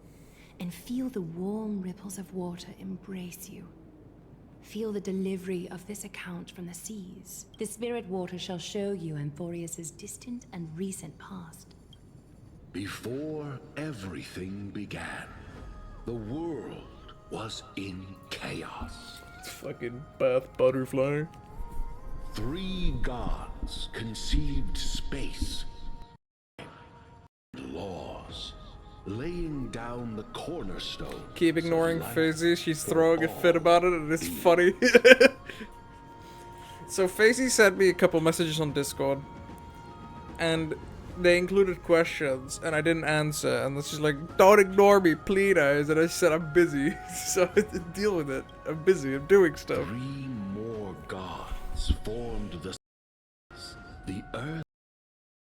and feel the warm ripples of water embrace you. Feel the delivery of this account from the seas. The spirit water shall show you Amphorius's distant and recent past. Before everything began, the world was in chaos. It's fucking Bath Butterfly. 3 gods conceived space and laws, laying down the cornerstone. Keep ignoring Faisy, she's throwing a fit about it and it's funny. So Faisy sent me a couple messages on Discord and they included questions and I didn't answer and she's like, don't ignore me, please. And I said, I'm busy. So I had to deal with it. I'm busy, I'm doing stuff. 3 more gods formed the earth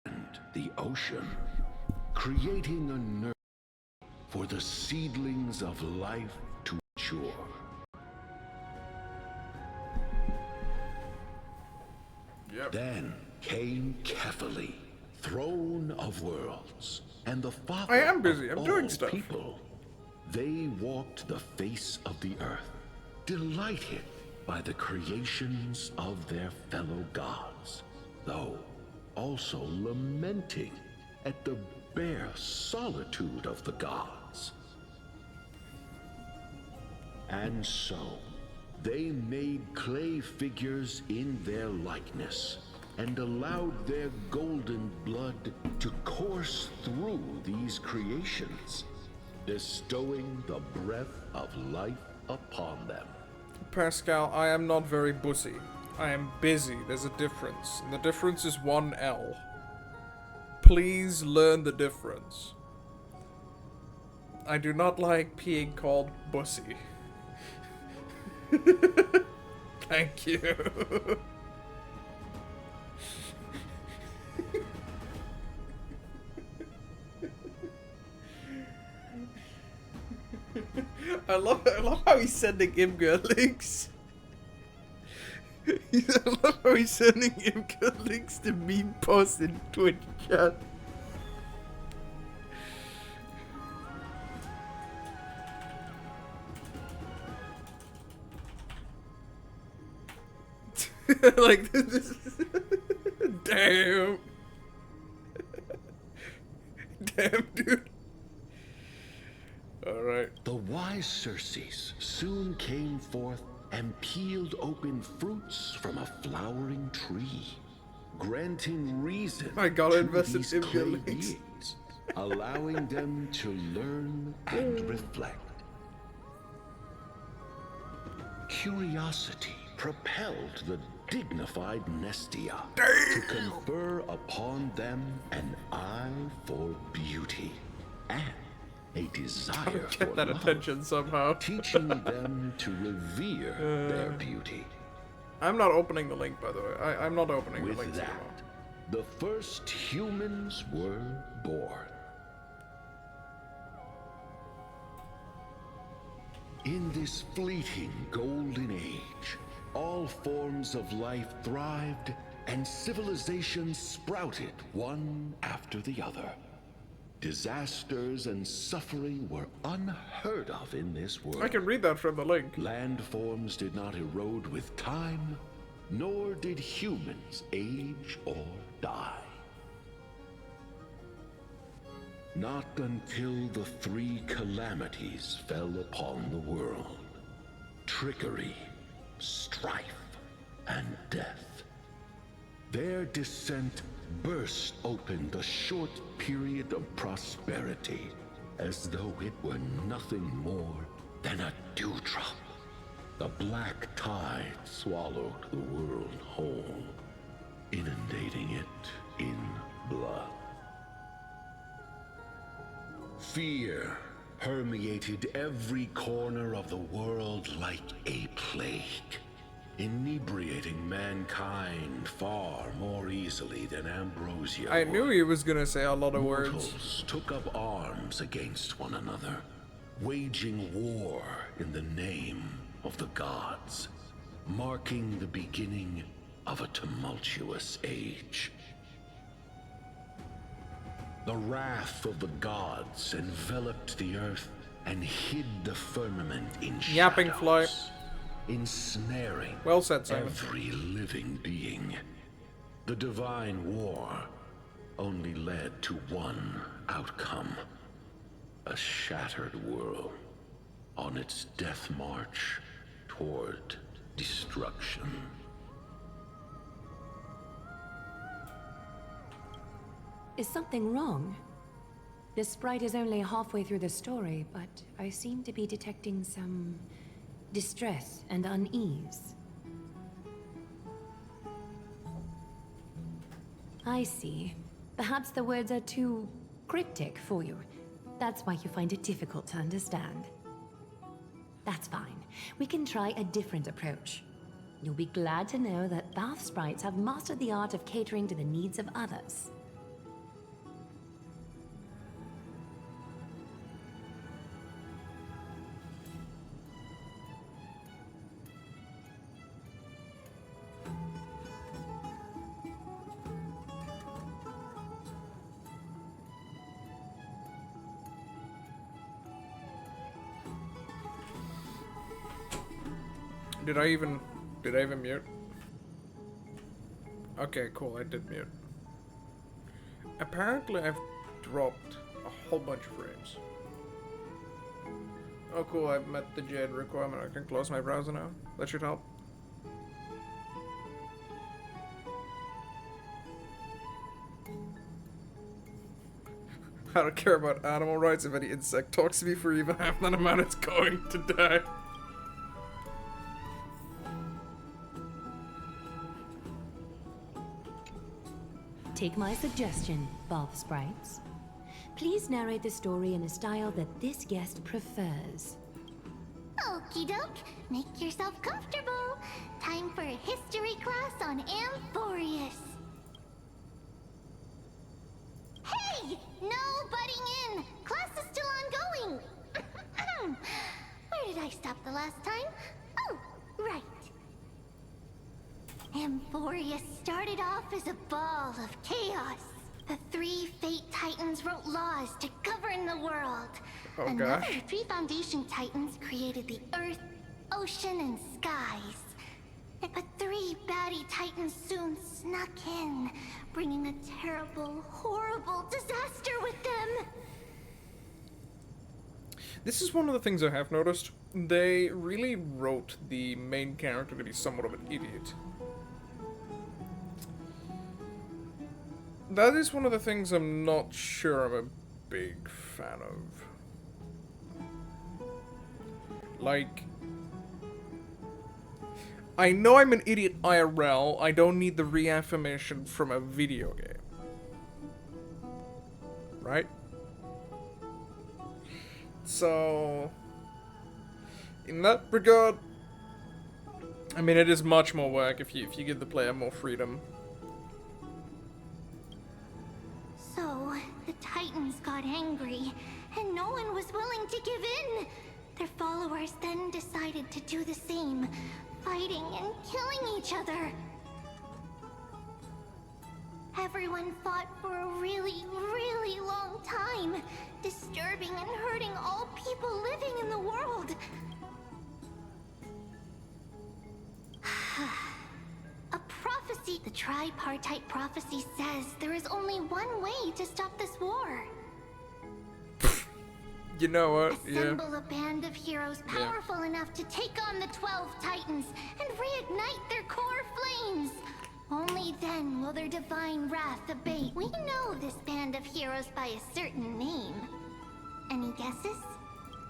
and the ocean, creating a nursery for the seedlings of life to mature. Then came Kefali, throne of worlds, and the father I am busy, of I'm doing all stuff. people. They walked the face of the earth, delighted by the creations of their fellow gods, though also lamenting at the bare solitude of the gods. And so, they made clay figures in their likeness, and allowed their golden blood to course through these creations, bestowing the breath of life upon them. Pascal, I am not very bussy. I am busy. There's a difference. And the difference is 1 L. Please learn the difference. I do not like being called bussy. Thank you. I love how he's sending Imgur links. I love how he's sending Imgur links to meme posts in Twitch chat. Like this. Damn. Damn, dude. Alright. The wise Circes soon came forth and peeled open fruits from a flowering tree, granting reason I gotta to invest in these Imgur clay links. beings, allowing them to learn and reflect. Curiosity propelled the dignified Nestia to confer upon them an eye for beauty and a desire Get for that love, attention somehow. teaching them to revere their beauty. I'm not opening the link, by the way. I'm not opening the With link. that, the first humans were born. In this fleeting golden age, all forms of life thrived and civilizations sprouted one after the other. Disasters and suffering were unheard of in this world. I can read that from the link. Landforms did not erode with time, nor did humans age or die. Not until the 3 calamities fell upon the world: trickery, strife, and death. Their descent burst open the short period of prosperity, as though it were nothing more than a dewdrop. The black tide swallowed the world whole, inundating it in blood. Fear permeated every corner of the world like a plague, inebriating mankind far more easily than ambrosia. I knew he was gonna say a lot of words. Mortals took up arms against one another, waging war in the name of the gods, marking the beginning of a tumultuous age. The wrath of the gods enveloped the earth and hid the firmament in Yapping fly. shadows, ensnaring Well said, Simon. every living being. The divine war only led to one outcome: a shattered world on its death march toward destruction. Is something wrong? This sprite is only halfway through the story, but I seem to be detecting some distress and unease. I see. Perhaps the words are too cryptic for you. That's why you find it difficult to understand. That's fine. We can try a different approach. You'll be glad to know that Bath sprites have mastered the art of catering to the needs of others. Did I even mute? Okay, cool, I did mute. Apparently I've dropped a whole bunch of frames. Oh cool, I've met the Jade requirement. I can close my browser now. That should help. I don't care about animal rights. If any insect talks to me for even half that amount, it's going to die. Take my suggestion, Bath sprites. Please narrate the story in a style that this guest prefers. Okie doke, make yourself comfortable. Time for a history class on Amphorius. Hey! No butting in! Class is still ongoing! Where did I stop the last time? Oh, right. Amphorius started off as a ball of chaos. The 3 Fate Titans wrote laws to govern the world. Oh, Another gosh. 3 Foundation Titans created the earth, ocean, and skies. But 3 baddie Titans soon snuck in, bringing a terrible, horrible disaster with them. This is one of the things I have noticed. They really wrote the main character to be somewhat of an idiot. That is one of the things I'm not sure I'm a big fan of. Like, I know I'm an idiot IRL, I don't need the reaffirmation from a video game. Right? So, in that regard, I mean, it is much more work if you give the player more freedom. So, the Titans got angry, and no one was willing to give in. Their followers then decided to do the same, fighting and killing each other. Everyone fought for a really, really long time, disturbing and hurting all people living in the world. A prophecy, the tripartite prophecy says there is only one way to stop this war. You know what? Assemble a band of heroes powerful enough to take on the 12 Titans and reignite their core flames. Only then will their divine wrath abate. We know this band of heroes by a certain name. Any guesses?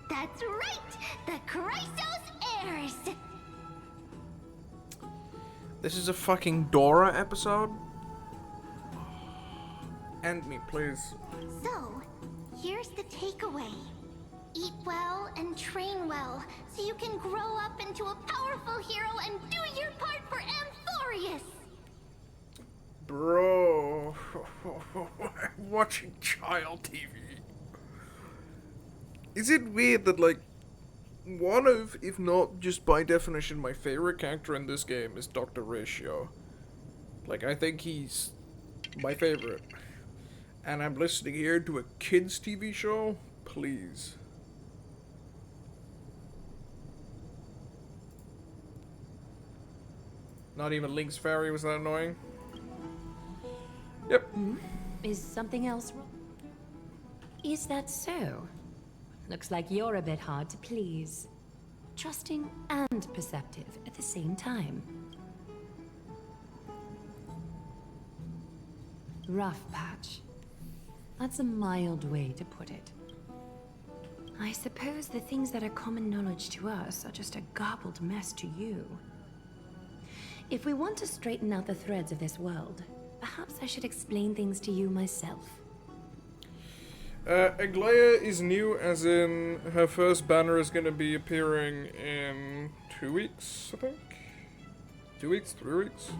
That's right! The Chrysos Heirs! This is a fucking Dora episode? End me, please. So, Here's the takeaway. Eat well and train well, so you can grow up into a powerful hero and do your part for Amphorius! Bro, I'm watching child TV. Is it weird that, like, one of, if not just by definition, my favorite character in this game is Dr. Ratio? Like, I think he's my favorite. And I'm listening here to a kids' TV show? Please. Not even Link's Fairy was that annoying? Yep. Is something else wrong? Is that so? Looks like you're a bit hard to please. Trusting and perceptive at the same time. Rough patch. That's a mild way to put it. I suppose the things that are common knowledge to us are just a garbled mess to you. If we want to straighten out the threads of this world, perhaps I should explain things to you myself. Aglaia is new, as in her first banner is gonna be appearing in 2 weeks, I think? 2 weeks? 3 weeks?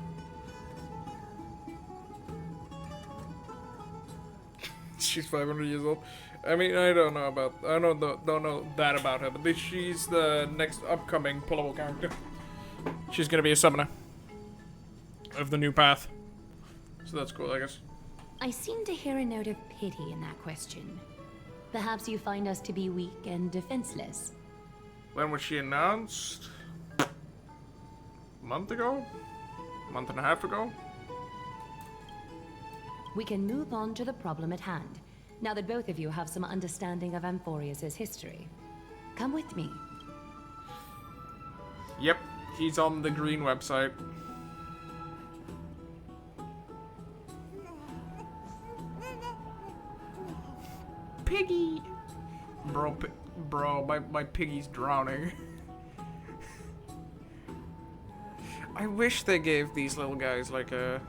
She's 500 years old. I mean, I don't know that about her, but she's the next upcoming pullable character. She's gonna be a summoner of the new path. So that's cool, I guess. I seem to hear a note of pity in that question. Perhaps you find us to be weak and defenseless. When was she announced? A month ago? A month and a half ago? We can move on to the problem at hand, now that both of you have some understanding of Amphorius' history. Come with me. Yep, he's on the green website. Piggy! Bro, my piggy's drowning. I wish they gave these little guys like a...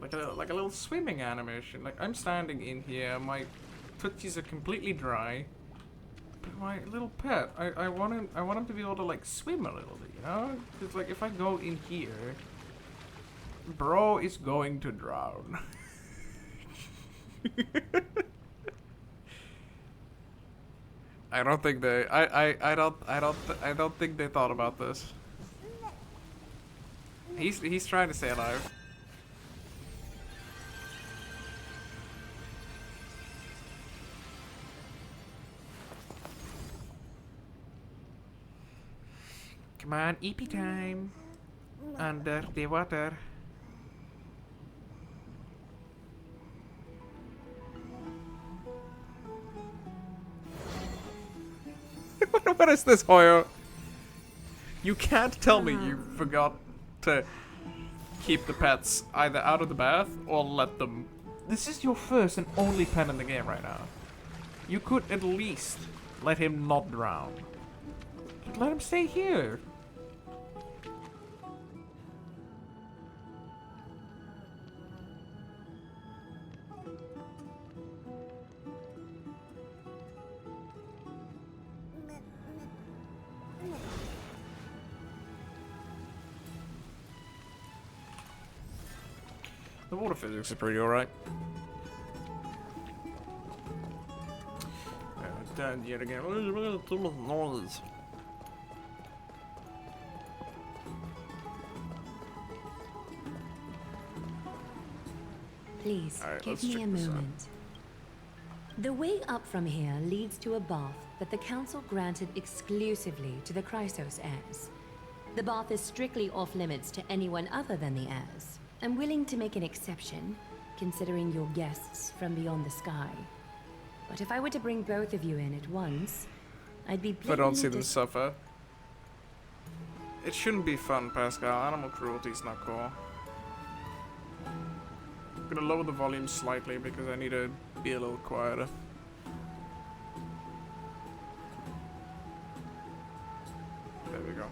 like a little swimming animation. Like, I'm standing in here, my tootsies are completely dry. But my little pet, I want him to be able to, like, swim a little bit, you know? Because, like, if I go in here, bro is going to drown. I don't think they, I don't think they thought about this. He's trying to stay alive. Come on, EP time. Under the water. What is this, Hoyo? You can't tell me you forgot to keep the pets either out of the bath or let them... This is your first and only pet in the game right now. You could at least let him not drown. Let him stay here. The water physics are pretty alright. Done yet again. Noise. Please, Alright, give let's me check a this out. moment. The way up from here leads to a bath that the Council granted exclusively to the Chrysos heirs. The bath is strictly off-limits to anyone other than the heirs. I'm willing to make an exception, considering you're guests from beyond the sky. But if I were to bring both of you in at once, I'd be If I don't see blatantly them suffer. It shouldn't be fun, Pascal. Animal cruelty is not cool. I'm gonna lower the volume slightly because I need to be a little quieter. There we go.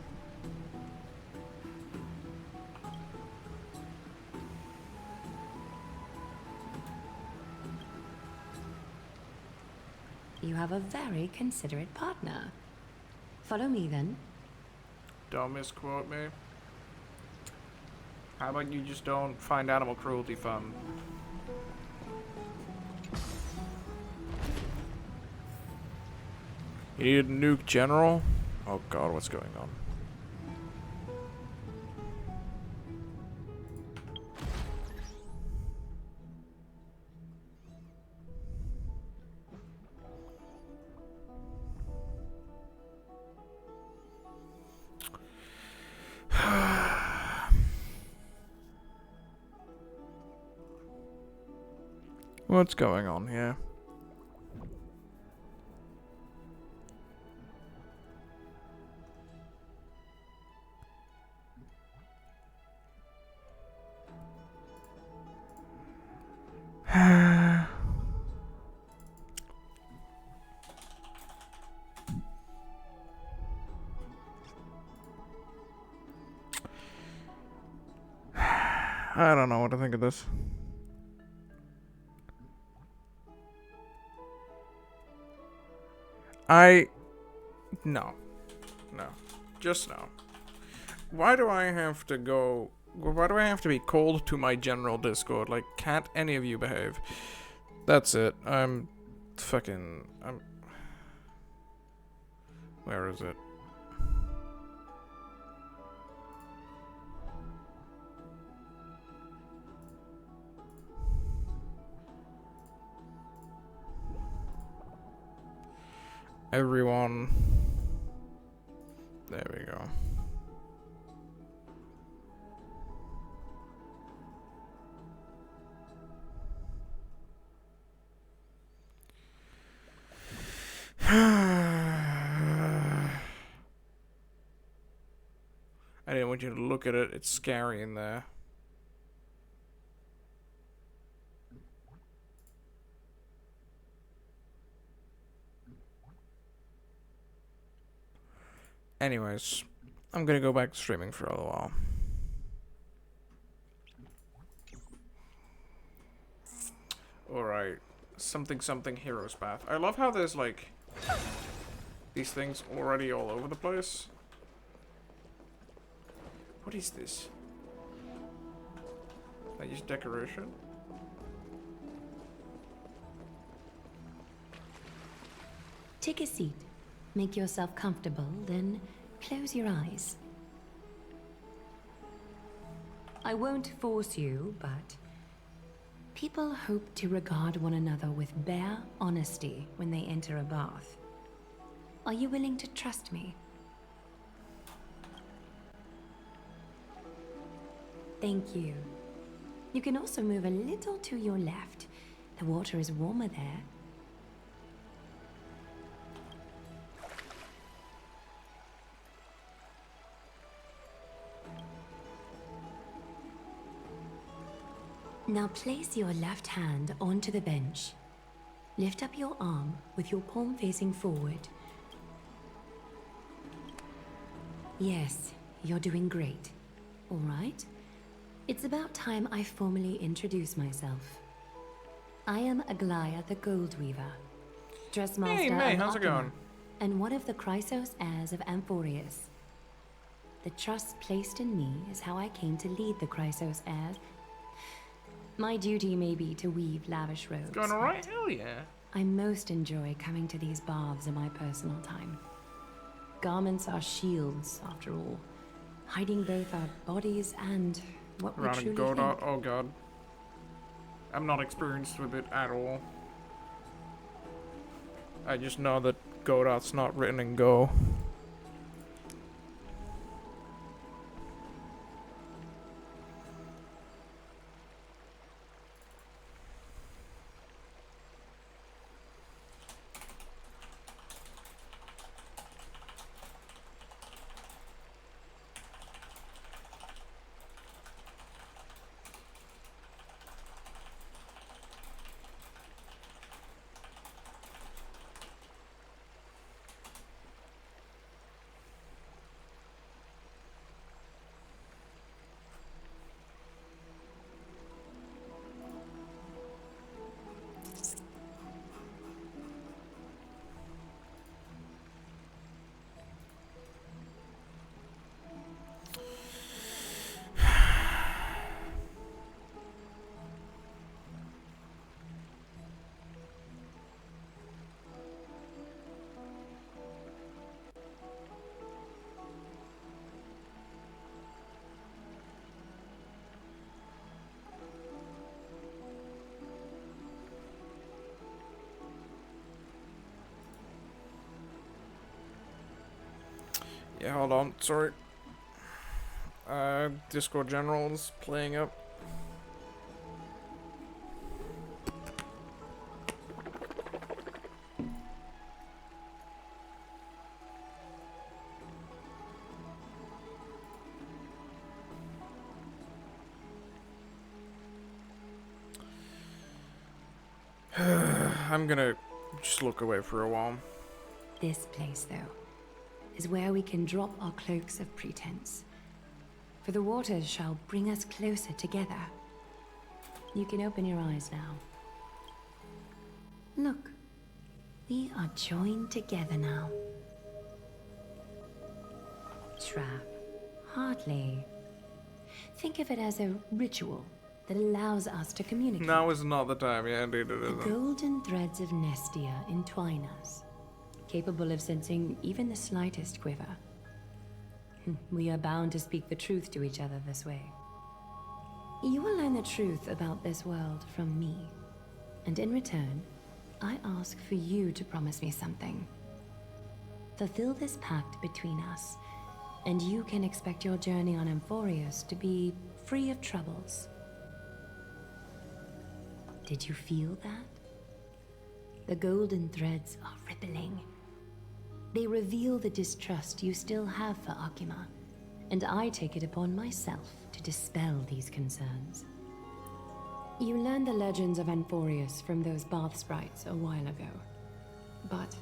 You have a very considerate partner. Follow me then. Don't misquote me. How about you just don't find animal cruelty fun? You need a nuke general? Oh god, what's going on? What's going on here? I don't know what to think of this. No. No. Just no. Why do I have to go... Why do I have to be cold to my general Discord? Like, can't any of you behave? That's it. I'm... Where is it? Everyone. There we go. I didn't want you to look at it. It's scary in there. Anyways, I'm gonna go back to streaming for a little while. Alright. Something Hero's Path. I love how there's like these things already all over the place. What is this? Is that just decoration? Take a seat. Make yourself comfortable, then close your eyes. I won't force you, but people hope to regard one another with bare honesty when they enter a bath. Are you willing to trust me? Thank you. You can also move a little to your left. The water is warmer there. Now place your left hand onto the bench. Lift up your arm with your palm facing forward. Yes, you're doing great. All right. It's about time I formally introduce myself. I am Aglaya the Gold Weaver, Dressmaster Hey, May, of how's it Akuma, going? and one of the Chrysos heirs of Amphorius. The trust placed in me is how I came to lead the Chrysos heirs. My duty may be to weave lavish robes. Going alright? Hell yeah. I most enjoy coming to these baths in my personal time. Garments are shields, after all, hiding both our bodies and what we Around a truly Godot. think. Oh god. I'm not experienced with it at all. I just know that Godot's not written in Go. hold on, sorry. Discord General's playing up. I'm gonna just look away for a while. This place, though, is where we can drop our cloaks of pretense. For the waters shall bring us closer together. You can open your eyes now. Look, we are joined together now. Trap, hardly. Think of it as a ritual that allows us to communicate. Now is not the time, yeah, indeed it The isn't. golden threads of Nestia entwine us, capable of sensing even the slightest quiver. We are bound to speak the truth to each other this way. You will learn the truth about this world from me, and in return, I ask for you to promise me something. Fulfill this pact between us, and you can expect your journey on Amphorius to be free of troubles. Did you feel that? The golden threads are rippling. They reveal the distrust you still have for Akima, and I take it upon myself to dispel these concerns. You learned the legends of Amphorius from those bath sprites a while ago, but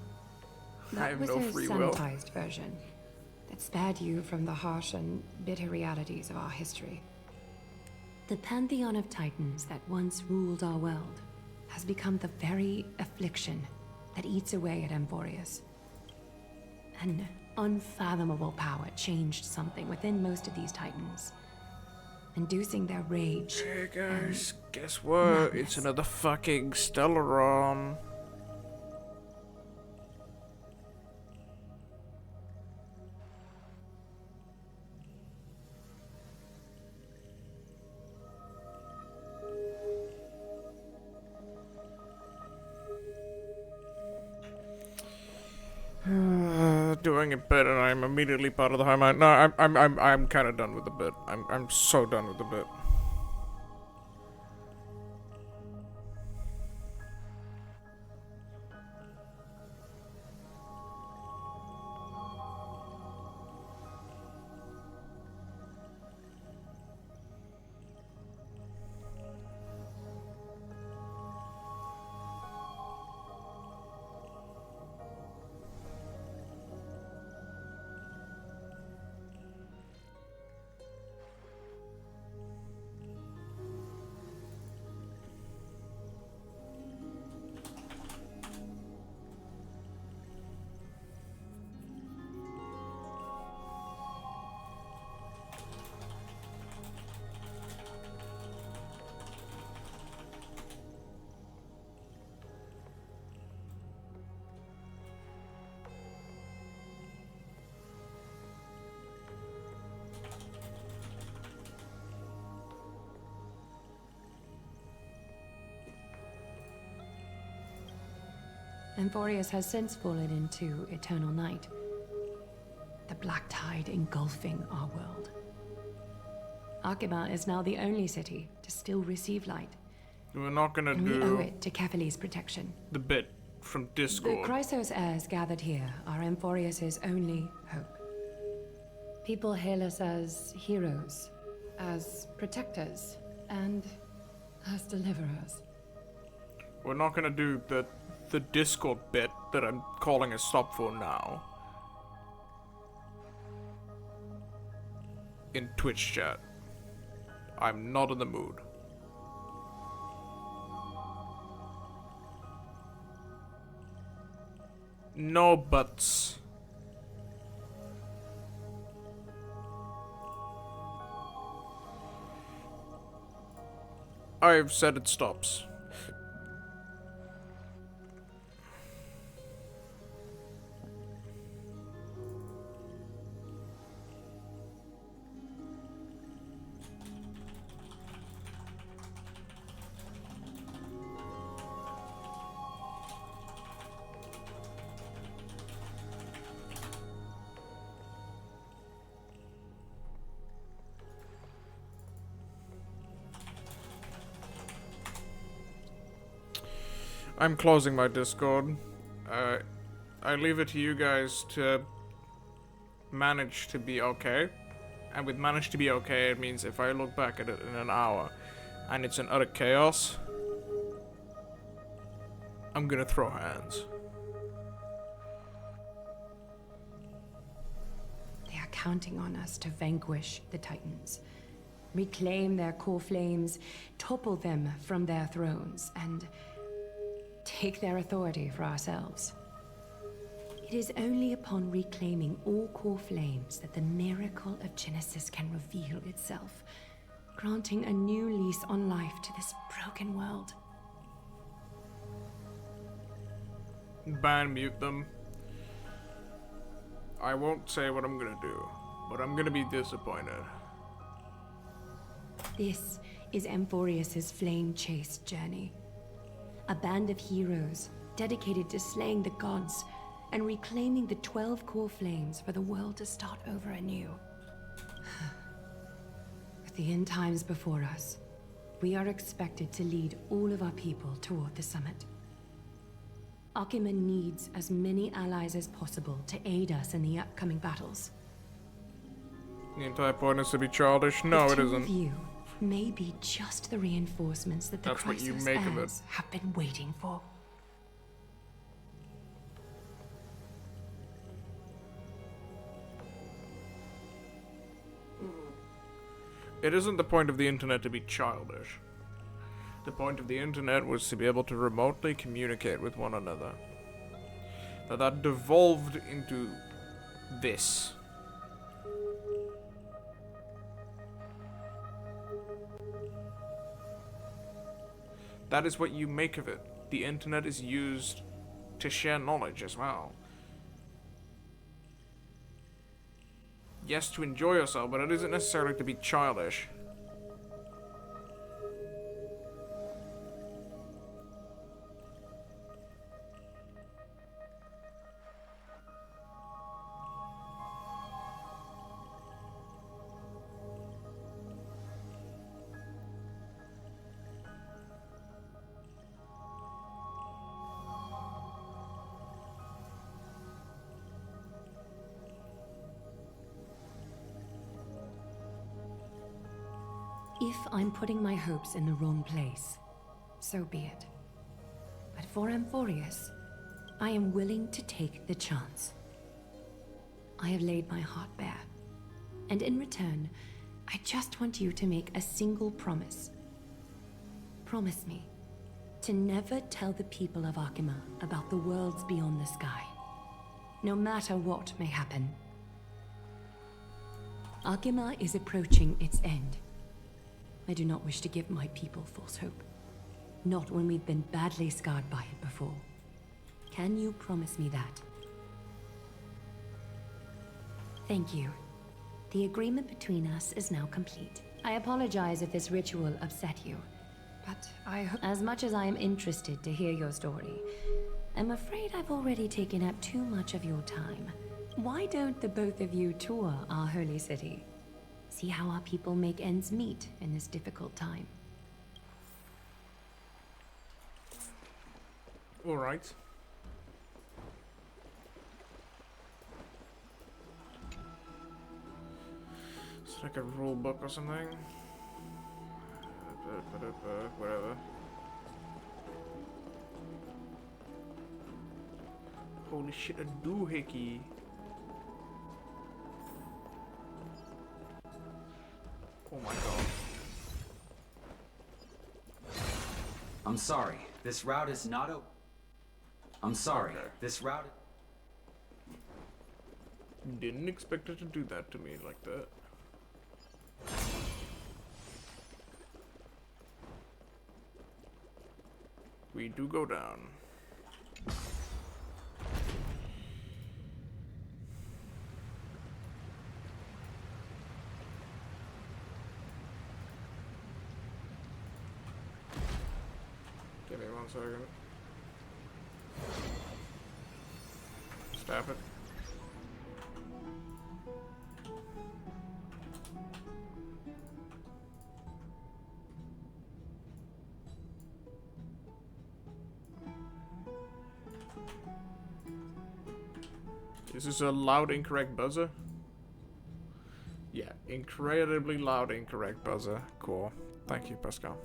I that have was no a free will. sanitized version that spared you from the harsh and bitter realities of our history. The pantheon of titans that once ruled our world has become the very affliction that eats away at Amphorius. An unfathomable power changed something within most of these titans, inducing their rage. Hey guys, guess what? It's another fucking Stellaron. Doing a bit, and I'm immediately part of the high mind. No, I'm kind of done with the bit. I'm so done with the bit. Amphorius has since fallen into eternal night, the black tide engulfing our world. Akima is now the only city to still receive light. We're not gonna And we do owe it to Kefali's protection. the bit from The Discord. Chrysos heirs gathered here are Amphorius' only hope. People hail us as heroes, as protectors, and as deliverers. We're not gonna do the Discord bit that I'm calling a stop for now. In Twitch chat. I'm not in the mood. No buts. I've said it stops. I'm closing my Discord. I leave it to you guys to manage to be okay. And with manage to be okay, it means if I look back at it in an hour and it's an utter chaos, I'm gonna throw hands. They are counting on us to vanquish the Titans, reclaim their core flames, topple them from their thrones, and take their authority for ourselves. It is only upon reclaiming all core flames that the miracle of Genesis can reveal itself, granting a new lease on life to this broken world. Ban mute them. I won't say what I'm gonna do, but I'm gonna be disappointed. This is Amphorius' flame-chased journey. A band of heroes dedicated to slaying the gods and reclaiming the 12 core flames for the world to start over anew. With the end times before us, we are expected to lead all of our people toward the summit. Akima needs as many allies as possible to aid us in the upcoming battles. The entire point is to be childish? No, it isn't. You may be just the reinforcements that the That's what you Chrysos make of it. heirs have been waiting for. It isn't the point of the internet to be childish. The point of the internet was to be able to remotely communicate with one another. That devolved into this. That is what you make of it. The internet is used to share knowledge as well. Yes, to enjoy yourself, but it isn't necessarily to be childish. If I'm putting my hopes in the wrong place, so be it. But for Amphorius, I am willing to take the chance. I have laid my heart bare, and in return, I just want you to make a single promise. Promise me to never tell the people of Akima about the worlds beyond the sky, no matter what may happen. Akima is approaching its end. I do not wish to give my people false hope. Not when we've been badly scarred by it before. Can you promise me that? Thank you. The agreement between us is now complete. I apologize if this ritual upset you, but I hope as much as I am interested to hear your story, I'm afraid I've already taken up too much of your time. Why don't the both of you tour our holy city? See how our people make ends meet in this difficult time. All right. It's like a rule book or something. Whatever. Holy shit, a doohickey. Oh my god. I'm sorry. This route is not open. I'm sorry. Okay. This route... Didn't expect it to do that to me like that. We do go down. Give me 1 second. Stop it. This is a loud incorrect buzzer. Yeah, incredibly loud incorrect buzzer. Cool. Thank you, Pascal.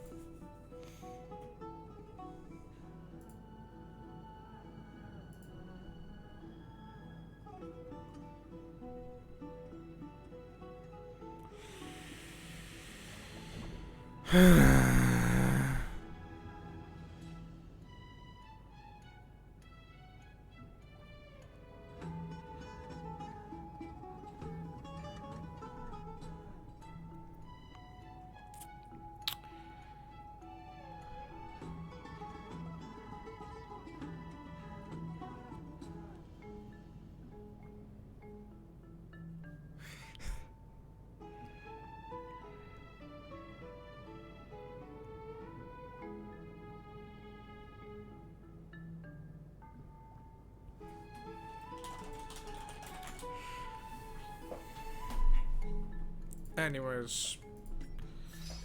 Anyways,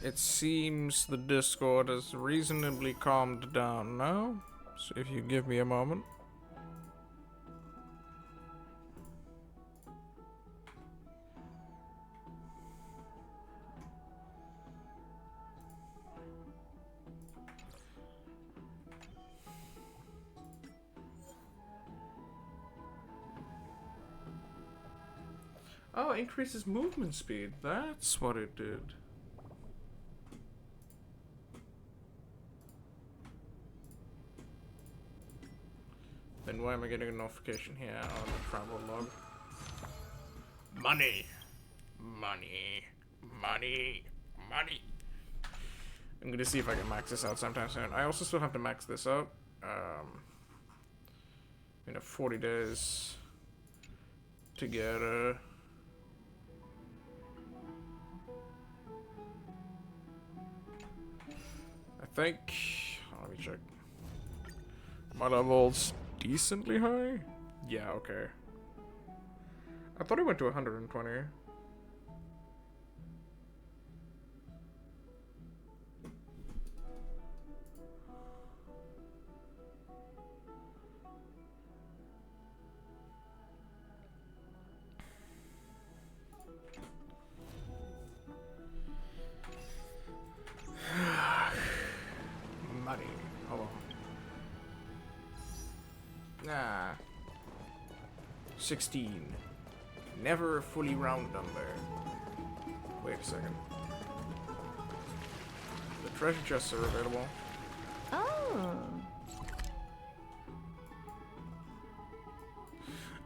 it seems the Discord has reasonably calmed down now, so if you give me a moment. Oh, it increases movement speed. That's what it did. Then why am I getting a notification here on the travel log? Money! Money! Money! Money! I'm gonna see if I can max this out sometime soon. I also still have to max this out. You know, 40 days to get I think, let me check. My level's decently high? Yeah, okay. I thought it went to 120. Money. Hold on. Nah. 16. Never a fully round number. Wait a second. The treasure chests are available. Oh.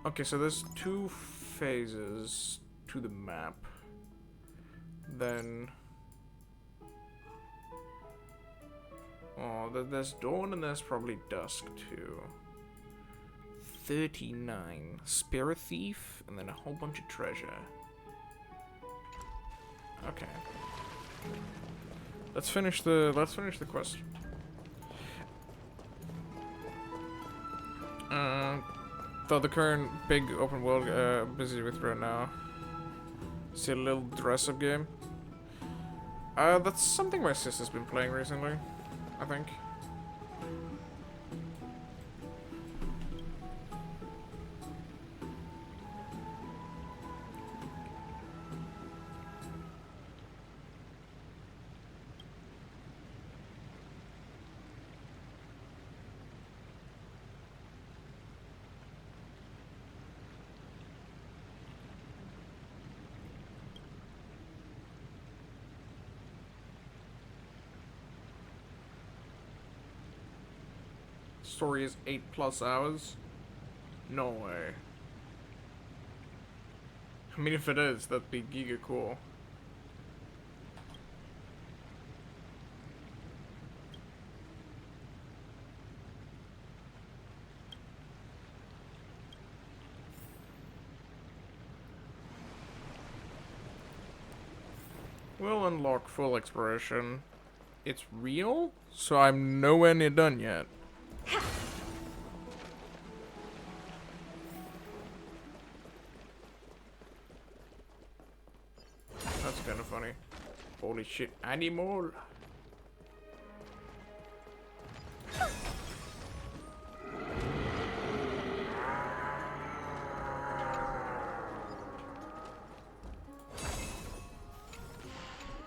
Okay, so there's 2 phases to the map. Then... oh, there's dawn and there's probably dusk too. 39. Spirit Thief, and then a whole bunch of treasure. Okay. Let's finish the quest. Though the current big open world busy with right now. See a little dress-up game. That's something my sister's been playing recently, I think. Story is 8+ hours? No way. I mean, if it is, that'd be giga cool. We'll unlock full exploration. It's real, so I'm nowhere near done yet. That's kind of funny. Holy shit, animal.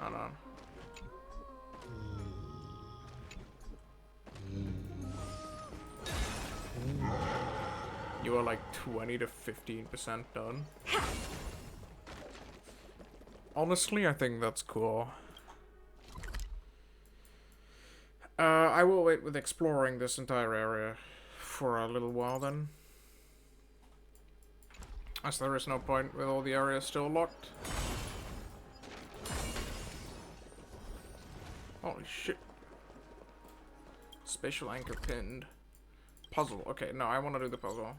Hold on. You are like 20 to 15% done. Honestly, I think that's cool. I will wait with exploring this entire area for a little while then. As there is no point with all the areas still locked. Holy shit. Spatial anchor pinned. Puzzle. Okay, no, I want to do the puzzle.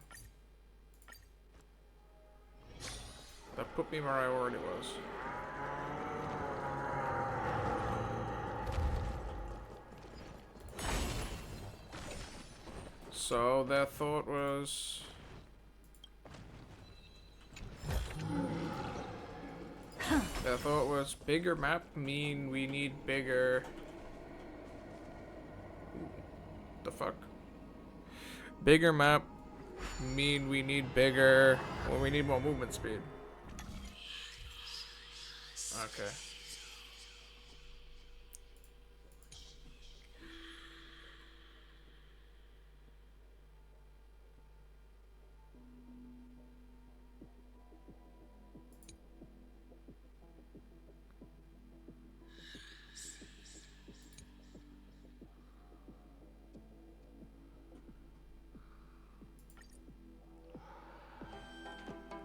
That put me where I already was. So their thought was... Their thought was bigger map mean we need bigger... The fuck? Bigger map mean we need bigger... Well, we need more movement speed. Okay.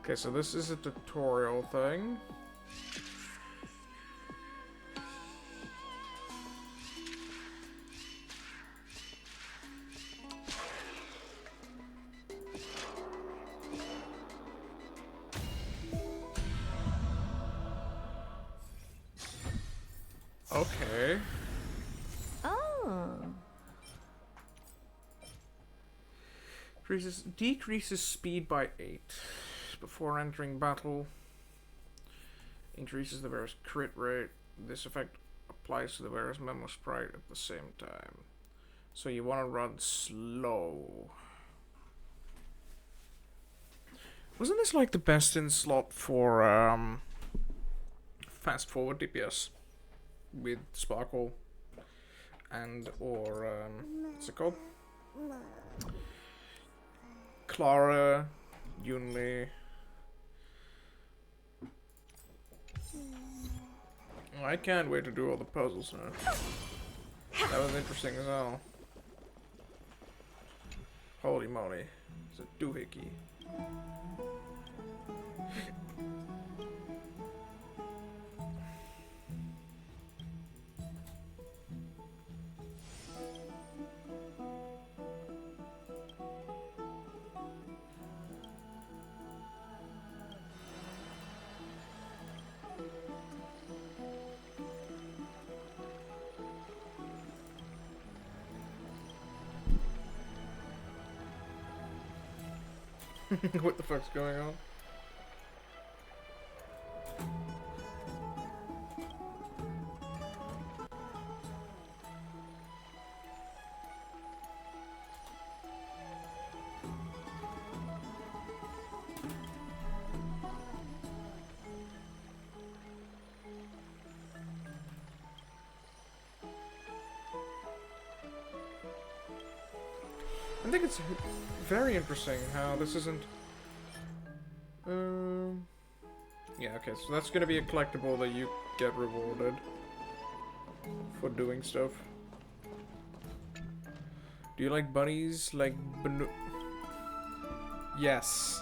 Okay, so this is a tutorial thing. Okay. Oh. Decreases speed by 8 before entering battle. Increases the bearer's crit rate. This effect applies to the bearer's memo sprite at the same time. So you want to run slow. Wasn't this like the best in slot for fast forward DPS with Sparkle and or what's it called? Clara, Yunli. Oh, I can't wait to do all the puzzles now. That was interesting as hell. Holy moly. It's a doohickey. What the fuck's going on? I think it's very interesting how this isn't... Yeah, okay, so that's gonna be a collectible that you get rewarded for doing stuff. Do you like bunnies? Like Yes.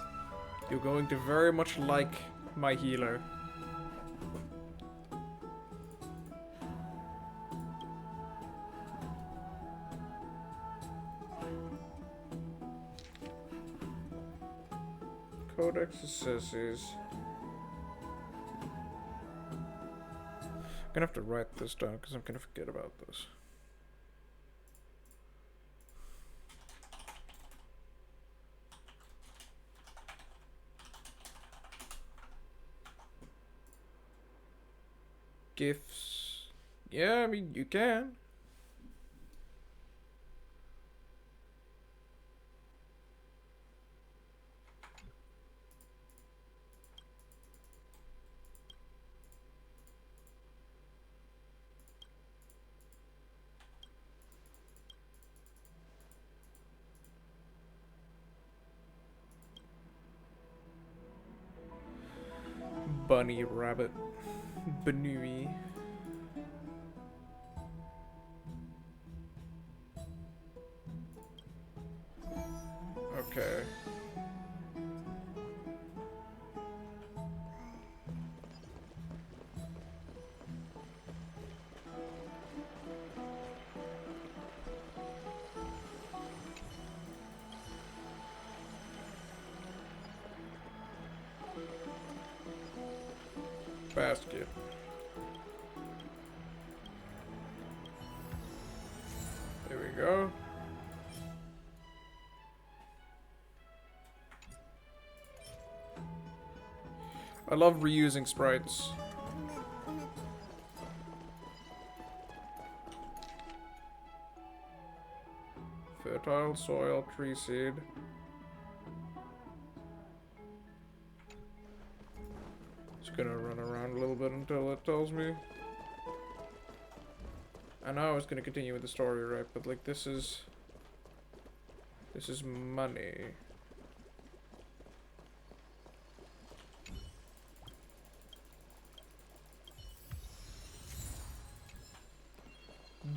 You're going to very much like my healer. Codex Assesses. I'm gonna have to write this down because I'm gonna forget about this. Gifts. Yeah, I mean, you can. Bunny rabbit. Banui. Okay. Basket. There we go. I love reusing sprites. Fertile soil, tree seed. Just gonna run around a little bit until it tells me. I know I was gonna continue with the story, right? But like this is money.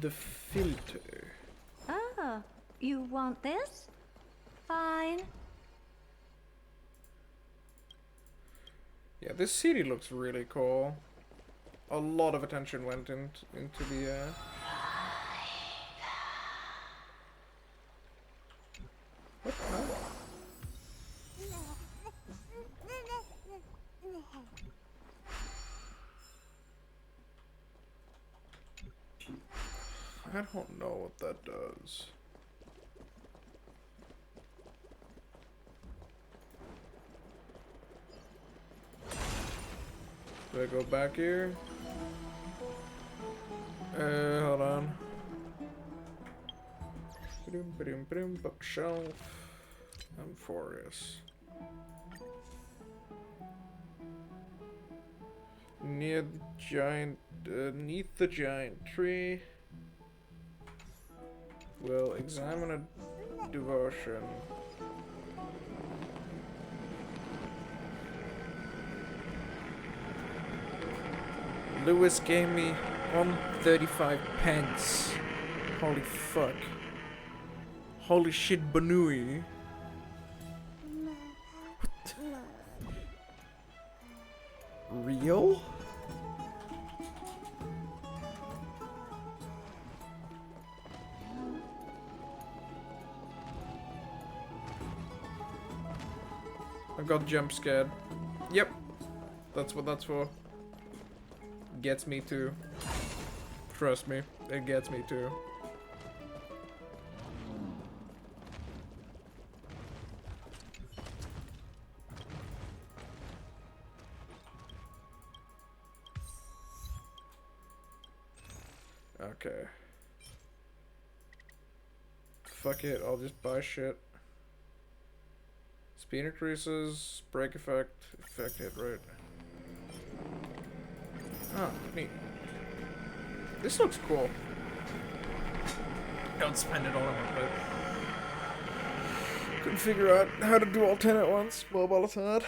The filter. Oh, you want this? Fine. Yeah, this city looks really cool. A lot of attention went into the What? I don't know what that does. Do I go back here? Hold on. Bookshelf. Amphoreus. Near the giant, neath the giant tree. We'll examine a devotion. Lewis gave me 135 pence. Holy fuck. Holy shit, Banui. What? Real? I got jump scared. Yep. That's what that's for. Gets me too. Trust me, it gets me too. Okay. Fuck it, I'll just buy shit. Speed increases, break effect, effect hit rate. Oh, neat. This looks cool. Don't spend it all on one bit. Couldn't figure out how to do all 10 at once. Mobile is hard.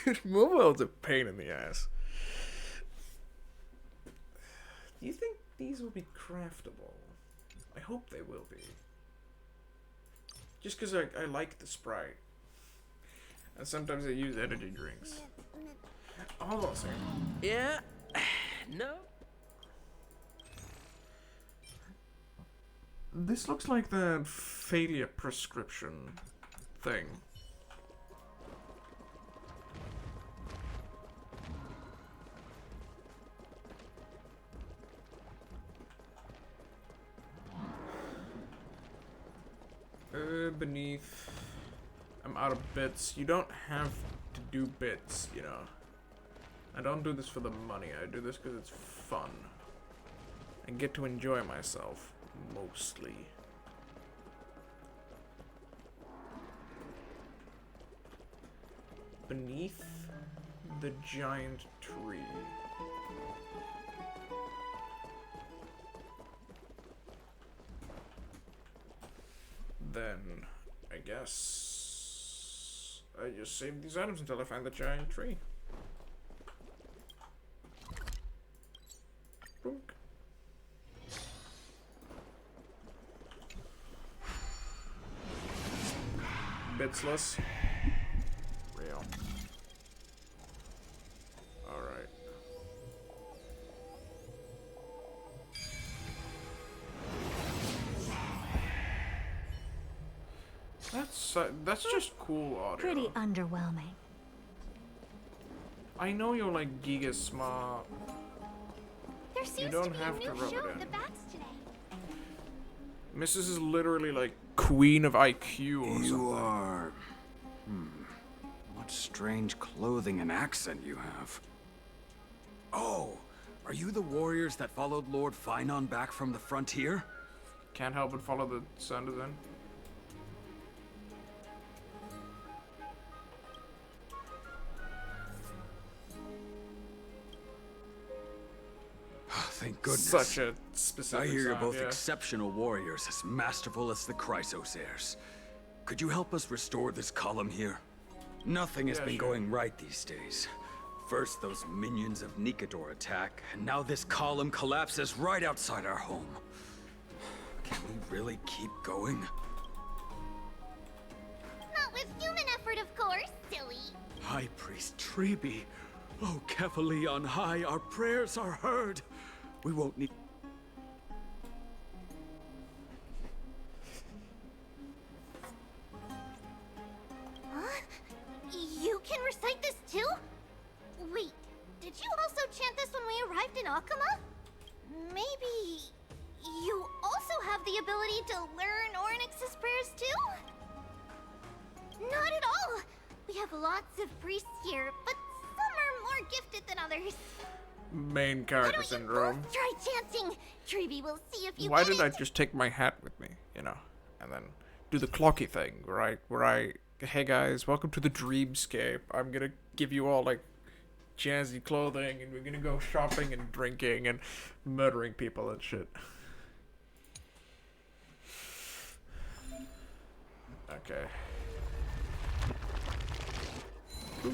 Dude, mobile's a pain in the ass. Do you think these will be craftable? I hope they will be. Just because I like the sprite. And sometimes I use energy drinks. Almost. Yeah. No. This looks like the failure prescription thing. Beneath. I'm out of bits. You don't have to do bits, you know. I don't do this for the money. I do this because it's fun. I get to enjoy myself, mostly. Beneath the giant tree. Then, I guess I just save these items until I find the giant tree. Dunk. Bitsless. Real. Alright. That's just cool audio. Pretty underwhelming. I know you're like giga smart. There seems You don't to be have a to new rub show it at in. the bats today. Mrs. is literally like queen of IQ or something. You are... What strange clothing and accent you have. Oh, are you the warriors that followed Lord Finon back from the frontier? Can't help but follow the sound of them. Thank goodness. Such a specific I hear you're sound, both yeah. exceptional warriors, as masterful as the Chrysos heirs. Could you help us restore this column here? Nothing has been going right these days. First those minions of Nicator attack, and now this column collapses right outside our home. Can we really keep going? Not with human effort, of course, silly. High Priest Treeby. Oh, Kefali on high, our prayers are heard. We won't need... Huh? You can recite this too? Wait, did you also chant this when we arrived in Akama? Maybe you also have the ability to learn Ornyx's prayers too? Not at all! We have lots of priests here, but some are more gifted than others. Main Why character don't you syndrome. both try chanting? Treeby will see if you Why get didn't I it. just take my hat with me, you know, and then do the clocky thing, right? Where I, hey guys, welcome to the dreamscape. I'm gonna give you all like jazzy clothing, and we're gonna go shopping and drinking and murdering people and shit. Okay. Wow!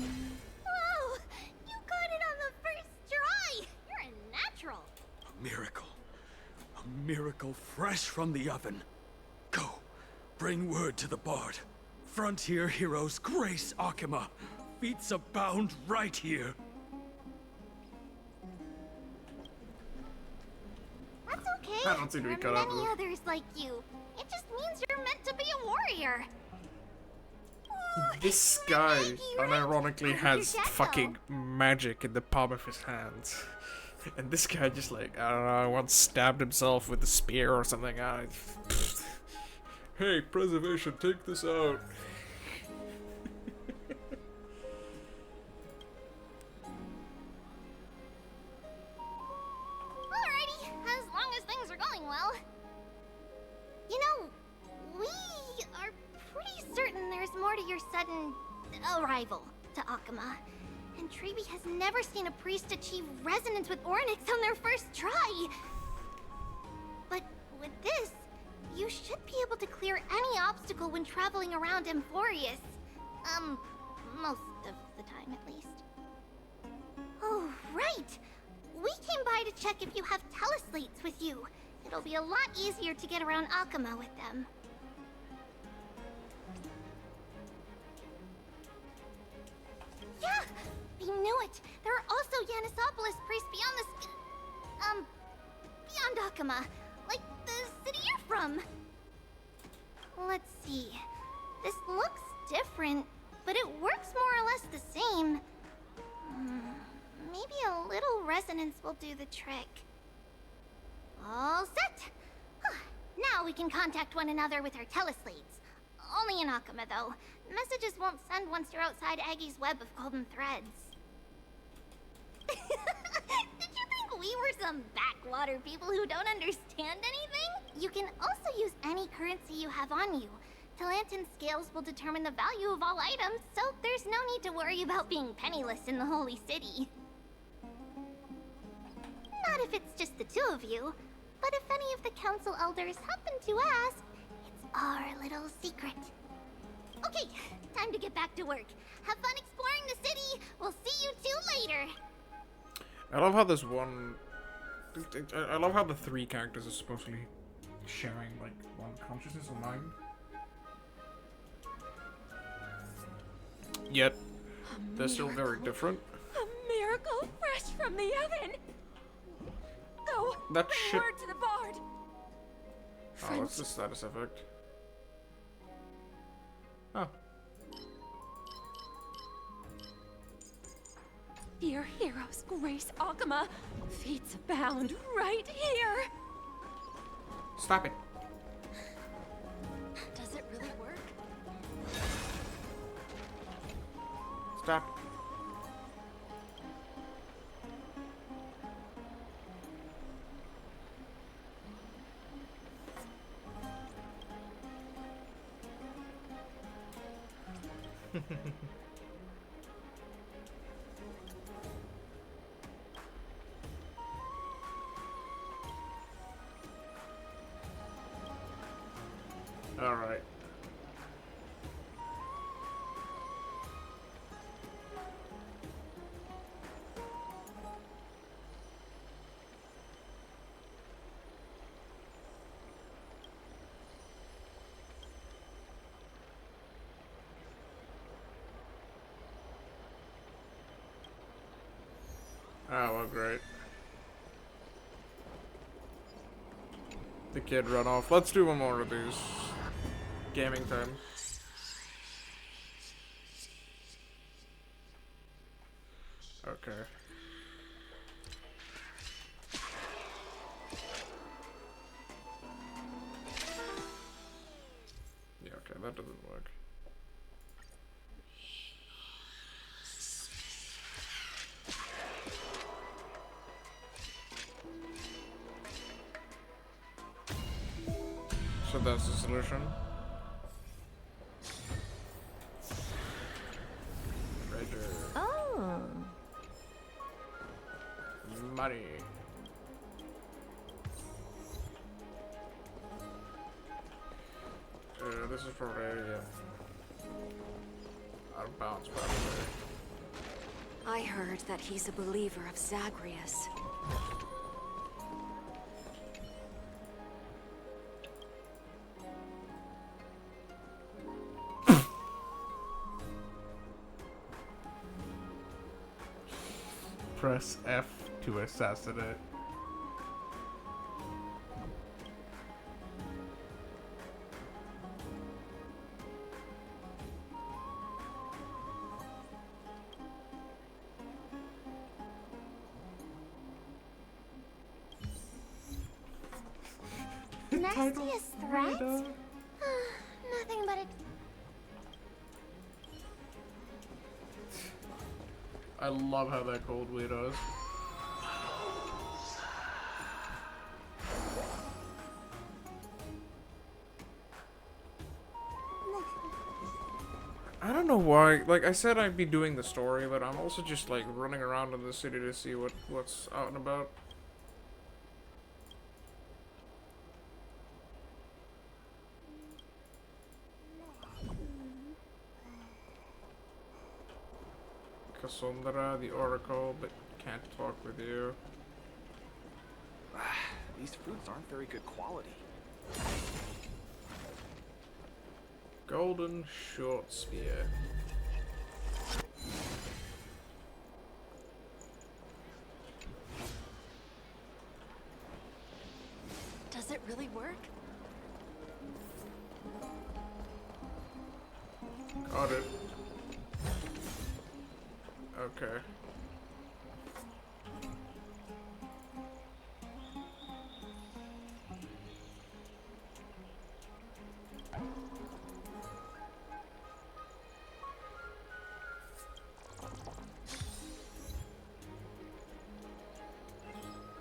You got it on the first try! You're a natural! A miracle. A miracle fresh from the oven. Go. Bring word to the Bard. Frontier heroes grace Akama. Feats abound right here. That's okay. I don't seem to be There cut are out for many this. others like you. It just means you're meant to be a warrior. This guy unironically How did has your dad fucking magic in the palm of his hands. And this guy just like, I don't know, once stabbed himself with a spear or something. Hey, preservation, take this out. Alrighty, as long as things are going well. You know, we are pretty certain there's more to your sudden arrival to Akama. And Treeby has never seen a priest achieve resonance with Ornyx on their first try. But with this, you should be able to clear any obstacle when traveling around Amphorius. Most of the time at least. Oh, right! We came by to check if you have teleslates with you. It'll be a lot easier to get around Akama with them. Yeah! We knew it! There are also Yanisopolis priests beyond the beyond Akama. Like the city you're from. Let's see. This looks different, but it works more or less the same. Maybe a little resonance will do the trick. All set! Now we can contact one another with our teleslates. Only in Akama, though. Messages won't send once you're outside Aggie's web of golden threads. Did you think we were some backwater people who don't understand anything? You can also use any currency you have on you. Talantan scales will determine the value of all items, so there's no need to worry about being penniless in the Holy City. Not if it's just the two of you, but if any of the council elders happen to ask, it's our little secret. Okay, time to get back to work. Have fun exploring the city. We'll see you two later. I love how this one I love how the three characters are supposedly sharing like one consciousness or mind. Yet they're still very different. A miracle fresh from the oven. Go. That bring shit. word to the bard. Oh, what's the status effect? Oh. Dear heroes, Grace Akama, feats abound right here. Stop it. Does it really work? Stop. All right. Oh, well, great. The kid run off. Let's do one more of these. Gaming time. Okay. Yeah, okay, that doesn't work. So that's the solution. Treasure. Oh. Money. This is probably out of bounds, probably. I heard that he's a believer of Zagreus. Press F to assassinate. Nastiest threat? Nothing but a... I love how that cold weirdo is. I don't know why. Like I said, I'd be doing the story, but I'm also just like running around in the city to see what's out and about. Cassandra, the Oracle, but can't talk with you. These foods aren't very good quality. Golden short spear. Does it really work? Got it. Okay.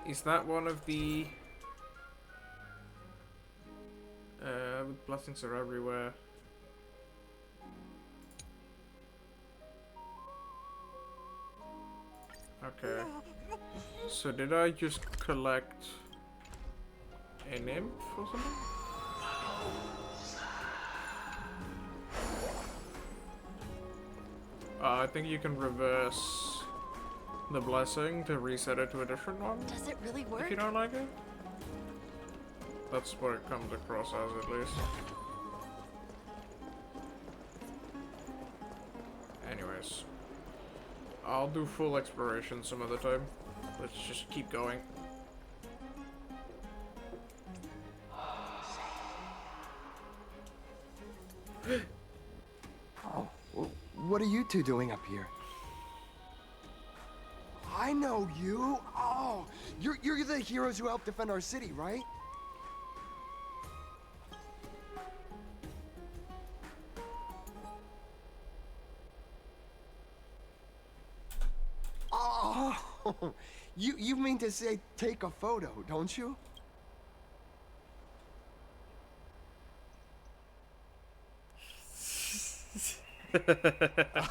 Is that one of the blessings are everywhere? Okay. So did I just collect an imp or something? I think you can reverse the blessing to reset it to a different one. Does it really If work? you don't like it? That's what it comes across as, at least. Anyways. I'll do full exploration some other time. Let's just keep going. Oh, what are you two doing up here? I know you. Oh, you're the heroes who helped defend our city, right? Oh, you mean to say take a photo, don't you?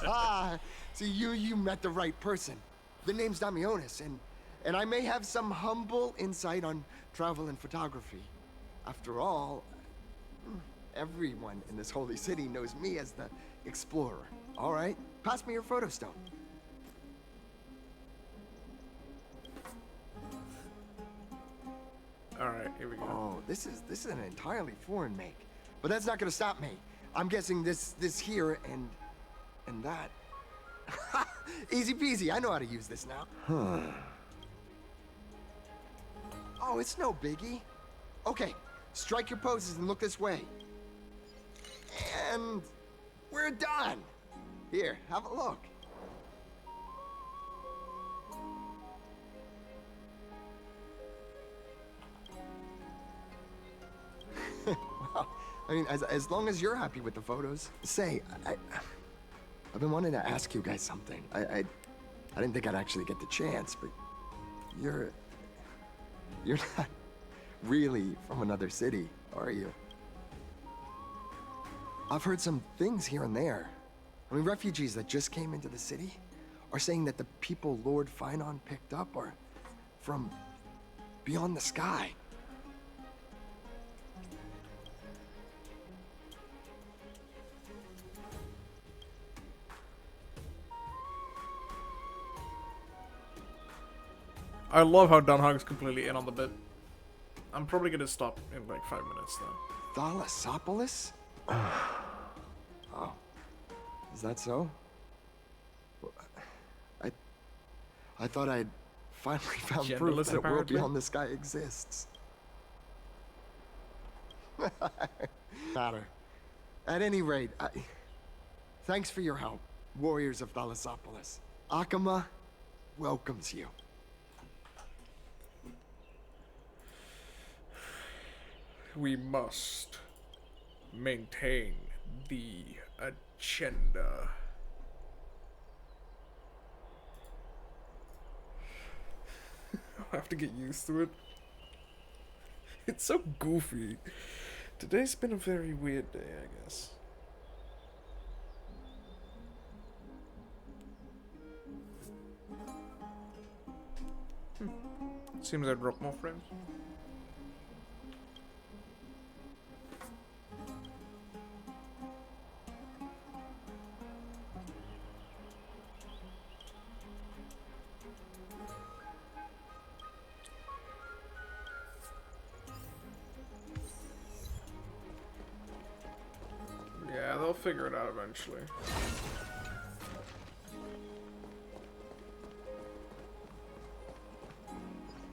Ah, so you met the right person. The name's Damionis, and I may have some humble insight on travel and photography. After all, everyone in this holy city knows me as the explorer. All right, pass me your photo stone. All right, here we go. Oh, this is an entirely foreign make, but that's not gonna stop me. I'm guessing this here and that. Easy peasy. I know how to use this now. Huh. Oh, it's no biggie. Okay, strike your poses and look this way. And we're done. Here, have a look. Well, I mean, as long as you're happy with the photos. Say, I've been wanting to ask you guys something. I didn't think I'd actually get the chance, but you're not really from another city, are you? I've heard some things here and there. I mean, refugees that just came into the city are saying that the people Lord Finon picked up are from beyond the sky. I love how Dunhog's completely in on the bit. I'm probably gonna stop in like 5 minutes though. Thalassopolis? Oh, is that so? I thought I'd finally found proof that a world beyond the sky exists. Matter. At any rate, thanks for your help, warriors of Thalassopolis. Akama welcomes you. We must maintain the agenda. I have to get used to it. It's so goofy. Today's been a very weird day, I guess. Seems I dropped more frames. Yeah, they'll figure it out eventually.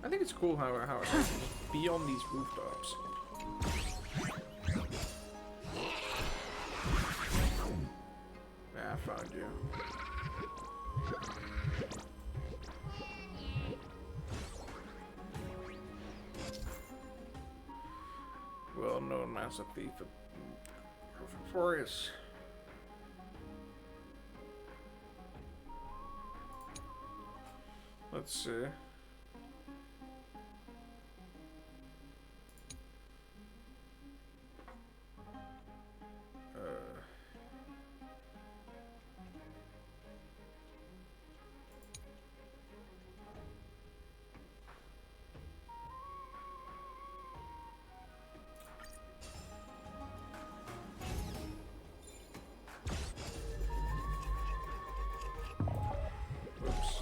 I think it's cool how it can just be on these rooftops. Yeah, I found you. Well known as a thief of Furious. Let's see. Oops.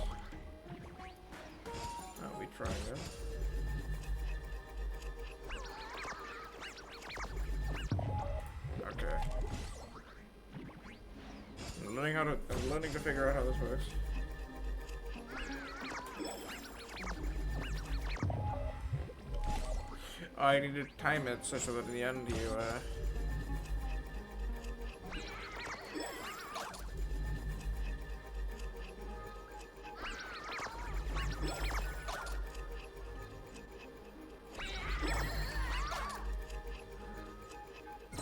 trying it. Okay. I'm learning to figure out how this works. I need to time it so that in the end you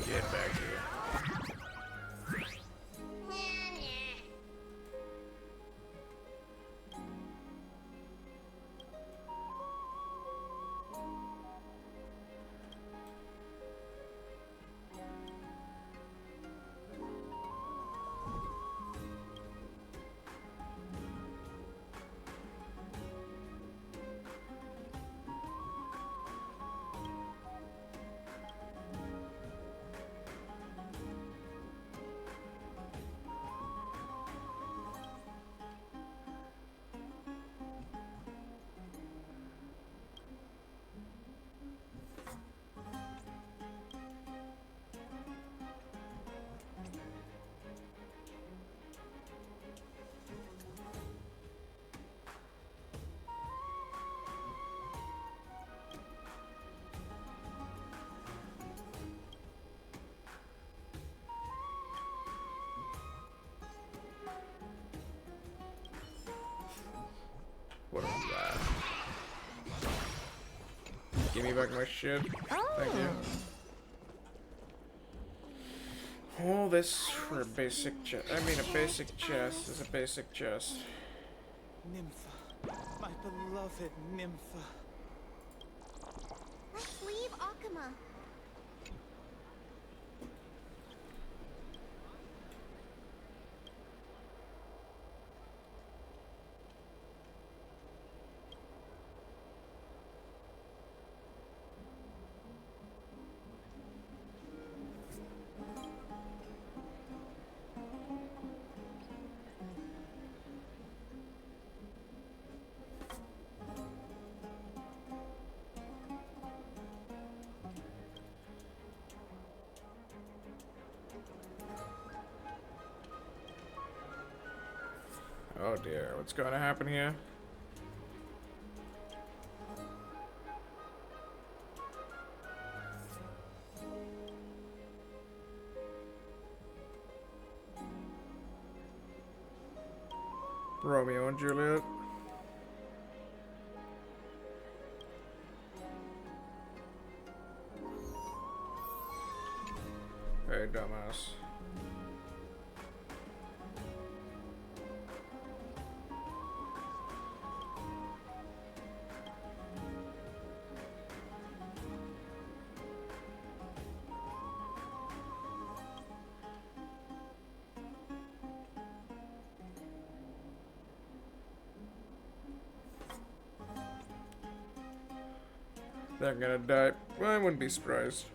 get back here. What was that? Give me back my shit. Thank you. All this for a basic chest. I mean, a basic chest is a basic chest. Nympha, my beloved Nympha. Let's leave Akuma. Oh dear, what's going to happen here? Romeo and Juliet. Hey, dumbass. They're gonna die. Well, I wouldn't be surprised.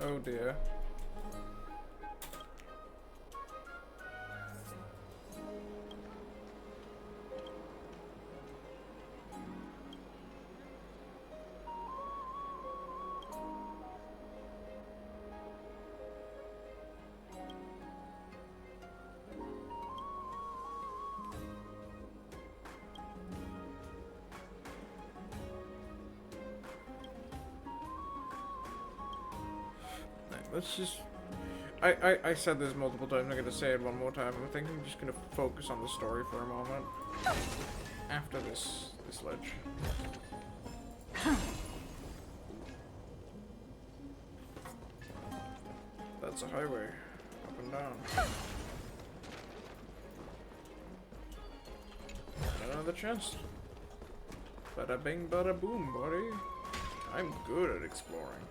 Oh dear. let's just... I said this multiple times, I'm gonna say it one more time. I think I'm just gonna focus on the story for a moment. After this ledge. That's a highway. Up and down. Another chest. Bada bing, bada boom, buddy. I'm good at exploring.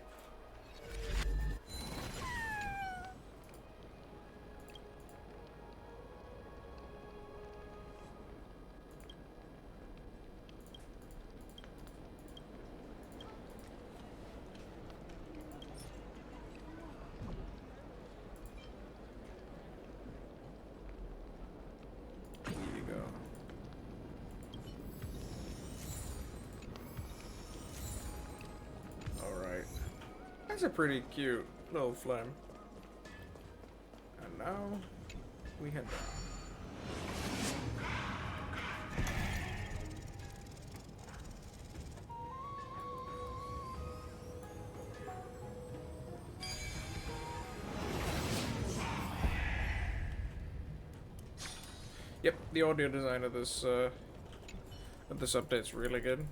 That's a pretty cute little flame. And now we head down. Yep, the audio design of this update's really good.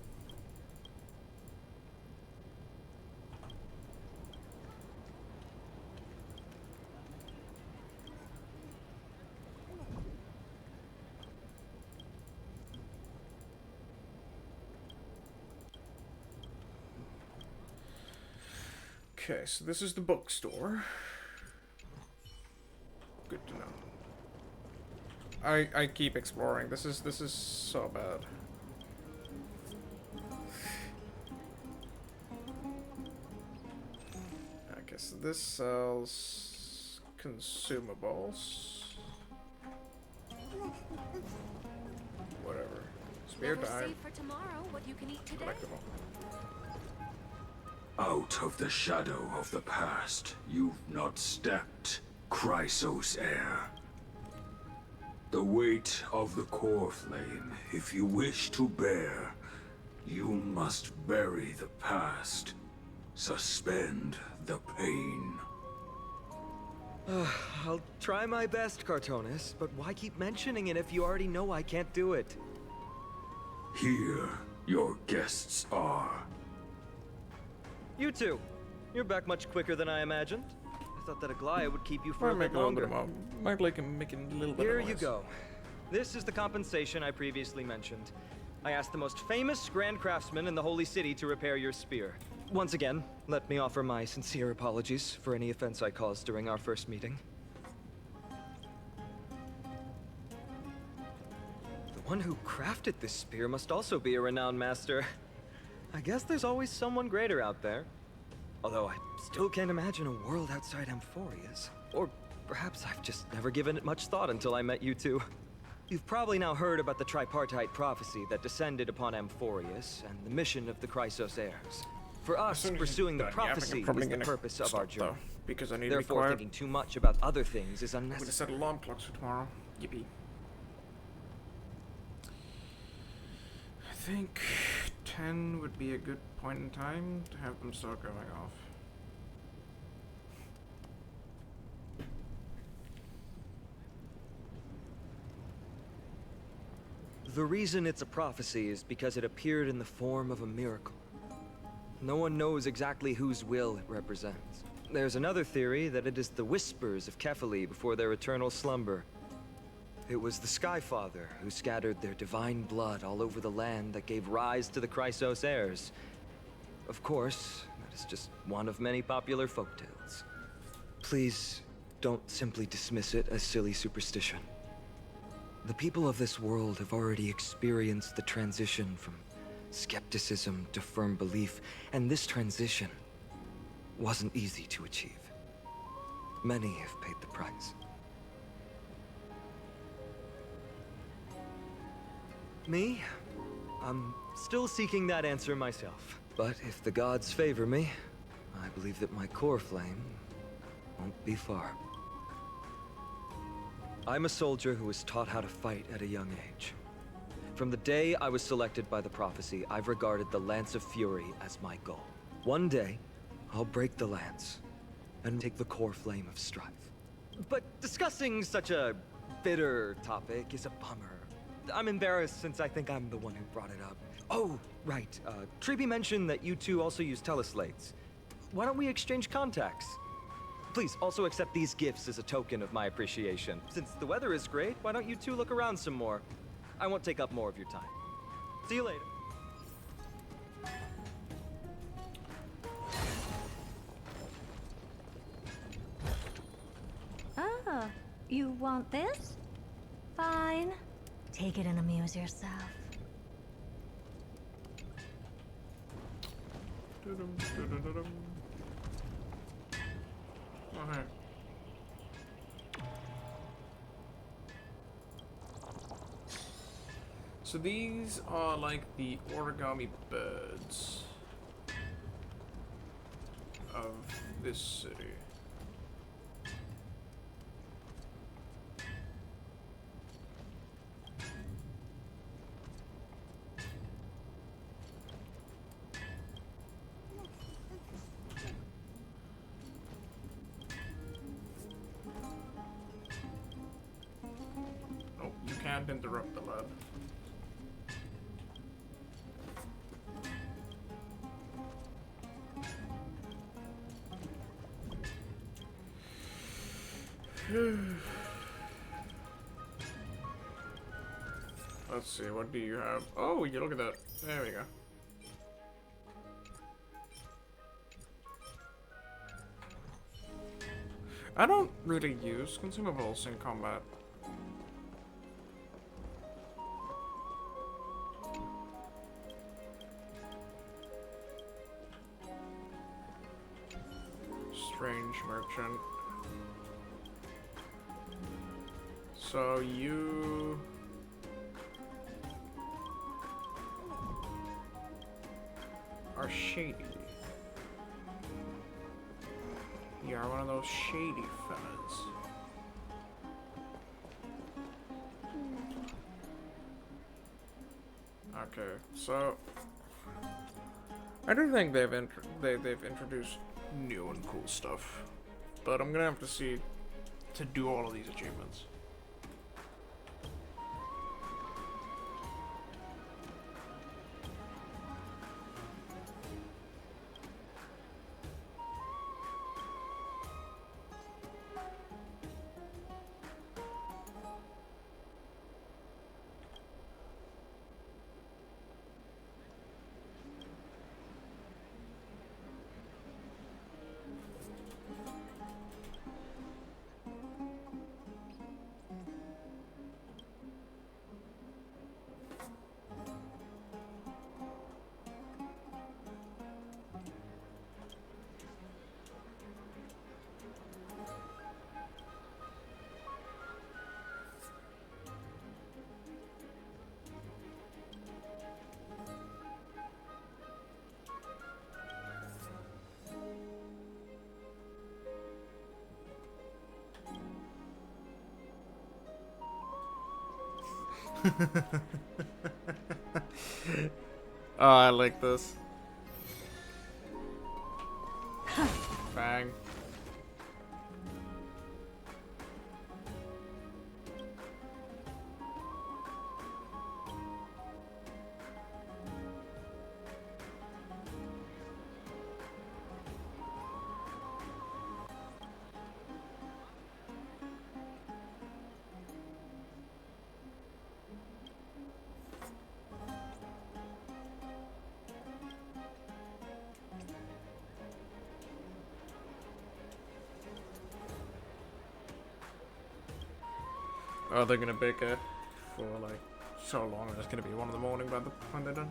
Okay, so this is the bookstore. Good to know. I keep exploring. This is so bad. Okay, so this sells consumables. Whatever. Spare time. For tomorrow, what you can eat today. Collect them all. Out of the shadow of the past, you've not stepped, Chrysos heir. The weight of the core flame, if you wish to bear, you must bury the past. Suspend the pain. I'll try my best, Cartonis, but why keep mentioning it if you already know I can't do it? Here, your guests are. You two. You're back much quicker than I imagined. I thought that Aglaya would keep you for a bit longer. Might like him making a little bit Here of noise. you go. This is the compensation I previously mentioned. I asked the most famous Grand Craftsman in the Holy City to repair your spear. Once again, let me offer my sincere apologies for any offense I caused during our first meeting. The one who crafted this spear must also be a renowned master. I guess there's always someone greater out there. Although I still can't imagine a world outside Amphorius. Or perhaps I've just never given it much thought until I met you two. You've probably now heard about the tripartite prophecy that descended upon Amphorius and the mission of the Chrysos heirs. For us, pursuing the prophecy is the purpose of our journey. Because I need Therefore, to be quiet. thinking too much about other things is I'm gonna unnecessary. set alarm clocks for tomorrow. Yippee. I think 10 would be a good point in time to have them start going off. The reason it's a prophecy is because it appeared in the form of a miracle. No one knows exactly whose will it represents. There's another theory that it is the whispers of Kefali before their eternal slumber. It was the Skyfather who scattered their divine blood all over the land that gave rise to the Chrysos heirs. Of course, that is just one of many popular folktales. Please, don't simply dismiss it as silly superstition. The people of this world have already experienced the transition from skepticism to firm belief, and this transition wasn't easy to achieve. Many have paid the price. Me? I'm still seeking that answer myself. But if the gods favor me, I believe that my core flame won't be far. I'm a soldier who was taught how to fight at a young age. From the day I was selected by the prophecy, I've regarded the Lance of Fury as my goal. One day, I'll break the lance, and take the core flame of strife. But discussing such a bitter topic is a bummer. I'm embarrassed since I think I'm the one who brought it up. Oh, right. Treeby mentioned that you two also use teleslates. Why don't we exchange contacts? Please also accept these gifts as a token of my appreciation. Since the weather is great, why don't you two look around some more? I won't take up more of your time. See you later. Oh, you want this? Fine. Take it and amuse yourself. Okay. So these are like the origami birds of this city. Oh, you can't interrupt the lad. Let's see, what do you have? Oh, you look at that. There we go. I don't really use consumables in combat. Strange merchant. So you... are shady. You are one of those shady fellas. Okay, so I do think they've introduced new and cool stuff, but I'm gonna have to see to do all of these achievements. Oh, I like this. Bang. Oh, they're gonna bake it for like so long. It's gonna be 1 in the morning by the time they're done.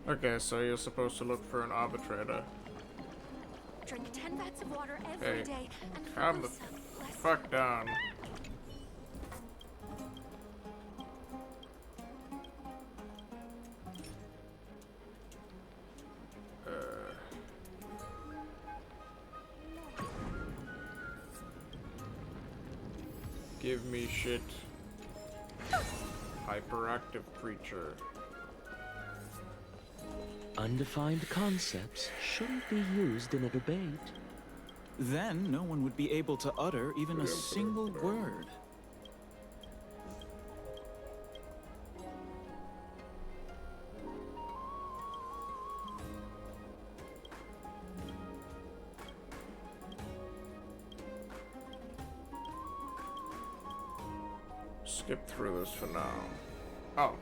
Okay, so you're supposed to look for an arbitrator. Drink 10 vats of water every Hey, day and calm the fuck down. Give me shit. Hyperactive creature. Undefined concepts shouldn't be used in a debate. Then no one would be able to utter even a single word. Skip through this for now. Oh.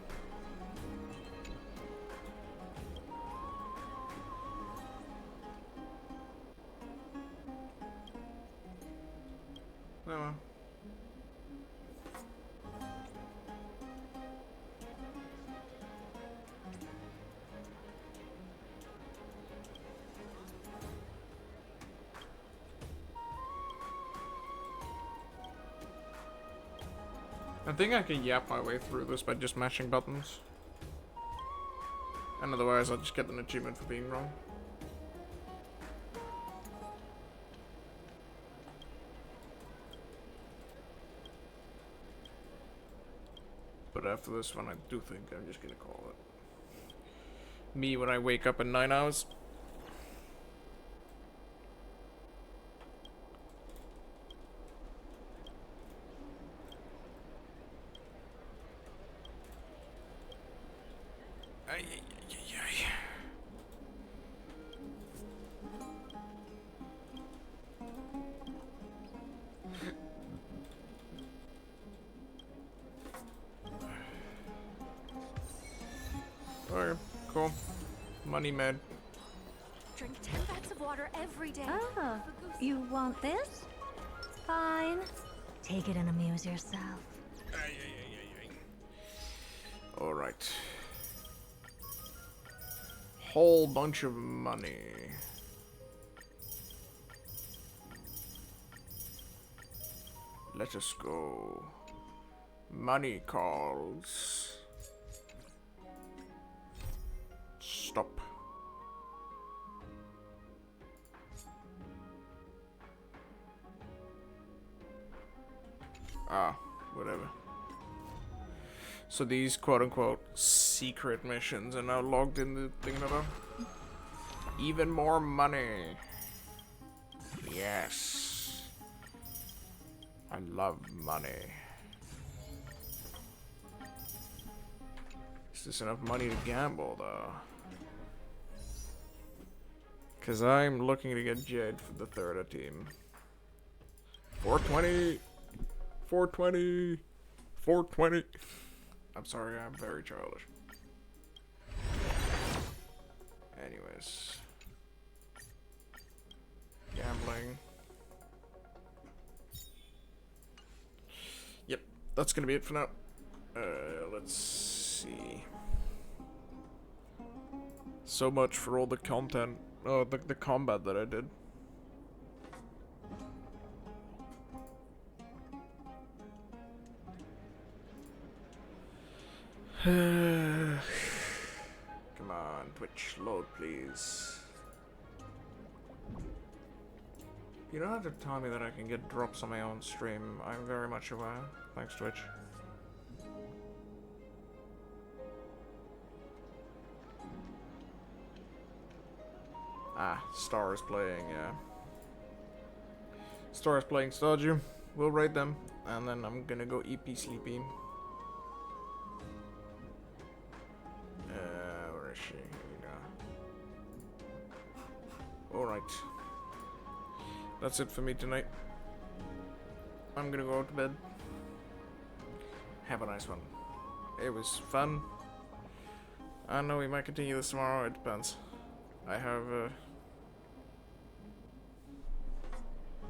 No. I think I can yap my way through this by just mashing buttons. And otherwise I'll just get an achievement for being wrong. But after this one, I do think I'm just gonna call it. Me when I wake up in 9 hours. Okay, cool. Money med. Drink 10 vats of water every day. Oh, you want this? Fine. Take it and amuse yourself. Alright. Whole bunch of money. Let us go. Money calls. Stop. Ah, whatever. So these quote-unquote secret missions are now logged in the thingamabobber. Even more money. Yes. I love money. Is this enough money to gamble, though? Because I'm looking to get Jade for the third team. 420! 420! 420! I'm sorry, I'm very childish. Anyways. Gambling. Yep, that's gonna be it for now. Let's see. So much for all the content. Oh, the combat that I did. Come on, Twitch, load please. You don't have to tell me that I can get drops on my own stream. I'm very much aware. Thanks, Twitch. Ah, Star is playing, yeah. Star is playing Stardew. We'll raid them, and then I'm gonna go EP sleepy. Where is she? Here we go. Alright. That's it for me tonight. I'm gonna go to bed. Have a nice one. It was fun. I know we might continue this tomorrow, it depends. I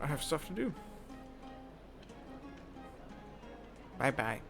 have stuff to do. Bye bye.